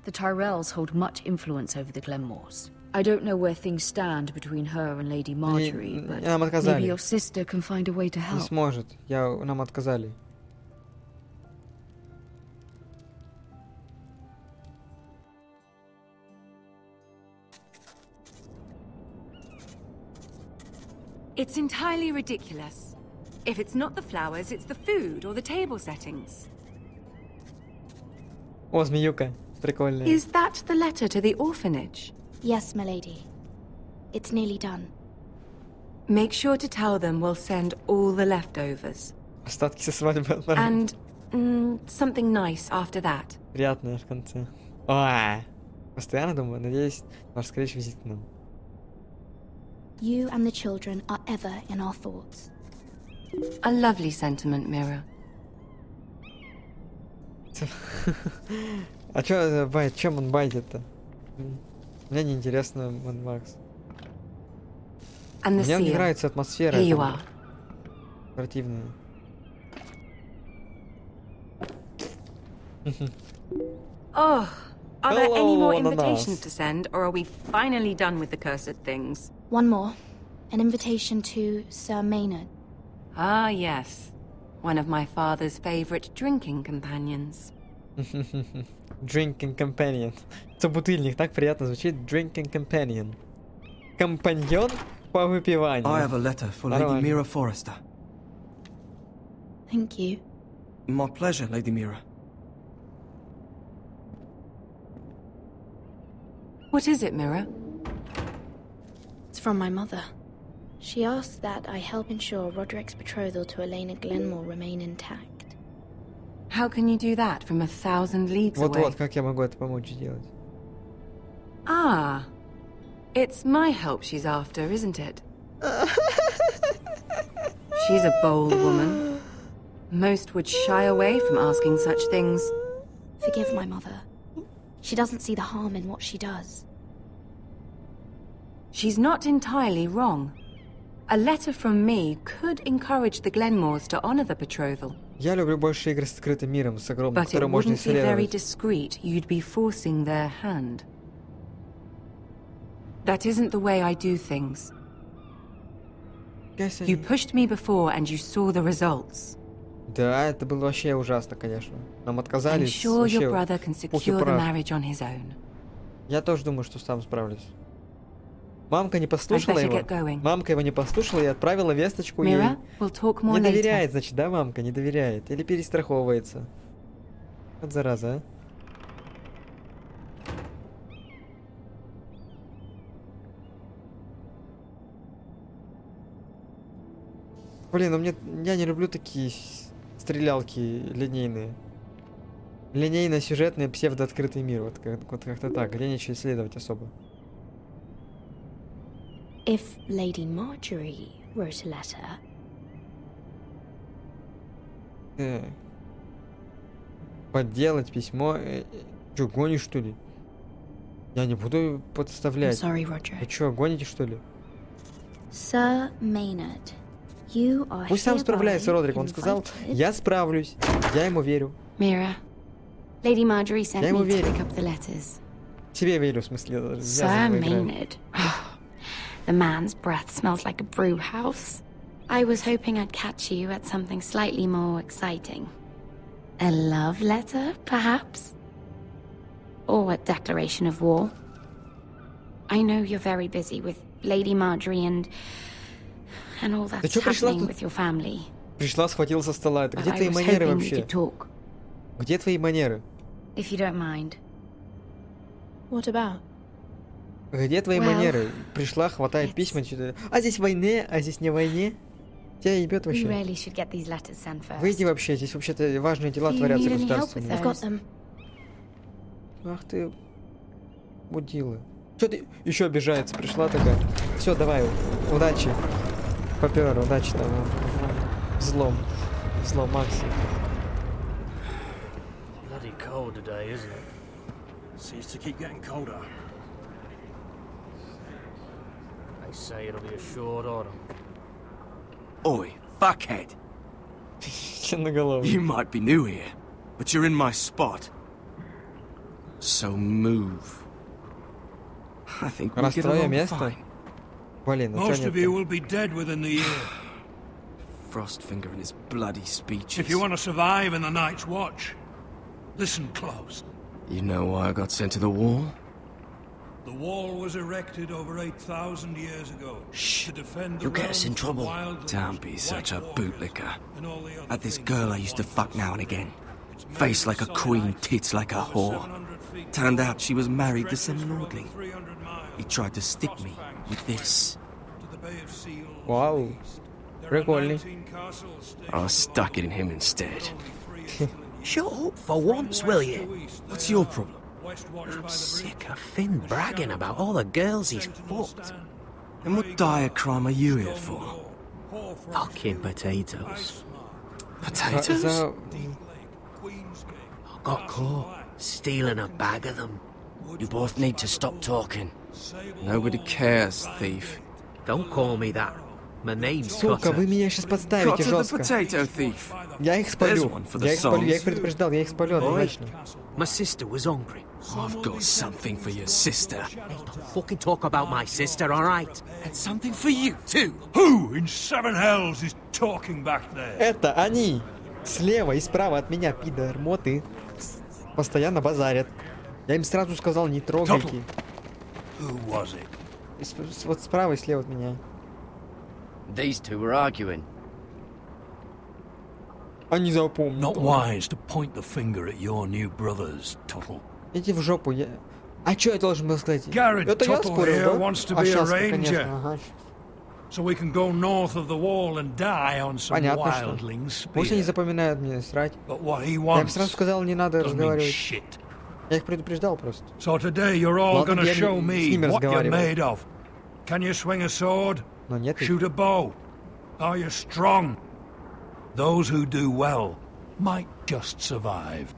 The Tyrells hold much influence over the Glenmores. I don't know where things stand between her and Lady Marjorie, but maybe your sister can find a way to help. Не сможет. Нам отказали. It's entirely ridiculous. If it's not the flowers, it's the food or the table settings. О, змеюка. Прикольная. Is that the letter to the orphanage? Yes, my lady. It's nearly done. Make sure to tell them we'll send all the leftovers. Остатки со свадьбы. And something nice after that. Приятное в конце. Ой. Постоянно думаю, надеюсь, ваш скорейший визит к нам. You and the children are ever in our thoughts. A lovely sentiment, Mira. А чё байт? Чем он байтит-то? Мне не интересно, Макс. Мне не нравится атмосфера. Противная. Oh, are there any more invitations to send, or are we finally done with the cursed things? One more. An invitation to Sir Maynard. Ah, yes. One of my father's favorite drinking companions. Drinking companion. Собутыльник, так приятно звучит. Drinking companion. Компаньон по выпиванию. I have a letter for Lady Mira Forrester. Thank you. My pleasure, Lady Mira. What is it, Mira? It's from my mother. She asks that I help ensure Roderick's betrothal to Elena Glenmore remain intact. How can you do that from 1,000 leagues away? Вот, как я могу это помочь сделать? Ah, it's my help she's after, isn't it? She's a bold woman. Most would shy away from asking such things. Forgive my mother. She doesn't see the harm in what she does. She's not entirely wrong. A letter from me could encourage the Glenmores to honor the betrothal. Я люблю больше игры с открытым миром, с огромным, которые можно исследовать. But it wouldn't be very discreet. You'd be forcing their hand. That isn't the way I do things. You pushed me before and you saw the results. Да, это было вообще ужасно, конечно. Нам отказали. I'm sure your brother can secure the marriage on his own. Я тоже думаю, что сам справлюсь. Мамка не послушала его. Мамка его не послушала и отправила весточку ей. Не доверяет, значит, да, мамка? Не доверяет. Или перестраховывается. Вот зараза, а. Блин, ну я не люблю такие стрелялки линейные. Линейно-сюжетный псевдооткрытый мир. Вот как-то так, где нечего исследовать особо. If Lady Marjorie wrote a letter... Подделать письмо... Чё, гонишь, что ли? Я не буду подставлять. I'm sorry, Roger. Вы чё, гоните, что ли? Sir Maynard, you are... Пусть сам справляется, Родрик. Он сказал, я справлюсь. Я ему верю. Mira, Lady Marjorie sent me to pick up the letters. Тебе верю, в смысле. Sir Maynard. The man's breath smells like a brew house. I was hoping I'd catch you at something slightly more exciting. A love letter, perhaps? Or a declaration of war? I know you're very busy with Lady Marjorie and all that's happening with your family. Пришла, схватила со стола. Это где твои манеры вообще? Где твои манеры? If you don't mind. What about? Где твои манеры? Пришла, хватает письма, что-то... А здесь войне, а здесь не войне? Тебя ебет вообще. Выйди вообще, здесь вообще-то важные дела творятся государственные. Ах ты, будила. Что ты еще обижается? Пришла такая. Все, давай, удачи. Попер, удачи там. Взлом. Взлом Макса. Bloody cold today, isn't it? Seems to keep getting colder. They say it'll be a short autumn. Oi, fuckhead. You might be new here, but you're in my spot. So move. I think we'll get along fine. Most of you will be dead within the year. Frostfinger and his bloody speeches. If you want to survive in the Night's Watch, listen close. You know why I got sent to the wall? The wall was erected over 8,000 years ago to defend the You'll get us in realms from trouble. wildlings, Don't be such a white bootlicker. and all the other Had this things. girl I used to fuck now and again. Face like a queen, tits like a whore. Turned out she was married to some lordling. He tried to stick me with this. Wow. Прикольный. I stuck it in him instead. Shut up for once, will you? What's your problem? I'm sick of Finn bragging about all the girls he's fucked. And what dire crime are you here for? Fucking potatoes. Potatoes? I got caught stealing a bag of them. You both need to stop talking. Nobody cares, thief. Don't call me that. My name's Сука, вы меня сейчас подставите жестко. Я их спалю. Я их предупреждал, я их спалю однозначно. My sister was hungry. I've got something for your sister. Don't fucking talk about my sister, alright? And something for you too. Who in seven hells is talking back there? Это они. Слева и справа от меня, пидормоты. Постоянно базарят. Я им сразу сказал, не трогайте. Вот справа и слева от меня. These two were arguing. Они запомнили. Not wise to point the finger at your new brothers, Tuttle. Иди в жопу, я... А что я должен был сказать? Garrett Это я Tuttle спорил, here да? wants to А be a сейчас, ranger. конечно, ага. So we can go north of the wall and die on some Понятно, что. wildling spear. Пусть они запоминают мне, срать. But what he Я им wants сразу сказал, не надо doesn't mean разговаривать. shit. Я их предупреждал просто. So today you're all Ладно, gonna я show с me ними what you're разговаривал. made of. Can you swing a sword? Но нет. Shoot a bow? Are you strong? Those who do well might just survive.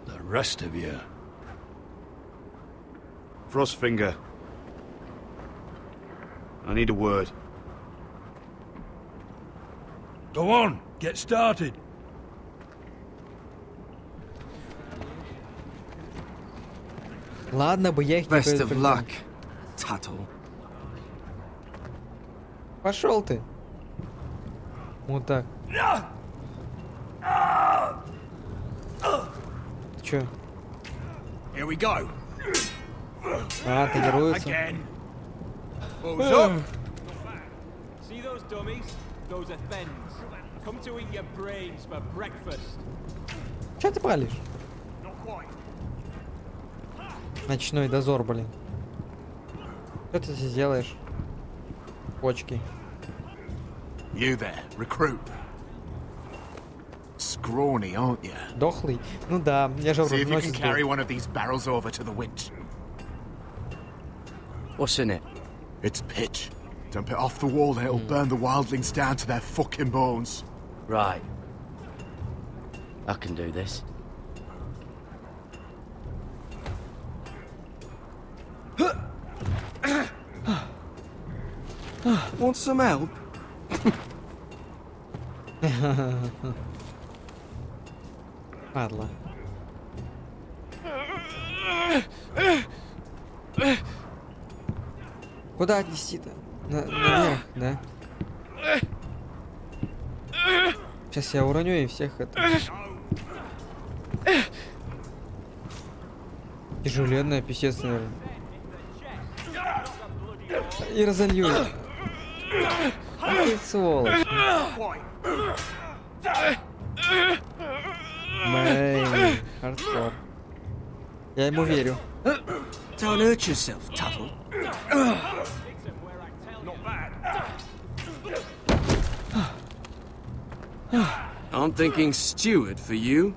The rest of you... Frostfinger. I need a word. Go on, get started. Ладно бы, я их не Best of предупреждал. luck, Tuttle. Пошел ты. Вот так. Чё? Here we go. А, тренируется. See those dummies? Those are thens. Come to eat your brains for breakfast. Чё ты палишь? Ночной дозор, блин. Что ты здесь делаешь? Почки. You there, recruit. Scrawny, aren't you? Дохлый? Ну да, я же See if you ночью can carry one of these barrels over to the winch. What's in it? It's pitch. Dump it off the wall and it'll burn the wildlings down to their fucking bones. Right. I can do this. Want some help? Падла. Куда отнести-то? Наверх, да? Сейчас я уроню и всех это... Тяжеленная, писец, наверное. И разолью. Ты сволочь. Мэй, хардкор. Я ему верю. Don't hurt yourself, Tuttle. I'm thinking steward for you.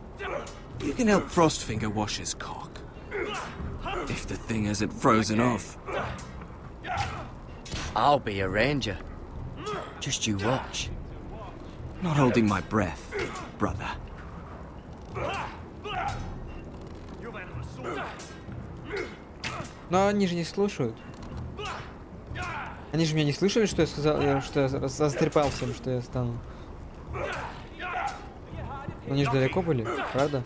You can help Frostfinger wash his cock. If the thing hasn't frozen off. I'll be a ranger. Just you watch. Not holding my breath, brother. Но они же не слушают. Они же меня не слышали, что я сказал, что я застрепал всем, что я стану. Они же далеко были, правда?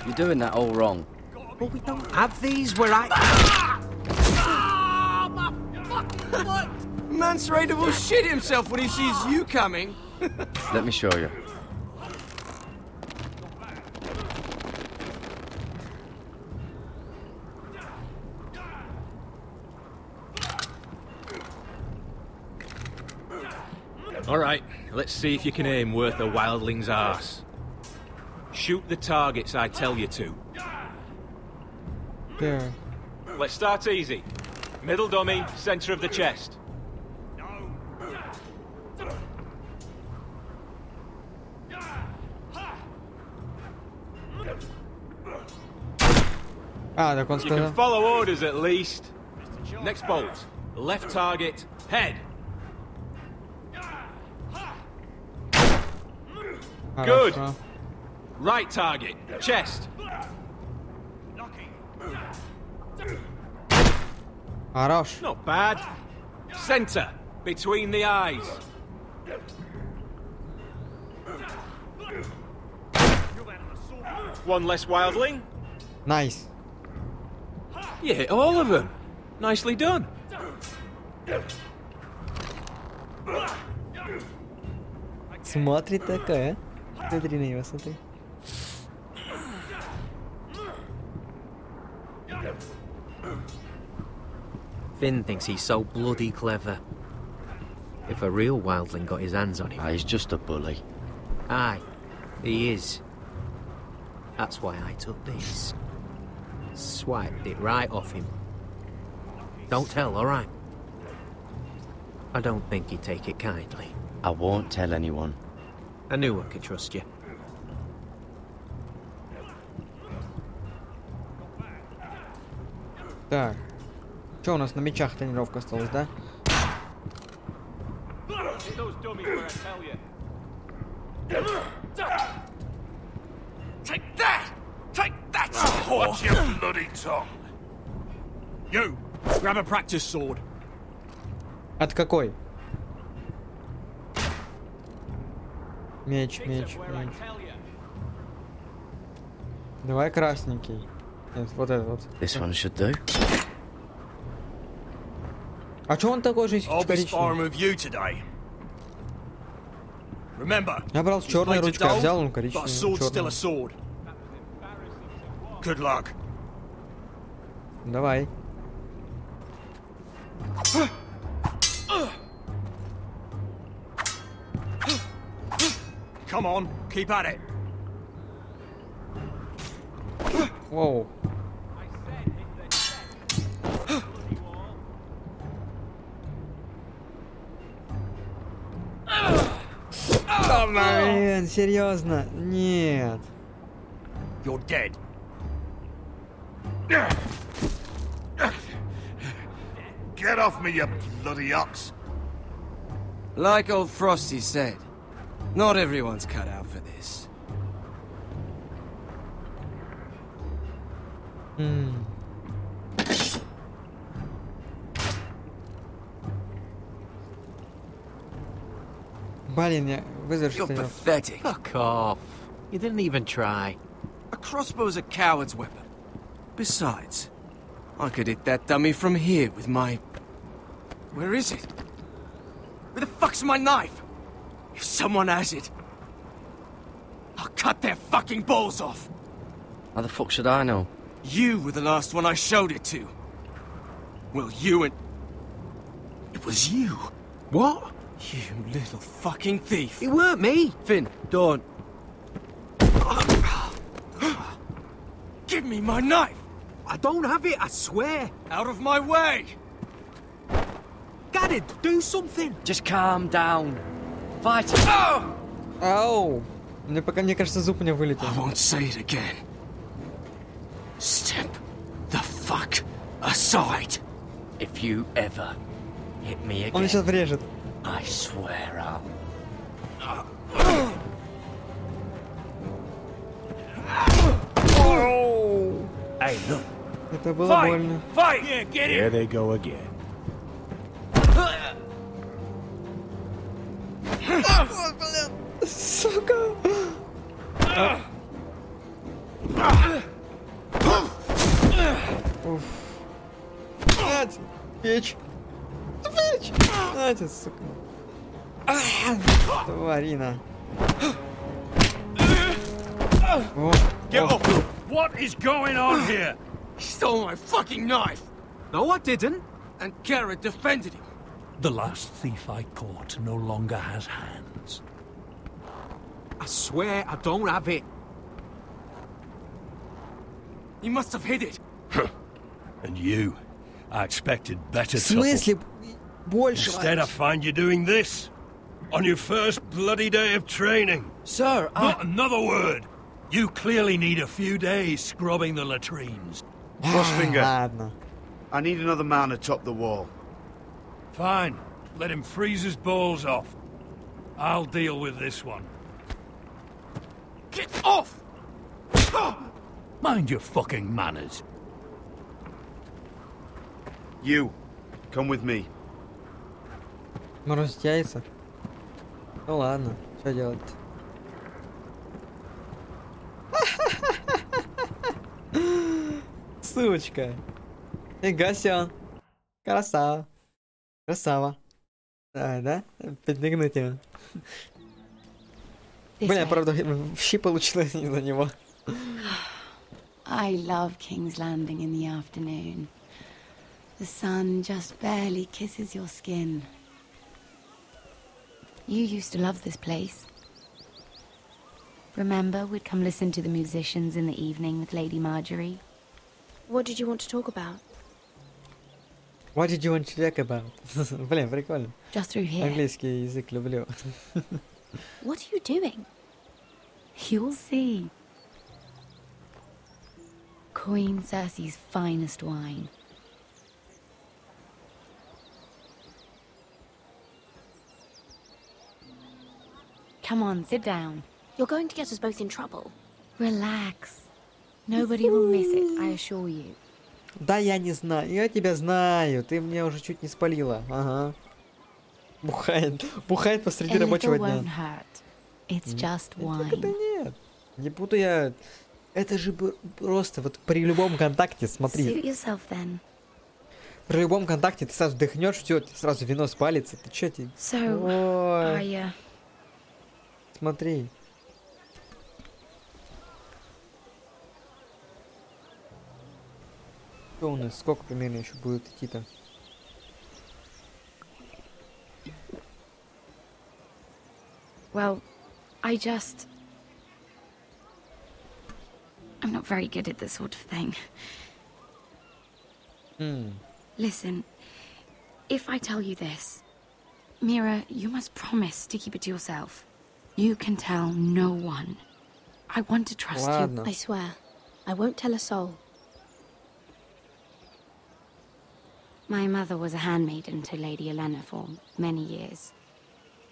You're doing that all wrong. But we don't have these where I... My fucking foot! Mance Raider will shit himself when he sees you coming. Let me show you. Alright, let's see if you can aim worth a wildling's arse. Shoot the targets I tell you to. Yeah. Let's start easy. Middle dummy, center of the chest. Так он You can follow orders at least. Next bolt. Left target, head. Good. Right target, chest. Хорош. Not bad. Center, between the eyes. One less wildling. Nice. You hit all of them. Nicely done. Смотри такая. Смотри на него, смотри. Finn thinks he's so bloody clever. If a real wildling got his hands on him... He's just a bully. Aye, he is. That's why I took this. Swiped it right off him. Don't tell, alright? I don't think he'd take it kindly. I won't tell anyone. I knew I could trust you. Так. Что у нас на мечах тренировка осталась, да? Take that! Take that, you whore! Watch your bloody tongue! You, grab a practice sword. От какой? Меч, меч, меч. Давай красненький. Нет, вот этот вот. This one should do. А чё он такой же коричневый? Я брал с черной ручкой, а взял он коричневый. Черный. Good luck. Давай. Come on, keep at it. Воу. Блин, серьезно? Нет. You're dead. Get off me, you bloody ox. Like old Frosty said, not everyone's cut out for this. Блин, я You're pathetic. Fuck off. You didn't even try. A crossbow's a coward's weapon. Besides, I could hit that dummy from here with my... Where is it? Where the fuck's my knife? If someone has it, I'll cut their fucking balls off. How the fuck should I know? You were the last one I showed it to. Well, you and... It was you. What? You little fucking thief. It weren't me. Finn, don't. Give me my knife. I don't have it, I swear. Out of my way. Gadded, do something. Just calm down. Fight. Ау! Мне кажется, зуб у меня вылетел. I won't say it again. Step the fuck aside. If you ever hit me again, Он сейчас врежет. I swear I'll... Hey, look. Это было больно. Fight! Yeah, get it! Here they go again. Сука! Уф. Нате, печь! Печь! Нате, сука! Тварина! Get off! What is going on here? He stole my fucking knife. No, I didn't. And Garrett defended him. The last thief I caught no longer has hands. I swear I don't have it. He must have hid it. And you, I expected better. В смысле? Больше. Instead, I find you doing this on your first bloody day of training. Sir, Not another word. You clearly need a few days scrubbing the latrines. Crossfinger. Ладно. I need another man atop the wall. Fine. Let him freeze his balls off. I'll deal with this one. Get off! Mind your fucking manners. You, come with me. Морозить яйца? Ну ладно, что делать? Сучка. Игасян. Красава. Красава. Да? Подмигнуть ему. Блин, правда, в щи получилось не за него. I love King's Landing in the afternoon. The sun just barely kisses your skin. You used to love this place. Remember, we'd come listen to the musicians in the evening with Lady Marjorie? What did you want to talk about? What did you want to talk about? Блин, прикольно. Just through here. Английский язык люблю. What are you doing? You'll see. Queen Cersei's finest wine. Come on, sit down. You're going to get us both in trouble. Relax. Nobody will miss it, I assure you. Да, я не знаю. Я тебя знаю. Ты меня уже чуть не спалила. Ага. Бухает. Бухает посреди рабочего дня. It's just wine. Это нет. Не буду я... Это же просто вот при любом контакте, смотри. Suit yourself, then. При любом контакте ты сразу вдохнешь, все, сразу вино спалится. Ты чё тебе? So, Смотри. Что у нас? Сколько примерно еще будет идти-то? Well, I'm not very good at this sort of thing. Listen, if I tell you this, Mira, you must promise to keep it to yourself. You can tell no one. I want to trust you. I swear, I won't tell a soul. My mother was a handmaiden to Lady Elena for many years.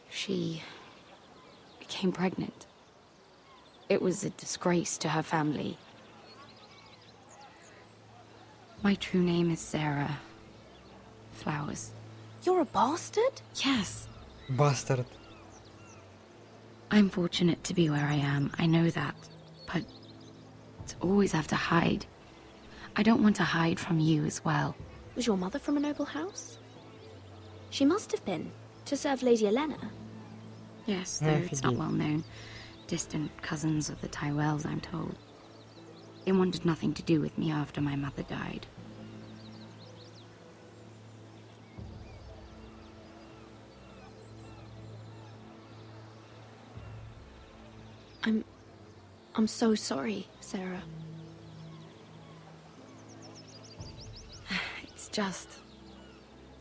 She became pregnant. It was a disgrace to her family. My true name is Sarah Flowers. You're a bastard? Yes. Bastard. I'm fortunate to be where I am, I know that. But to always have to hide. I don't want to hide from you as well. Was your mother from a noble house? She must have been, to serve Lady Elena. Yes, though it's not well known. Distant cousins of the Tyrells, I'm told. They wanted nothing to do with me after my mother died. I'm so sorry, Sarah.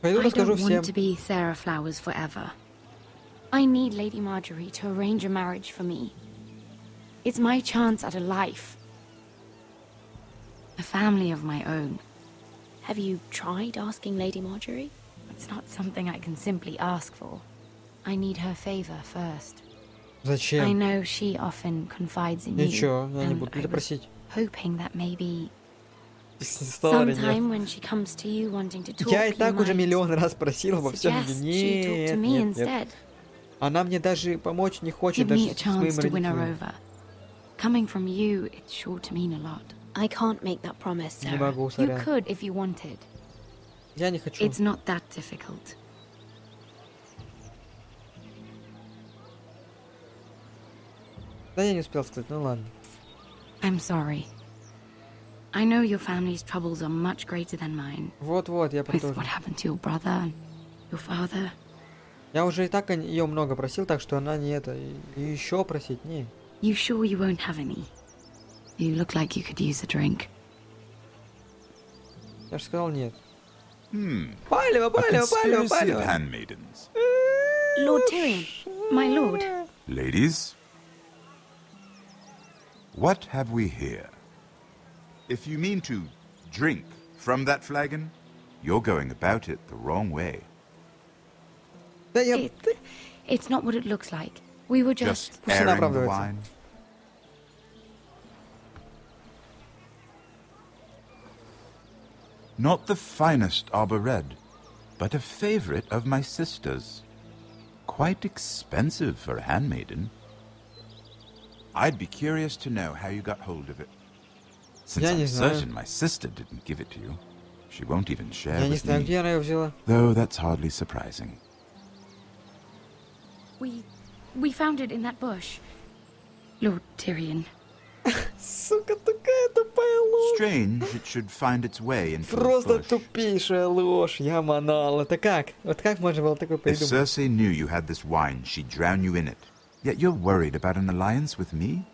Пойду I расскажу don't всем. want to be Sarah Flowers forever. I need Lady Marjorie to arrange a marriage for me. It's my chance at a life. A family of my own. Have you tried asking Lady Marjorie? It's not something I can simply ask for. I need her favor first. Зачем? I know she often confides in you. Ничего, я не and буду I тебя was просить. hoping that maybe Истории нет. sometime when she comes to you wanting to talk, Я и you так уже might миллион раз просил обо всем. suggest she talk to me Нет. instead. Она мне даже помочь не хочет, Give даже me a с моим chance to win her родителем. over. Coming from you, it's sure to mean a lot. I can't make that promise, Не Sarah. могу, You сорян. could if you wanted. Я не хочу. It's not that difficult. Да я не успел сказать, ну ладно. I'm sorry. I know your family's troubles are much greater than mine. Вот-вот, я про With то what же. happened to your brother, your father. Я уже и так ее много просил, так что она не это. И еще просить, не. You sure you won't have any? You look like you could use a drink. Я же сказал нет. A conspiracy of handmaidens. Lord Tyrion, my lord. Ladies, what have we here? If you mean to drink from that flagon, you're going about it the wrong way. It's not what it looks like. We were Just airing the wine. Not the finest arbor red, but a favorite of my sister's. Quite expensive for a handmaiden. I'd be curious to know how you got hold of it. Since I'm certain my sister didn't give it to you, she won't even share Я не with знаю, me. где она ее взяла. Though that's hardly surprising. We found it in that bush. Lord Tyrion. Сука, такая тупая ложь. Strange it should find its way into Просто a bush. тупейшая ложь. Я манал. Это как? Вот как можно было такое If придумать? Cersei knew you had this wine, she'd drown you in it. Yet you're worried about an alliance with me?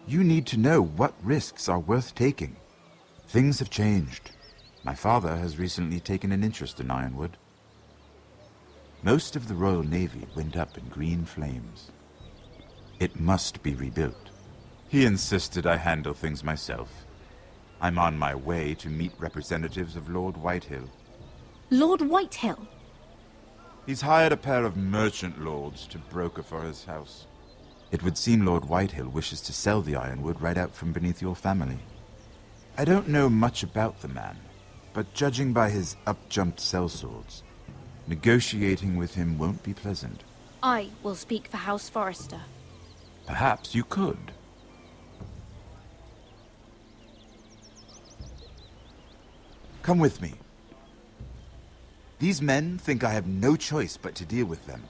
You need to know what risks are worth taking. Things have changed. My father has recently taken an interest in Ironwood. Most of the Royal Navy went up in green flames. It must be rebuilt. He insisted I handle things myself. I'm on my way to meet representatives of Lord Whitehill. Lord Whitehill? He's hired a pair of merchant lords to broker for his house. It would seem Lord Whitehill wishes to sell the Ironwood right out from beneath your family. I don't know much about the man, but judging by his up-jumped sellswords, negotiating with him won't be pleasant. I will speak for House Forrester. Perhaps you could. Come with me. These men think I have no choice but to deal with them.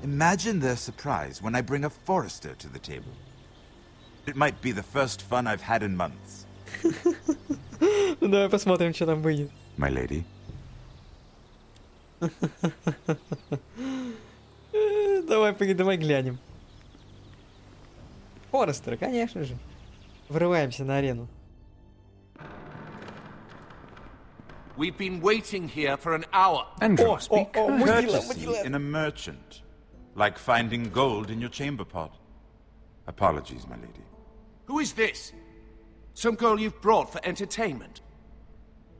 Imagine their surprise when I bring a Forrester to the table. It might be the first fun I've had in months. Давай посмотрим, что там будет. My lady. Давай глянем. Форестер, конечно же. Врываемся на арену. We've been waiting here for an hour. Andros, be courtesy in a merchant. Like finding gold in your chamber pot. Apologies, my lady. Who is this? Some girl you've brought for entertainment?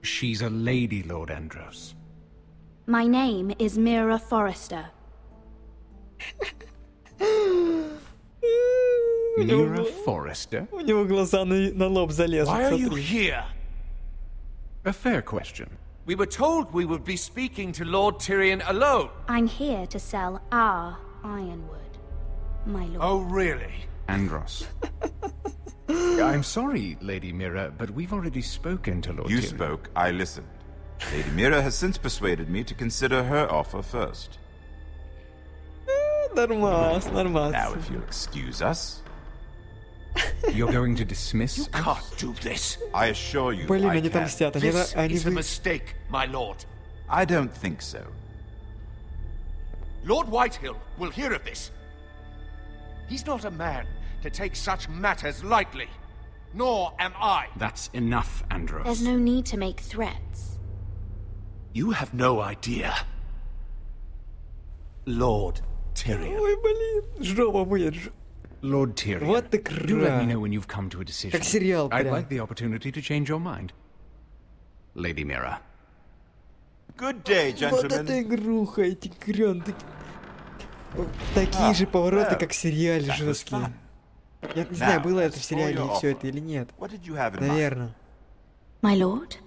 She's a lady, Lord Andros. My name is Mira Forrester. Mira Forrester? У него глаза на лоб залезут. Why are you смотри. here? A fair question. We were told we would be speaking to Lord Tyrion alone. I'm here to sell our Ironwood, my lord. Oh, really? Andros. I'm sorry, Lady Mira, but we've already spoken to Lord You Tyrion. spoke, I listened. Lady Mira has since persuaded me to consider her offer first. Нормас. Now, if you'll excuse us. You're going to dismiss You can't do this. I assure you, Блин, I они там can. мстят. This is a mistake, my lord. I don't think so. Lord Whitehill will hear of this. He's not a man to take such matters lightly. Nor am I. That's enough, Andros. There's no need to make threats. You have no idea. Lord Tyrion. Ой, блин, жопа будет. Lord Tyrion. Вот ты Do let me know when you've come to a decision. Как сериал I'd прям. like the opportunity to change your mind. Lady Mira. Good day, Вот gentlemen. это игруха, эти грёнты. Такие же повороты, как в сериале, жесткие. Я не знаю, было это в сериале все это или нет. Наверное. My lord?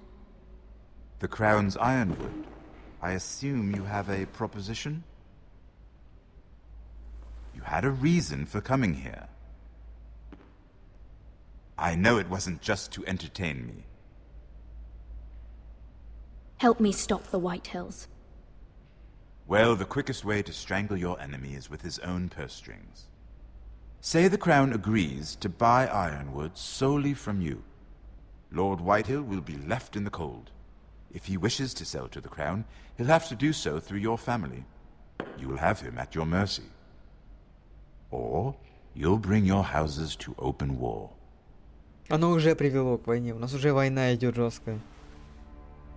The Crown's Ironwood. I assume you have a proposition? You had a reason for coming here. I know it wasn't just to entertain me. Help me stop the Whitehills. Well, the quickest way to strangle your enemy is with his own purse strings. Say the Crown agrees to buy Ironwood solely from you. Lord Whitehill will be left in the cold. If he wishes to sell to the Crown, he'll have to do so through your family. You will have him at your mercy. Or you'll bring your houses to open war. Оно уже привело к войне. У нас уже война идет жесткая.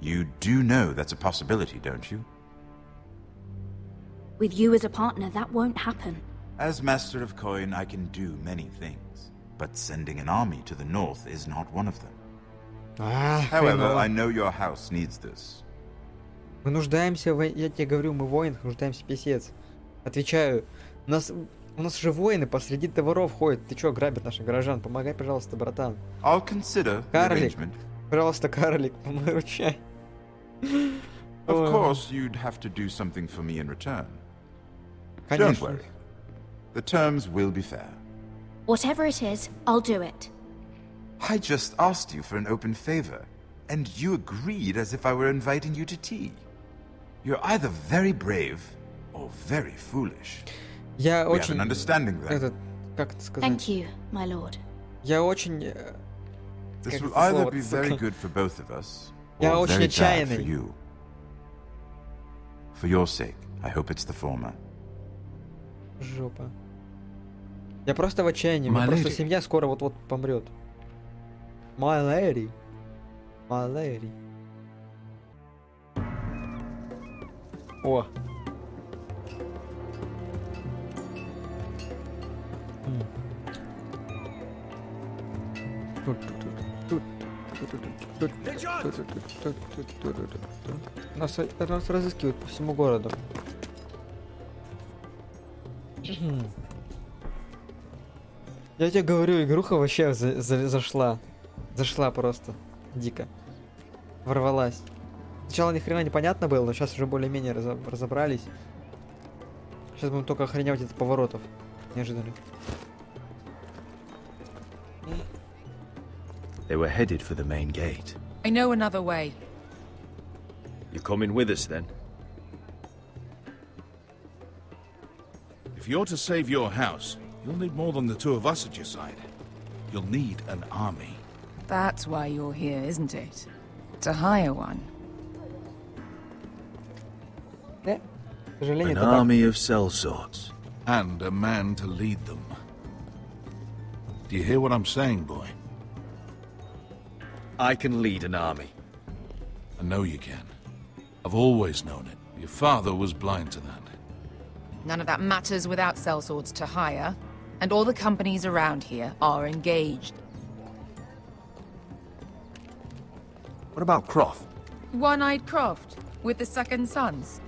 You do know that's a possibility, don't you? With you as a partner, that won't happen. As Master of Coin, I can do many things, but sending an army to the north is not one of them. However, I know your house needs this. Мы нуждаемся в... Я тебе говорю, мы в воинах нуждаемся, писец. Отвечаю. У нас же воины посреди воров ходят. Ты чё, грабят наших горожан? Помогай, пожалуйста, братан. I'll consider the arrangement. Пожалуйста, карлик, помогай. Of course, you'd have to do something for me in return. Конечно. Don't worry. The terms will be fair. Whatever it is, I'll do it. I just asked you for an open favor, and you agreed as if I were inviting you to tea. You're either very brave or very foolish. Я We очень... have an understanding then. Этот, как это сказать? Thank you, my lord. Я очень... This will either be very good for both of us, Я or очень very bad for отчаянный. you. For your sake, I hope it's the former. Жопа. Я просто в отчаянии. My Просто lady. семья скоро вот-вот помрет. My lady. My lady. О. Нас разыскивают по всему городу. Я тебе говорю, игруха вообще зашла. Зашла просто. Дико. Ворвалась. Сначала ни хрена непонятно было, но сейчас уже более-менее разобрались. Сейчас будем только охреневать от поворотов. Неожиданно. They were headed for the main gate. I know another way. You're coming with us then? If you're to save your house, you'll need more than the two of us at your side. You'll need an army. That's why you're here, isn't it? To hire one. An army of sellswords. And a man to lead them. Do you hear what I'm saying, boy? I can lead an army. I know you can. I've always known it. Your father was blind to that. None of that matters without sellswords to hire, and all the companies around here are engaged. What about Croft? One-eyed Croft, with the second sons.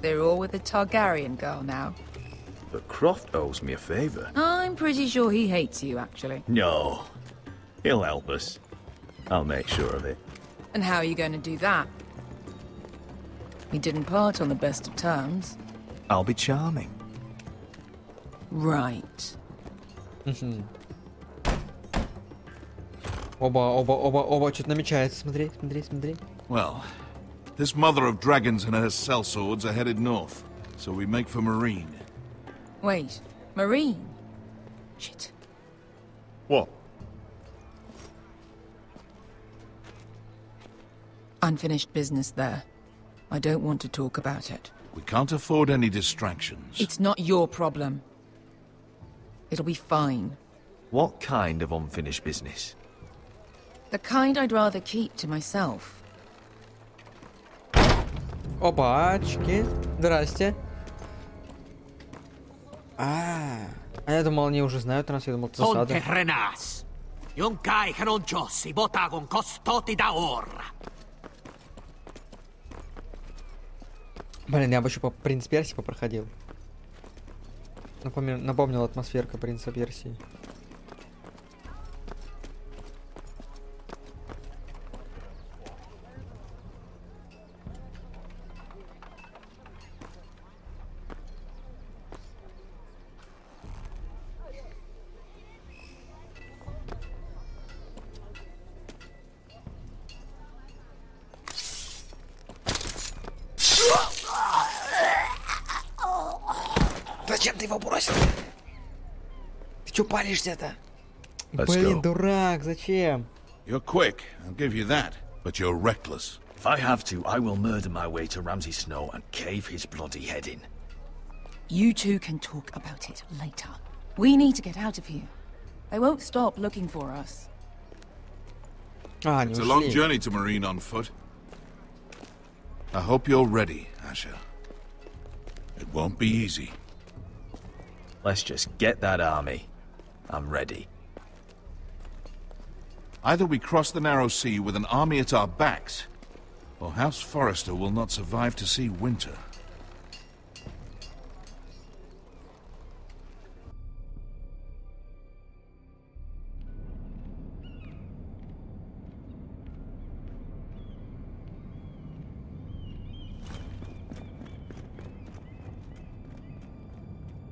They're all with the Targaryen girl now. But Croft owes me a favor. I'm pretty sure he hates you, actually. No. He'll help us. I'll make sure of it. And how are you going to do that? We didn't part on the best of terms. I'll be charming. Right. Оба, что-то намечается. Смотри. Well, this mother of dragons and her sellswords are headed north, so we make for Marine. Wait, Marine? Shit. What? Unfinished business there. I don't want to talk about it. We can't afford any distractions. It's not your problem. It'll be fine. What kind of unfinished business? The kind I'd rather keep to myself. Опачки. Здрасте. А я думал, они уже знают нас, я думал, это засада. Блин, я бы еще по «Принц Персии» попроходил. Напомнил атмосферка «Принца Персии». Зачем ты его бросил? Ты чё палишься-то? Блин, дурак, зачем? You're quick, I'll give you that, but you're reckless. If I have to, I will murder my way to Ramsay Snow and cave his bloody head in. You two can talk about it later. We need to get out of here. They won't stop looking for us. It's a long journey to Marine on foot. I hope you're ready, Asher. It won't be easy. Let's just get that army. I'm ready. Either we cross the narrow sea with an army at our backs, or House Forrester will not survive to see winter.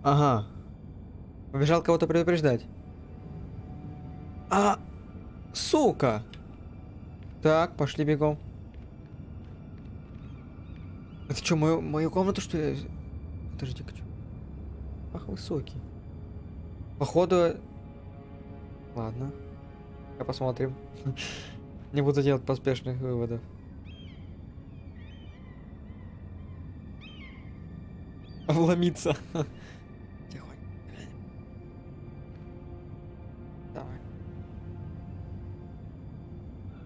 Ага. Побежал кого-то предупреждать. Сука! Так, пошли бегом. Это что, мою комнату, что ли? Подожди-ка, что? Ах, высокий. Походу... Ладно. Посмотрим. Не буду делать поспешных выводов. Вломиться.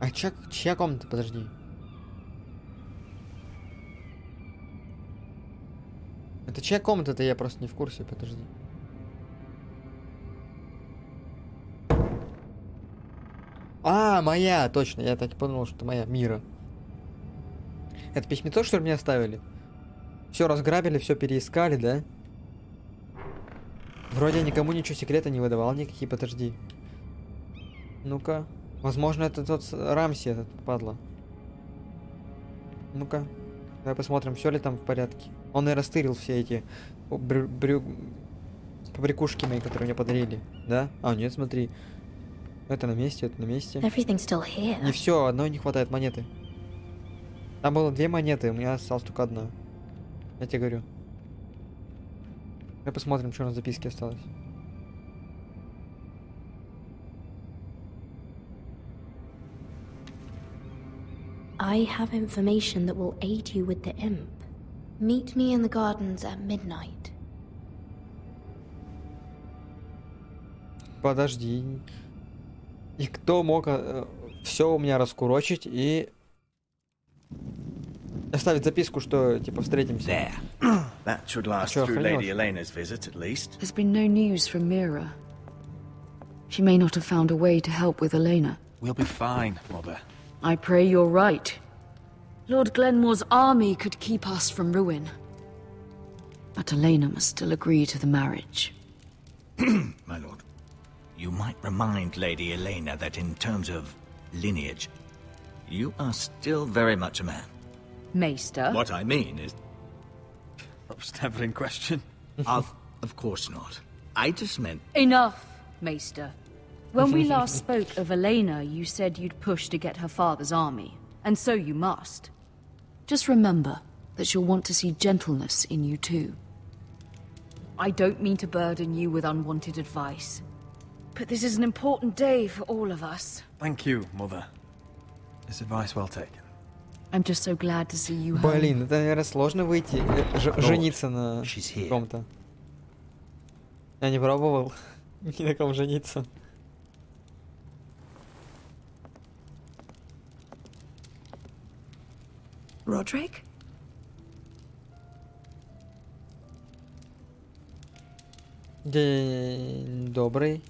А чья комната? Подожди. Это чья комната-то? Я просто не в курсе. Подожди. Моя! Точно. Я так и подумал, что это моя. Мира. Это письмецо, что ли, мне оставили? Все разграбили, все переискали, да? Вроде я никому ничего секрета не выдавал никакие. Подожди. Ну-ка. Возможно, это тот Рамси, этот падла. Ну-ка. Давай посмотрим, все ли там в порядке. Он и растырил все эти побрякушки мои, которые мне подарили. Да? Нет, смотри. Это на месте, это на месте. Не все, одной не хватает монеты. Там было 2 монеты, у меня осталась только 1. Я тебе говорю. Давай посмотрим, что на записке осталось. I have information that will aid you with the imp. Meet me in the gardens at midnight. Подожди. И кто мог все у меня раскурочить и оставить записку, что типа встретимся? That should last through Lady Elena's visit, at least. There's been no news from Mira. She may not have found a way to help with Elena. We'll be fine, Mother. I pray you're right. Lord Glenmore's army could keep us from ruin. But Elena must still agree to the marriage. My lord, you might remind Lady Elena that in terms of lineage, you are still very much a man. Maester? What I mean is... That was never in question. Of course not. I just meant... Enough, Maester. When we last spoke of Elena, you said you'd push to get her father's army. And so you must. Just remember that she'll want to see gentleness in you too. I don't mean to burden you with unwanted advice, but this is an important day for all of us. Thank you, Mother. This advice well taken. I'm just so glad to see you home. Блин, это, наверное, сложно выйти, жениться на ком-то. Я не пробовал ни на ком жениться. Roderick? День добрый.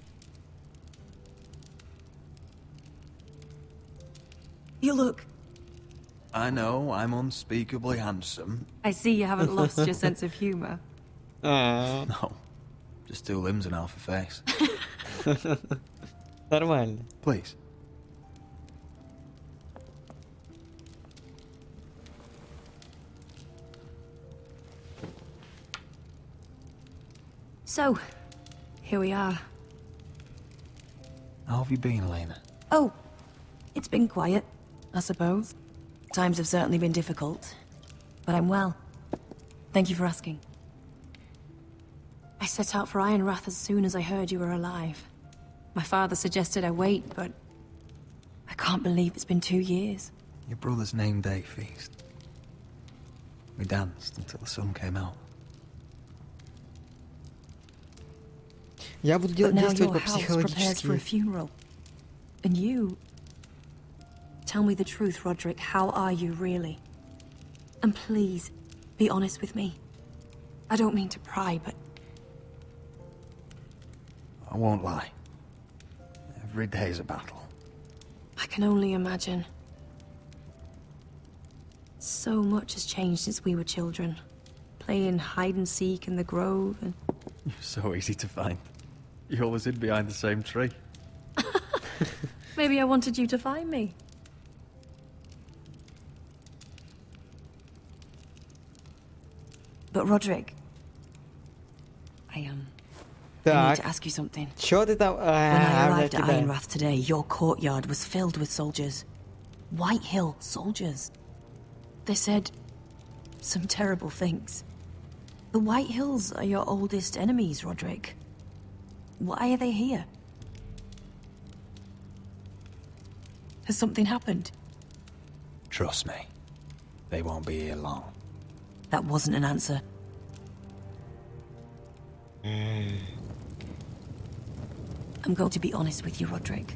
You look... I know, I'm unspeakably handsome. I see you haven't lost your sense of humor. No, just two limbs and half a face. Нормально. Please. So, here we are. How have you been, Elena? Oh, it's been quiet, I suppose. Times have certainly been difficult, but I'm well. Thank you for asking. I set out for Ironrath as soon as I heard you were alive. My father suggested I wait, but I can't believe it's been 2 years. Your brother's name day feast. We danced until the sun came out. Я буду действовать по-психологически. For a funeral. And you... Tell me the truth, Roderick. How are you, really? And please, be honest with me. I don't mean to pry, but... I won't lie. Every day's a battle. I can only imagine. So much has changed since we were children. Playing hide and seek in the grove and... You're so easy to find. You always hid behind the same tree. Maybe I wanted you to find me. But Roderick, I need to ask you something. Чё ты там? When I arrived at Ironrath today, your courtyard was filled with soldiers. White Hill soldiers. They said some terrible things. The White Hills are your oldest enemies, Roderick. Why are they here? Has something happened? Trust me. They won't be here long. That wasn't an answer. I'm going to be honest with you, Roderick.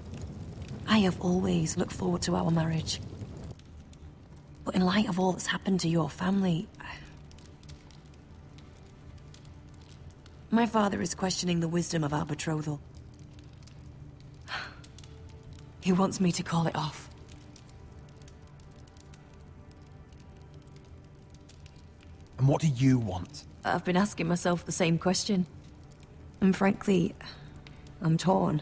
I have always looked forward to our marriage. But in light of all that's happened to your family... My father is questioning the wisdom of our betrothal. He wants me to call it off. And what do you want? I've been asking myself the same question. And frankly, I'm torn.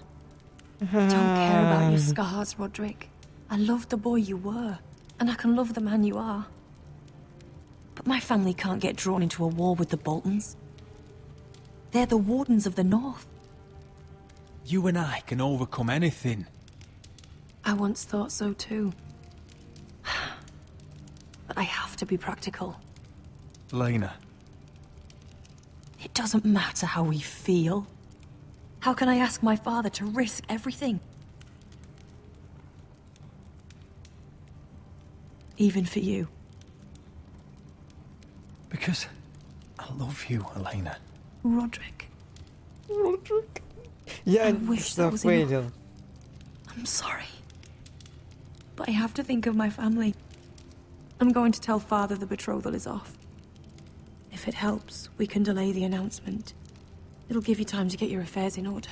I don't care about your scars, Roderick. I love the boy you were, and I can love the man you are. But my family can't get drawn into a war with the Boltons. They're the Wardens of the North. You and I can overcome anything. I once thought so too. But I have to be practical. Lena. It doesn't matter how we feel. How can I ask my father to risk everything? Even for you. Because I love you, Elena. Roderick. Roderick. I wish that was enough. I'm sorry. But I have to think of my family. I'm going to tell Father the betrothal is off. If it helps, we can delay the announcement. It'll give you time to get your affairs in order.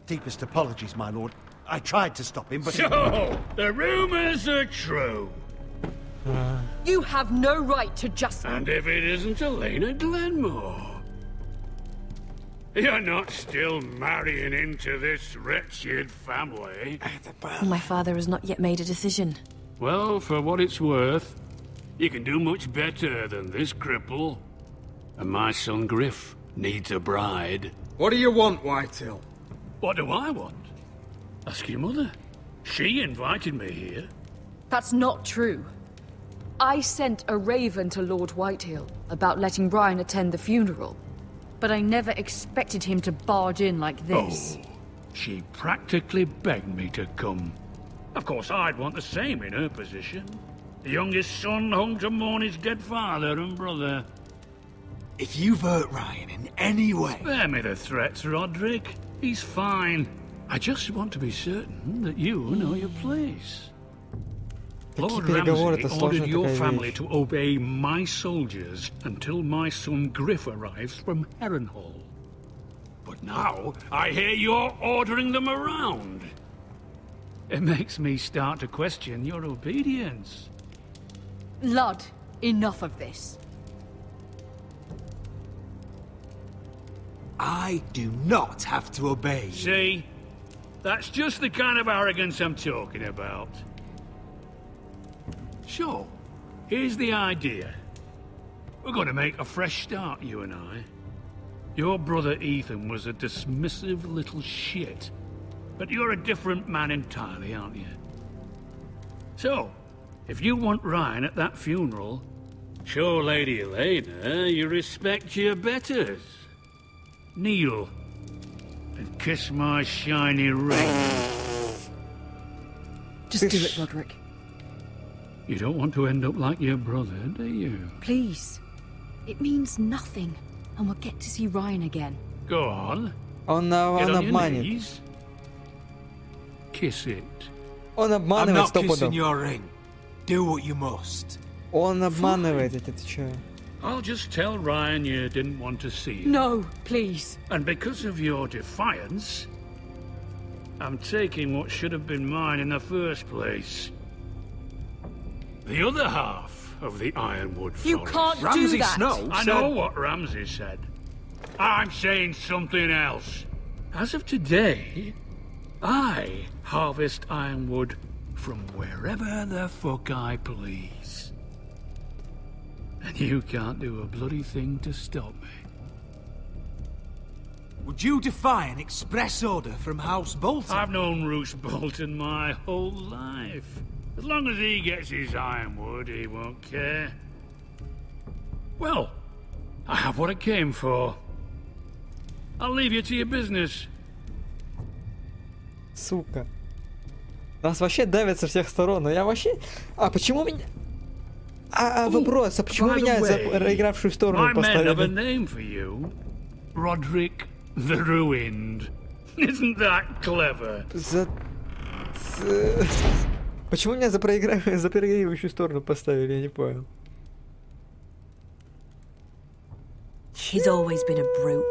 Deepest apologies, my lord. I tried to stop him, but... So, the rumors are true. You have no right to just... And if it isn't Elena Glenmore? You're not still marrying into this wretched family. My father has not yet made a decision. Well, for what it's worth, you can do much better than this cripple. And my son Griff needs a bride. What do you want, Whitehill? What do I want? Ask your mother. She invited me here. That's not true. I sent a raven to Lord Whitehill about letting Brian attend the funeral. But I never expected him to barge in like this. Oh, she practically begged me to come. Of course, I'd want the same in her position. The youngest son home to mourn his dead father and brother. If you've hurt Ryan in any way... Spare me the threats, Roderick. He's fine. I just want to be certain that you know your place. Lord Ramsay ordered your family to obey my soldiers until my son Griff arrives from Harrenhal. But now, I hear you're ordering them around. It makes me start to question your obedience. Lud, enough of this. I do not have to obey. See? That's just the kind of arrogance I'm talking about. So, here's the idea. We're going to make a fresh start, you and I. Your brother Ethan was a dismissive little shit. But you're a different man entirely, aren't you? So, if you want Ryan at that funeral, show Lady Elena you respect your betters. Kneel and kiss my shiny ring. Just do it, Roderick. You don't want to end up like your brother, do you? Please. It means nothing, and we'll get to see Ryan again. Go on. Он обманет. Kiss it. Он обманывает. I'm not kissing your ring. Do what you must. Он обманывает, я тебе отвечаю. I'll just tell Ryan you didn't want to see him. No, please. And because of your defiance, I'm taking what should have been mine in the first place. The other half of the Ironwood Forest. You can't do that. Snow I know what Ramsay said. I'm saying something else. As of today, I harvest Ironwood from wherever the fuck I please. And you can't do a bloody thing to stop me. Would you defy an express order from House Bolton? I've known Roose Bolton my whole life. As long as he gets his ironwood, he won't care. Well, I have what I came for. I'll leave you to your business. Сука. Нас вообще давят со всех сторон, но я вообще... А почему меня... вопрос, а почему меня за проигравшую сторону поставили? My men have a name for you. Roderick the Ruined. Isn't that clever? Почему меня за проигрывающую сторону поставили, я не понял. He's always been a brute.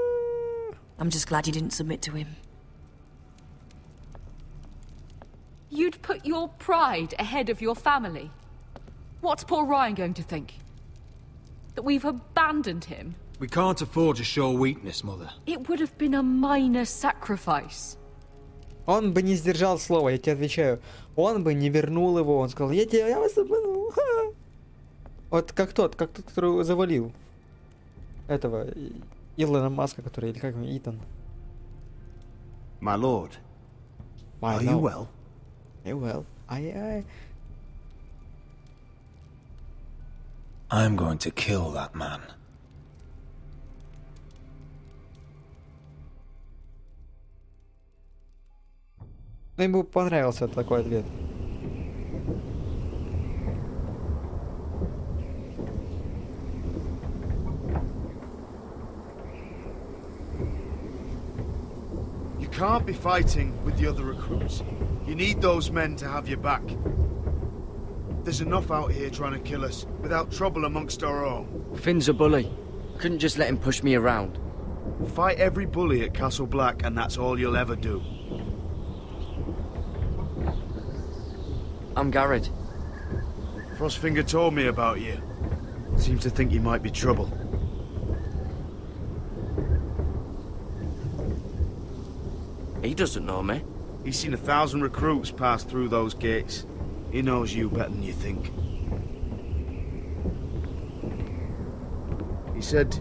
I'm just glad you didn't submit to him. You'd put your pride ahead of your family. What's poor Ryan going to think? That we've abandoned him? We can't afford to show weakness, Mother. It would have been a minor sacrifice. Он бы не сдержал слова, я тебе отвечаю. Он бы не вернул его, он сказал, я вас обманул. Вот как тот, который завалил этого Илона Маска, который, или как его, Итан. My lord, are you well? You well? I'm going to kill that man. Ну, ему понравился такой ответ. You can't be fighting with the other recruits. You need those men to have your back. There's enough out here trying to kill us, without trouble amongst our own. Finn's a bully. Couldn't just let him push me around. Fight every bully at Castle Black, and that's all you'll ever do. I'm Garrett. Frostfinger told me about you. Seems to think you might be trouble. He doesn't know me. He's seen 1,000 recruits pass through those gates. He knows you better than you think. He said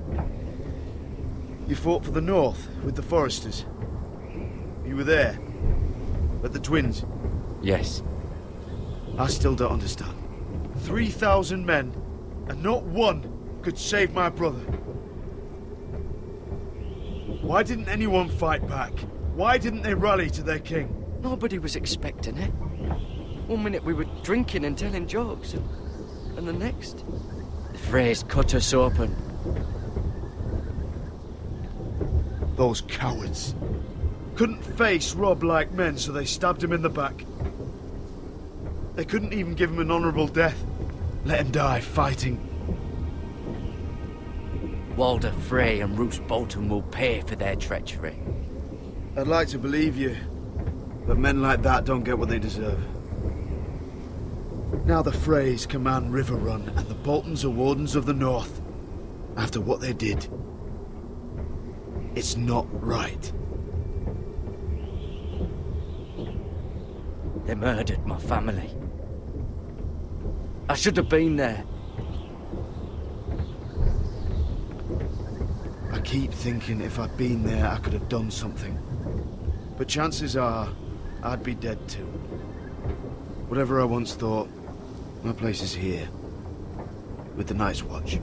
you fought for the North with the Foresters. You were there, at the Twins. Yes. I still don't understand. 3,000 men, and not one could save my brother. Why didn't anyone fight back? Why didn't they rally to their king? Nobody was expecting it. One minute we were drinking and telling jokes, and the next, the phrase cut us open. Those cowards. Couldn't face Rob like men, so they stabbed him in the back. They couldn't even give him an honourable death. Let him die fighting. Walder Frey and Roose Bolton will pay for their treachery. I'd like to believe you, but men like that don't get what they deserve. Now the Freys command Riverrun, and the Boltons are Wardens of the North. After what they did, it's not right. They murdered my family. I should have been there. I keep thinking if I'd been there, I could have done something. But chances are, I'd be dead too. Whatever I once thought, my place is here. With the Night's Watch.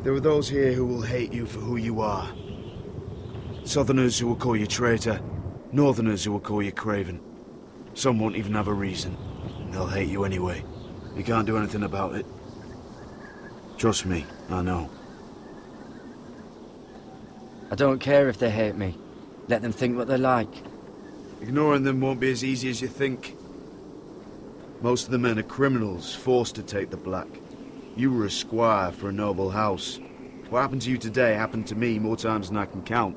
There are those here who will hate you for who you are. Southerners who will call you traitor, Northerners who will call you craven. Some won't even have a reason, and they'll hate you anyway. You can't do anything about it. Trust me, I know. I don't care if they hate me. Let them think what they like. Ignoring them won't be as easy as you think. Most of the men are criminals, forced to take the black. You were a squire for a noble house. What happened to you today happened to me more times than I can count.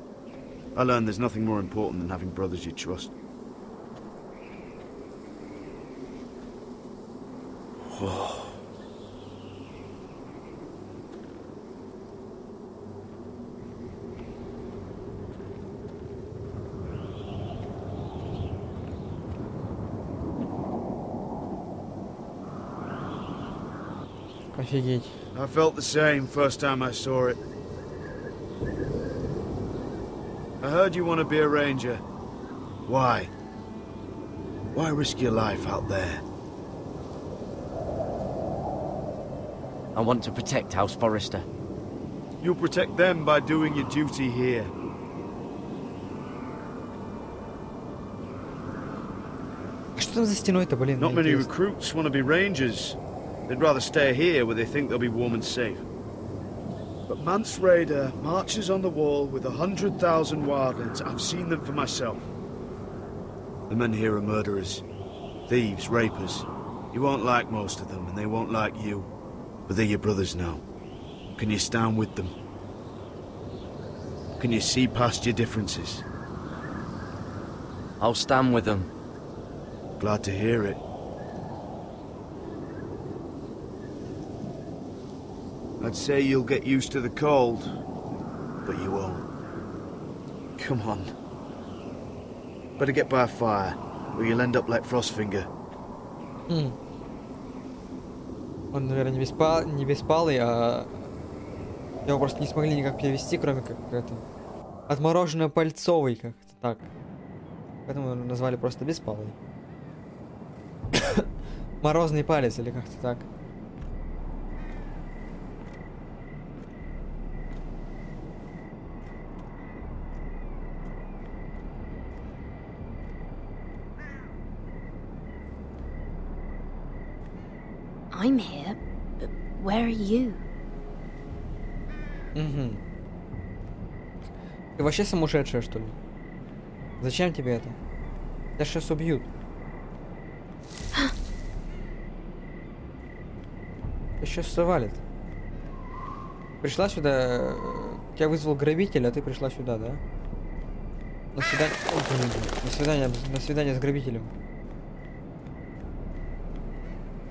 I learned there's nothing more important than having brothers you trust. Офигеть. I felt the same first time I saw it. I heard you want to be a ranger. Why? Why risk your life out there? I want to protect House Forrester. You'll protect them by doing your duty here. Что там за стеной-то, блин? Not many recruits want to be rangers. They'd rather stay here where they think they'll be warm and safe. But Mance Raider marches on the wall with 100,000 wildlings. I've seen them for myself. The men here are murderers, thieves, rapers. You won't like most of them, and they won't like you. But they're your brothers now. Can you stand with them? Can you see past your differences? I'll stand with them. Glad to hear it. I'd say you'll get used to the cold, but you won't. Come on. Better get by a fire, or you'll end up like Frostfinger. Он, наверное, не беспалый, а его просто не смогли никак перевести, кроме как это отмороженно-пальцовый, как-то так. Поэтому назвали просто беспалый. Морозный палец или как-то так. I'm here, but where are you? Угу. Ты вообще сумасшедшая, что ли? Зачем тебе это? Тебя сейчас убьют. Тебя сейчас завалит. Пришла сюда... Тебя вызвал грабитель, а ты пришла сюда, да? На свидание... На свидание с грабителем.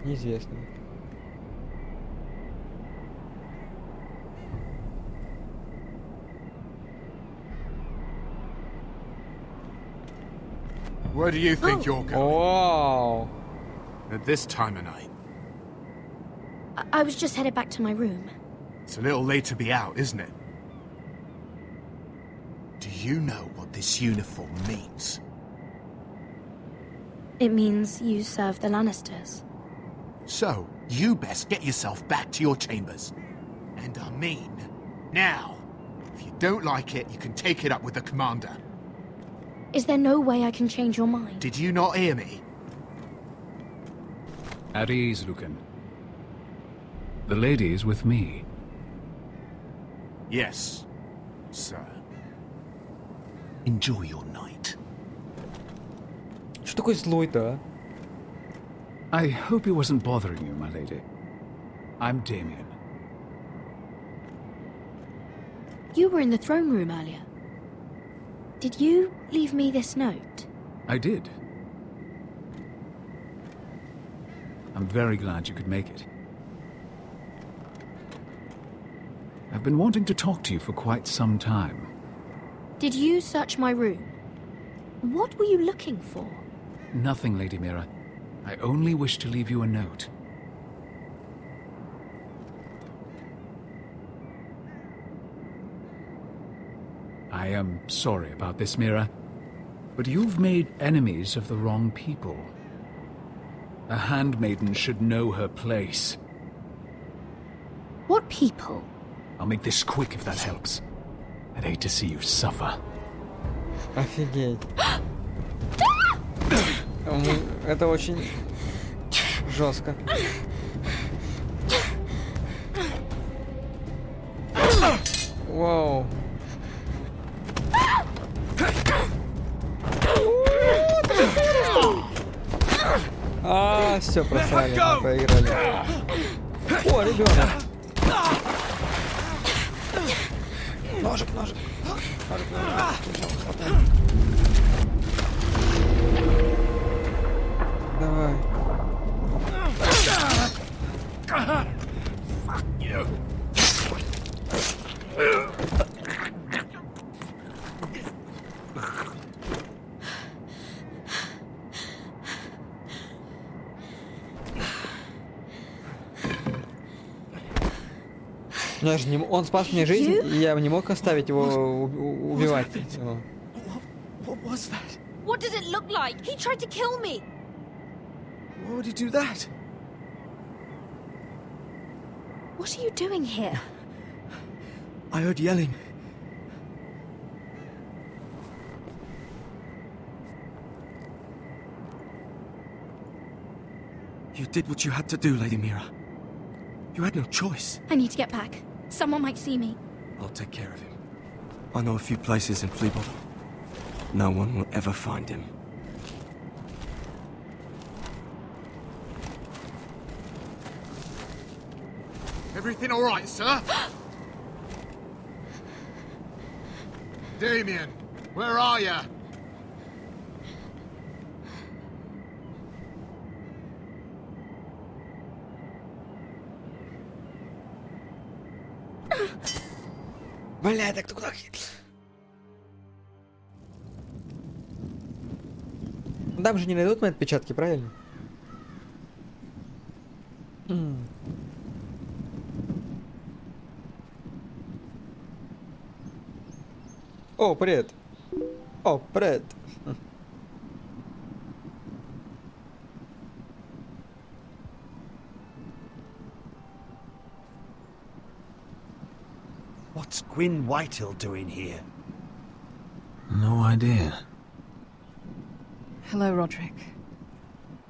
Неизвестно. Where do you think you're going? Wow. At this time of night? I was just headed back to my room. It's a little late to be out, isn't it? Do you know what this uniform means? It means you serve the Lannisters. So, you best get yourself back to your chambers. And I mean, now. If you don't like it, you can take it up with the commander. Is there no way I can change your mind? Did you not hear me? At ease, Lucan. The lady is with me. Yes, sir. Enjoy your night. Что такой злой-то, а? I hope he wasn't bothering you, my lady. I'm Damien. You were in the throne room earlier. Did you leave me this note? I did. I'm very glad you could make it. I've been wanting to talk to you for quite some time. Did you search my room? What were you looking for? Nothing, Lady Mira. I only wish to leave you a note. I am sorry about this, Mira, but you've made enemies of the wrong people. A handmaiden should know her place. What people? I'll make this quick if that helps. I'd hate to see you suffer. Офигеть. Это очень жестко. Вау. Все, просрали, проиграли. О, ребенок. Ножик, ножик. Давай. Он спас мне жизнь, и я не мог оставить его убивать. What was that? What did it look like? He tried to kill me. Why would he do that? What are you doing here? I heard yelling. You did what you had to do, Lady Mira. You had no choice. I need to get back. Someone might see me. I'll take care of him. I know a few places in Fleabottom. No one will ever find him. Everything all right, sir? Damien, where are you? Бля, так куда? Там же не найдут мои отпечатки, правильно? О, привет. О, привет. What's Gwyn Whitehill doing here? No idea. Hello, Roderick.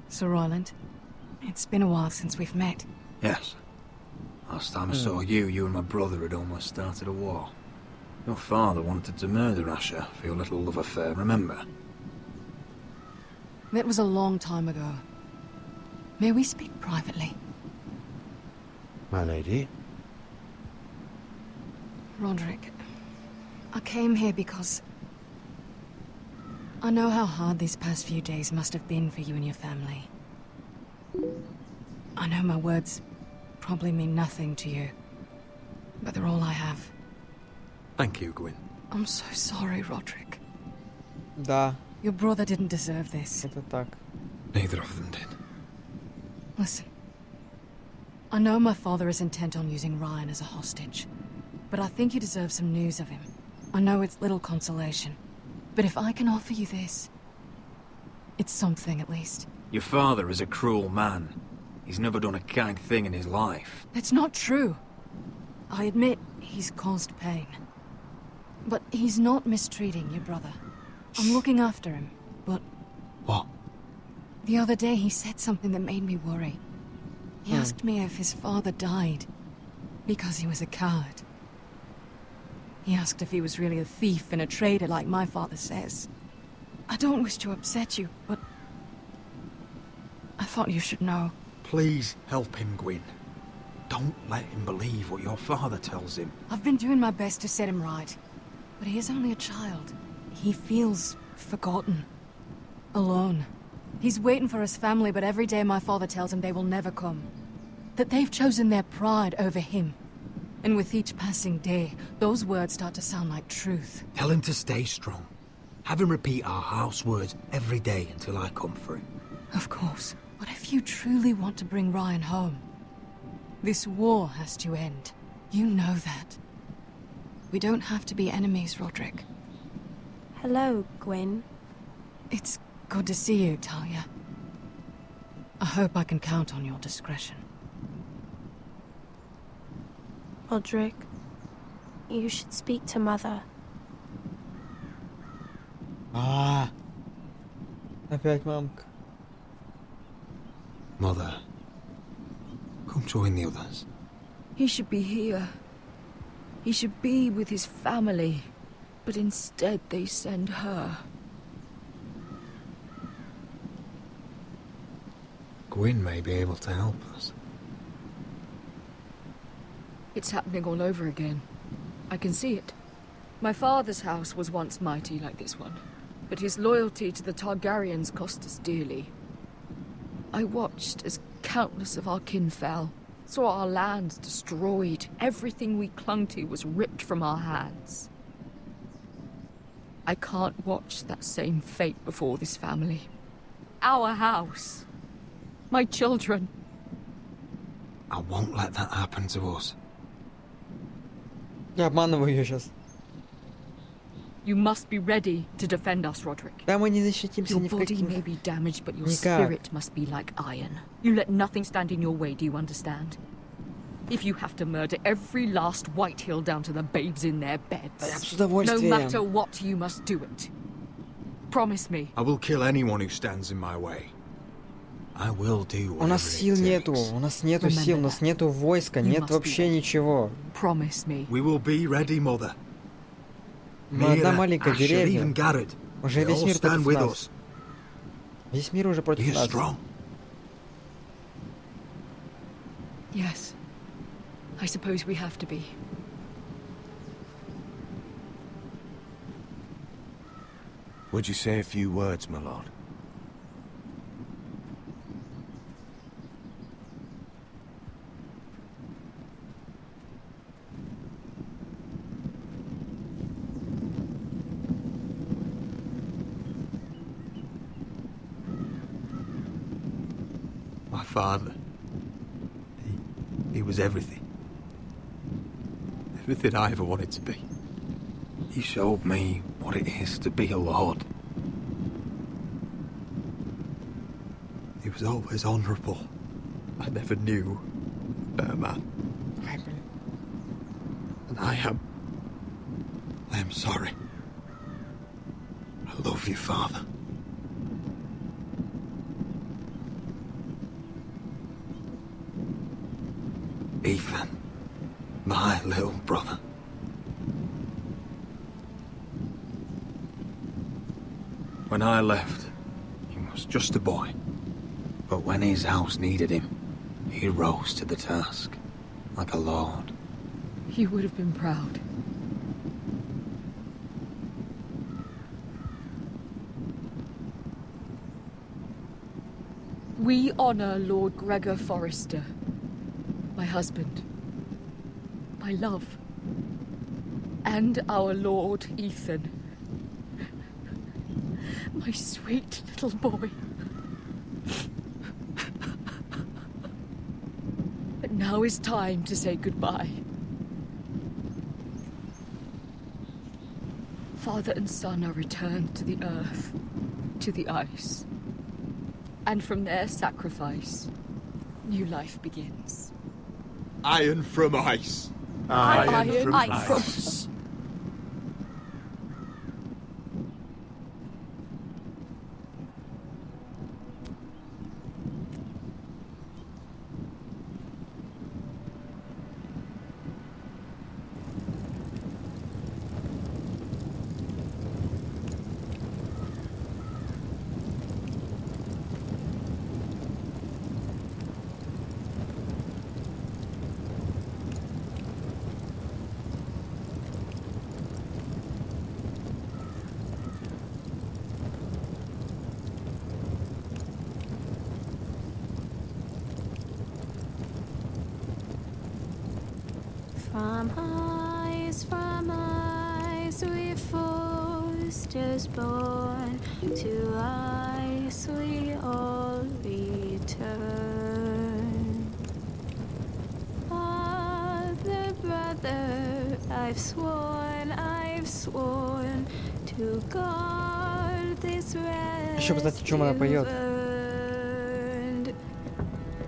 Sir Royland. It's been a while since we've met. Yes. Last time I saw you and my brother had almost started a war. Your father wanted to murder Asher for your little love affair, remember? That was a long time ago. May we speak privately? My lady? Roderick, I came here because I know how hard these past few days must have been for you and your family. I know my words probably mean nothing to you, but they're all I have. Thank you, Gwyn. I'm so sorry, Roderick. Да. Your brother didn't deserve this. Это так. Neither of them did. Listen. I know my father is intent on using Ryan as a hostage, but I think you deserve some news of him. I know it's little consolation, but if I can offer you this, it's something at least. Your father is a cruel man. He's never done a kind thing in his life. That's not true. I admit he's caused pain. But he's not mistreating your brother. I'm looking after him, but... What? The other day he said something that made me worry. He asked me if his father died because he was a coward. He asked if he was really a thief and a traitor like my father says. I don't wish to upset you, but I thought you should know. Please help him, Gwyn. Don't let him believe what your father tells him. I've been doing my best to set him right, but he is only a child. He feels forgotten, alone. He's waiting for his family, but every day my father tells him they will never come. That they've chosen their pride over him. And with each passing day, those words start to sound like truth. Tell him to stay strong. Have him repeat our house words every day until I come for him. Of course. But if you truly want to bring Ryan home, this war has to end. You know that. We don't have to be enemies, Roderick. Hello, Gwyn. It's good to see you, Talia. I hope I can count on your discretion. Roderick, you should speak to Mother. Опять мамка. Mother, come join the others. He should be here. He should be with his family. But instead they send her. Gwyn may be able to help us. It's happening all over again. I can see it. My father's house was once mighty like this one, but his loyalty to the Targaryens cost us dearly. I watched as countless of our kin fell, saw our lands destroyed, everything we clung to was ripped from our hands. I can't watch that same fate before this family. Our house. My children. I won't let that happen to us. Я обманываю ее сейчас. You must be ready to defend us, Roderick. Да мы не защитимся Your ни в body каких... may be damaged, but your Никак. spirit must be like iron. You let nothing stand in your way, do you understand? If you have to murder every last Whitehill down to the babes in their beds, с no удовольствием. matter what, you must do it. Promise me. I will kill anyone who stands in my way. I will do У нас сил нету, у нас нету сил, у нас нету войска, нет вообще ничего. Promise me. We will be ready, Mother. Мы одна маленькая Asher, деревня. even Garrett. Уже They весь all мир stand против with нас. us. Весь мир уже против Be нас. strong. Yes. I suppose we have to be. Would you say a few words, my lord? My father. He was everything. Everything I ever wanted to be. He showed me what it is to be a lord. He was always honourable. I never knew a better man. And I am sorry. I love you, Father. Ethan, my little brother. When I left, he was just a boy. But when his house needed him, he rose to the task, like a lord. He would have been proud. We honor Lord Gregor Forrester, my husband, my love, and our Lord Ethan, my sweet little boy. But now is time to say goodbye. Father and son are returned to the earth, to the ice. And from their sacrifice, new life begins. Iron from ice. Iron from ice. From eyes we foresters born, to eyes we all return. Father, brother, I've sworn to guard this rest. Еще, кстати, чем она поет?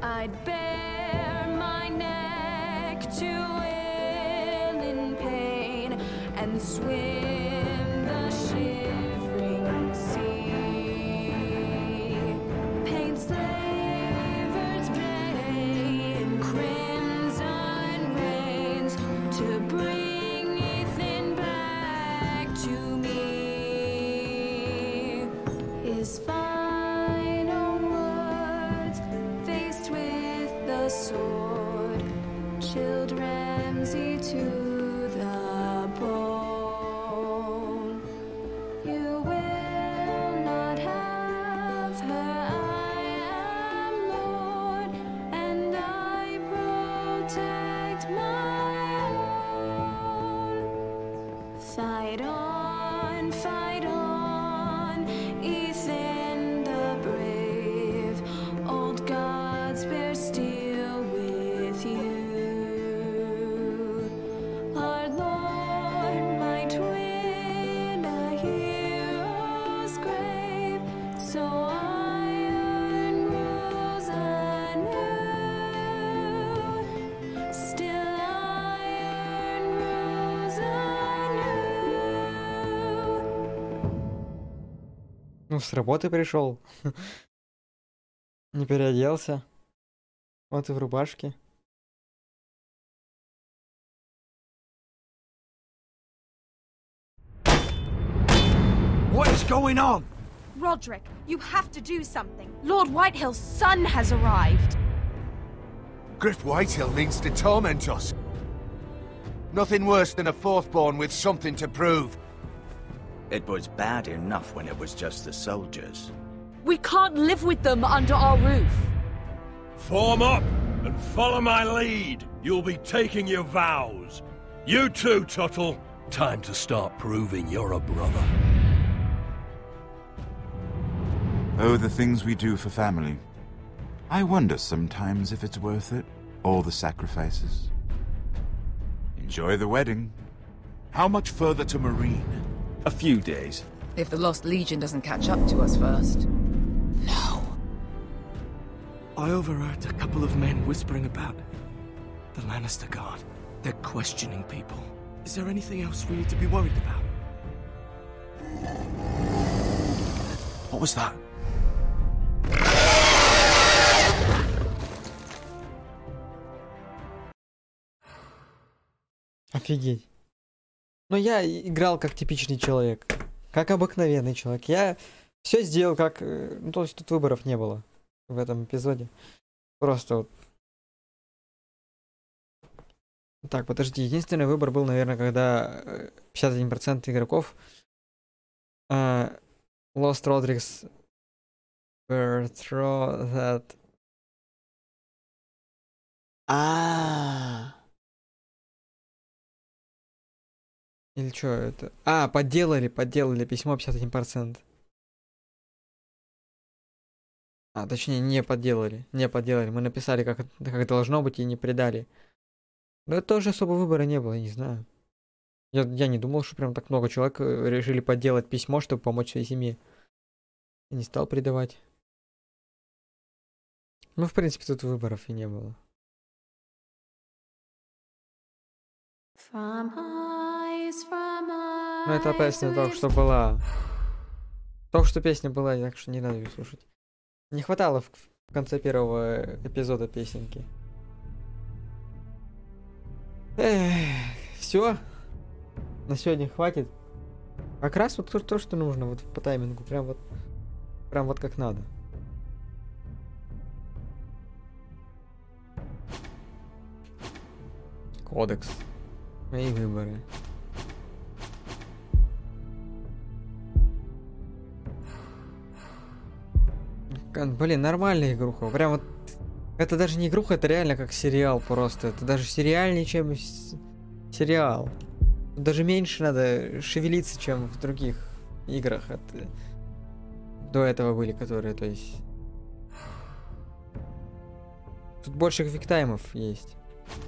I'd bare my neck to wail in pain and swim the shivering sea. Paint slavers bay in crimson rains to bring Ethan back to me. His final words faced with the sword, chilled Ramsay to the bone. You will not have her, I am Lord, and I protect my own. Fight on, Ethan the brave, old gods bear steel with you. Our Lord might win a hero's grave, so iron grows anew. Still iron grows anew. Ну, с работы пришел. Не переоделся. Вот и в рубашке. What is going on? Roderick, you have to do something. Lord Whitehill's son has arrived. Griff Whitehill means to torment us. Nothing worse than a fourthborn with something to prove. It was bad enough when it was just the soldiers. We can't live with them under our roof. Form up and follow my lead. You'll be taking your vows. You too, Tuttle. Time to start proving you're a brother. Oh, the things we do for family. I wonder sometimes if it's worth it, all the sacrifices. Enjoy the wedding. How much further to Marine? A few days. If the Lost Legion doesn't catch up to us first. I overheard a couple of men whispering about the Lannister Guard. They're questioning people. Is there anything else we need to be worried about? What was that? Офигеть. Но я играл как типичный человек. Как обыкновенный человек. Я все сделал как... Ну, то есть тут выборов не было в этом эпизоде. Просто вот... Так, подожди. Единственный выбор был, наверное, когда 51% игроков Lost Rodriguez were through that... Или что это? Подделали письмо 51%. Точнее, не подделали. Мы написали, как должно быть, и не предали. Но это тоже особо выбора не было, я не знаю. Я не думал, что прям так много человек решили подделать письмо, чтобы помочь своей семье. И не стал предавать. Ну, в принципе, тут выборов и не было. Ну, это песня только что была. Только что песня была, так что не надо ее слушать. Не хватало в конце первого эпизода песенки. Все. На сегодня хватит. Как раз вот то, что нужно, вот по таймингу. Прям вот как надо. Кодекс. Мои выборы. Блин, нормальная игруха. Прям вот... Это даже не игруха, это реально как сериал просто. Это даже сериальнее, чем сериал. Даже меньше надо шевелиться, чем в других играх до этого были, которые, то есть... Тут больше квиктаймов есть,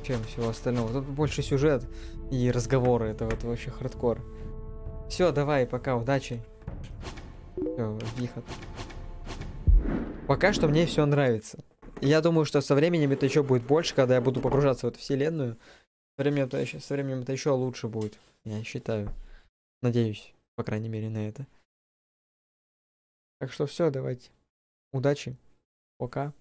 чем всего остального. Тут больше сюжет и разговоры. Это вот вообще хардкор. Все, давай, пока, удачи. Все, выход. Пока что мне все нравится. И я думаю, что со временем это еще будет больше, когда я буду погружаться в эту вселенную. Со временем это еще лучше будет, я считаю. Надеюсь, по крайней мере, на это. Так что все, давайте. Удачи. Пока.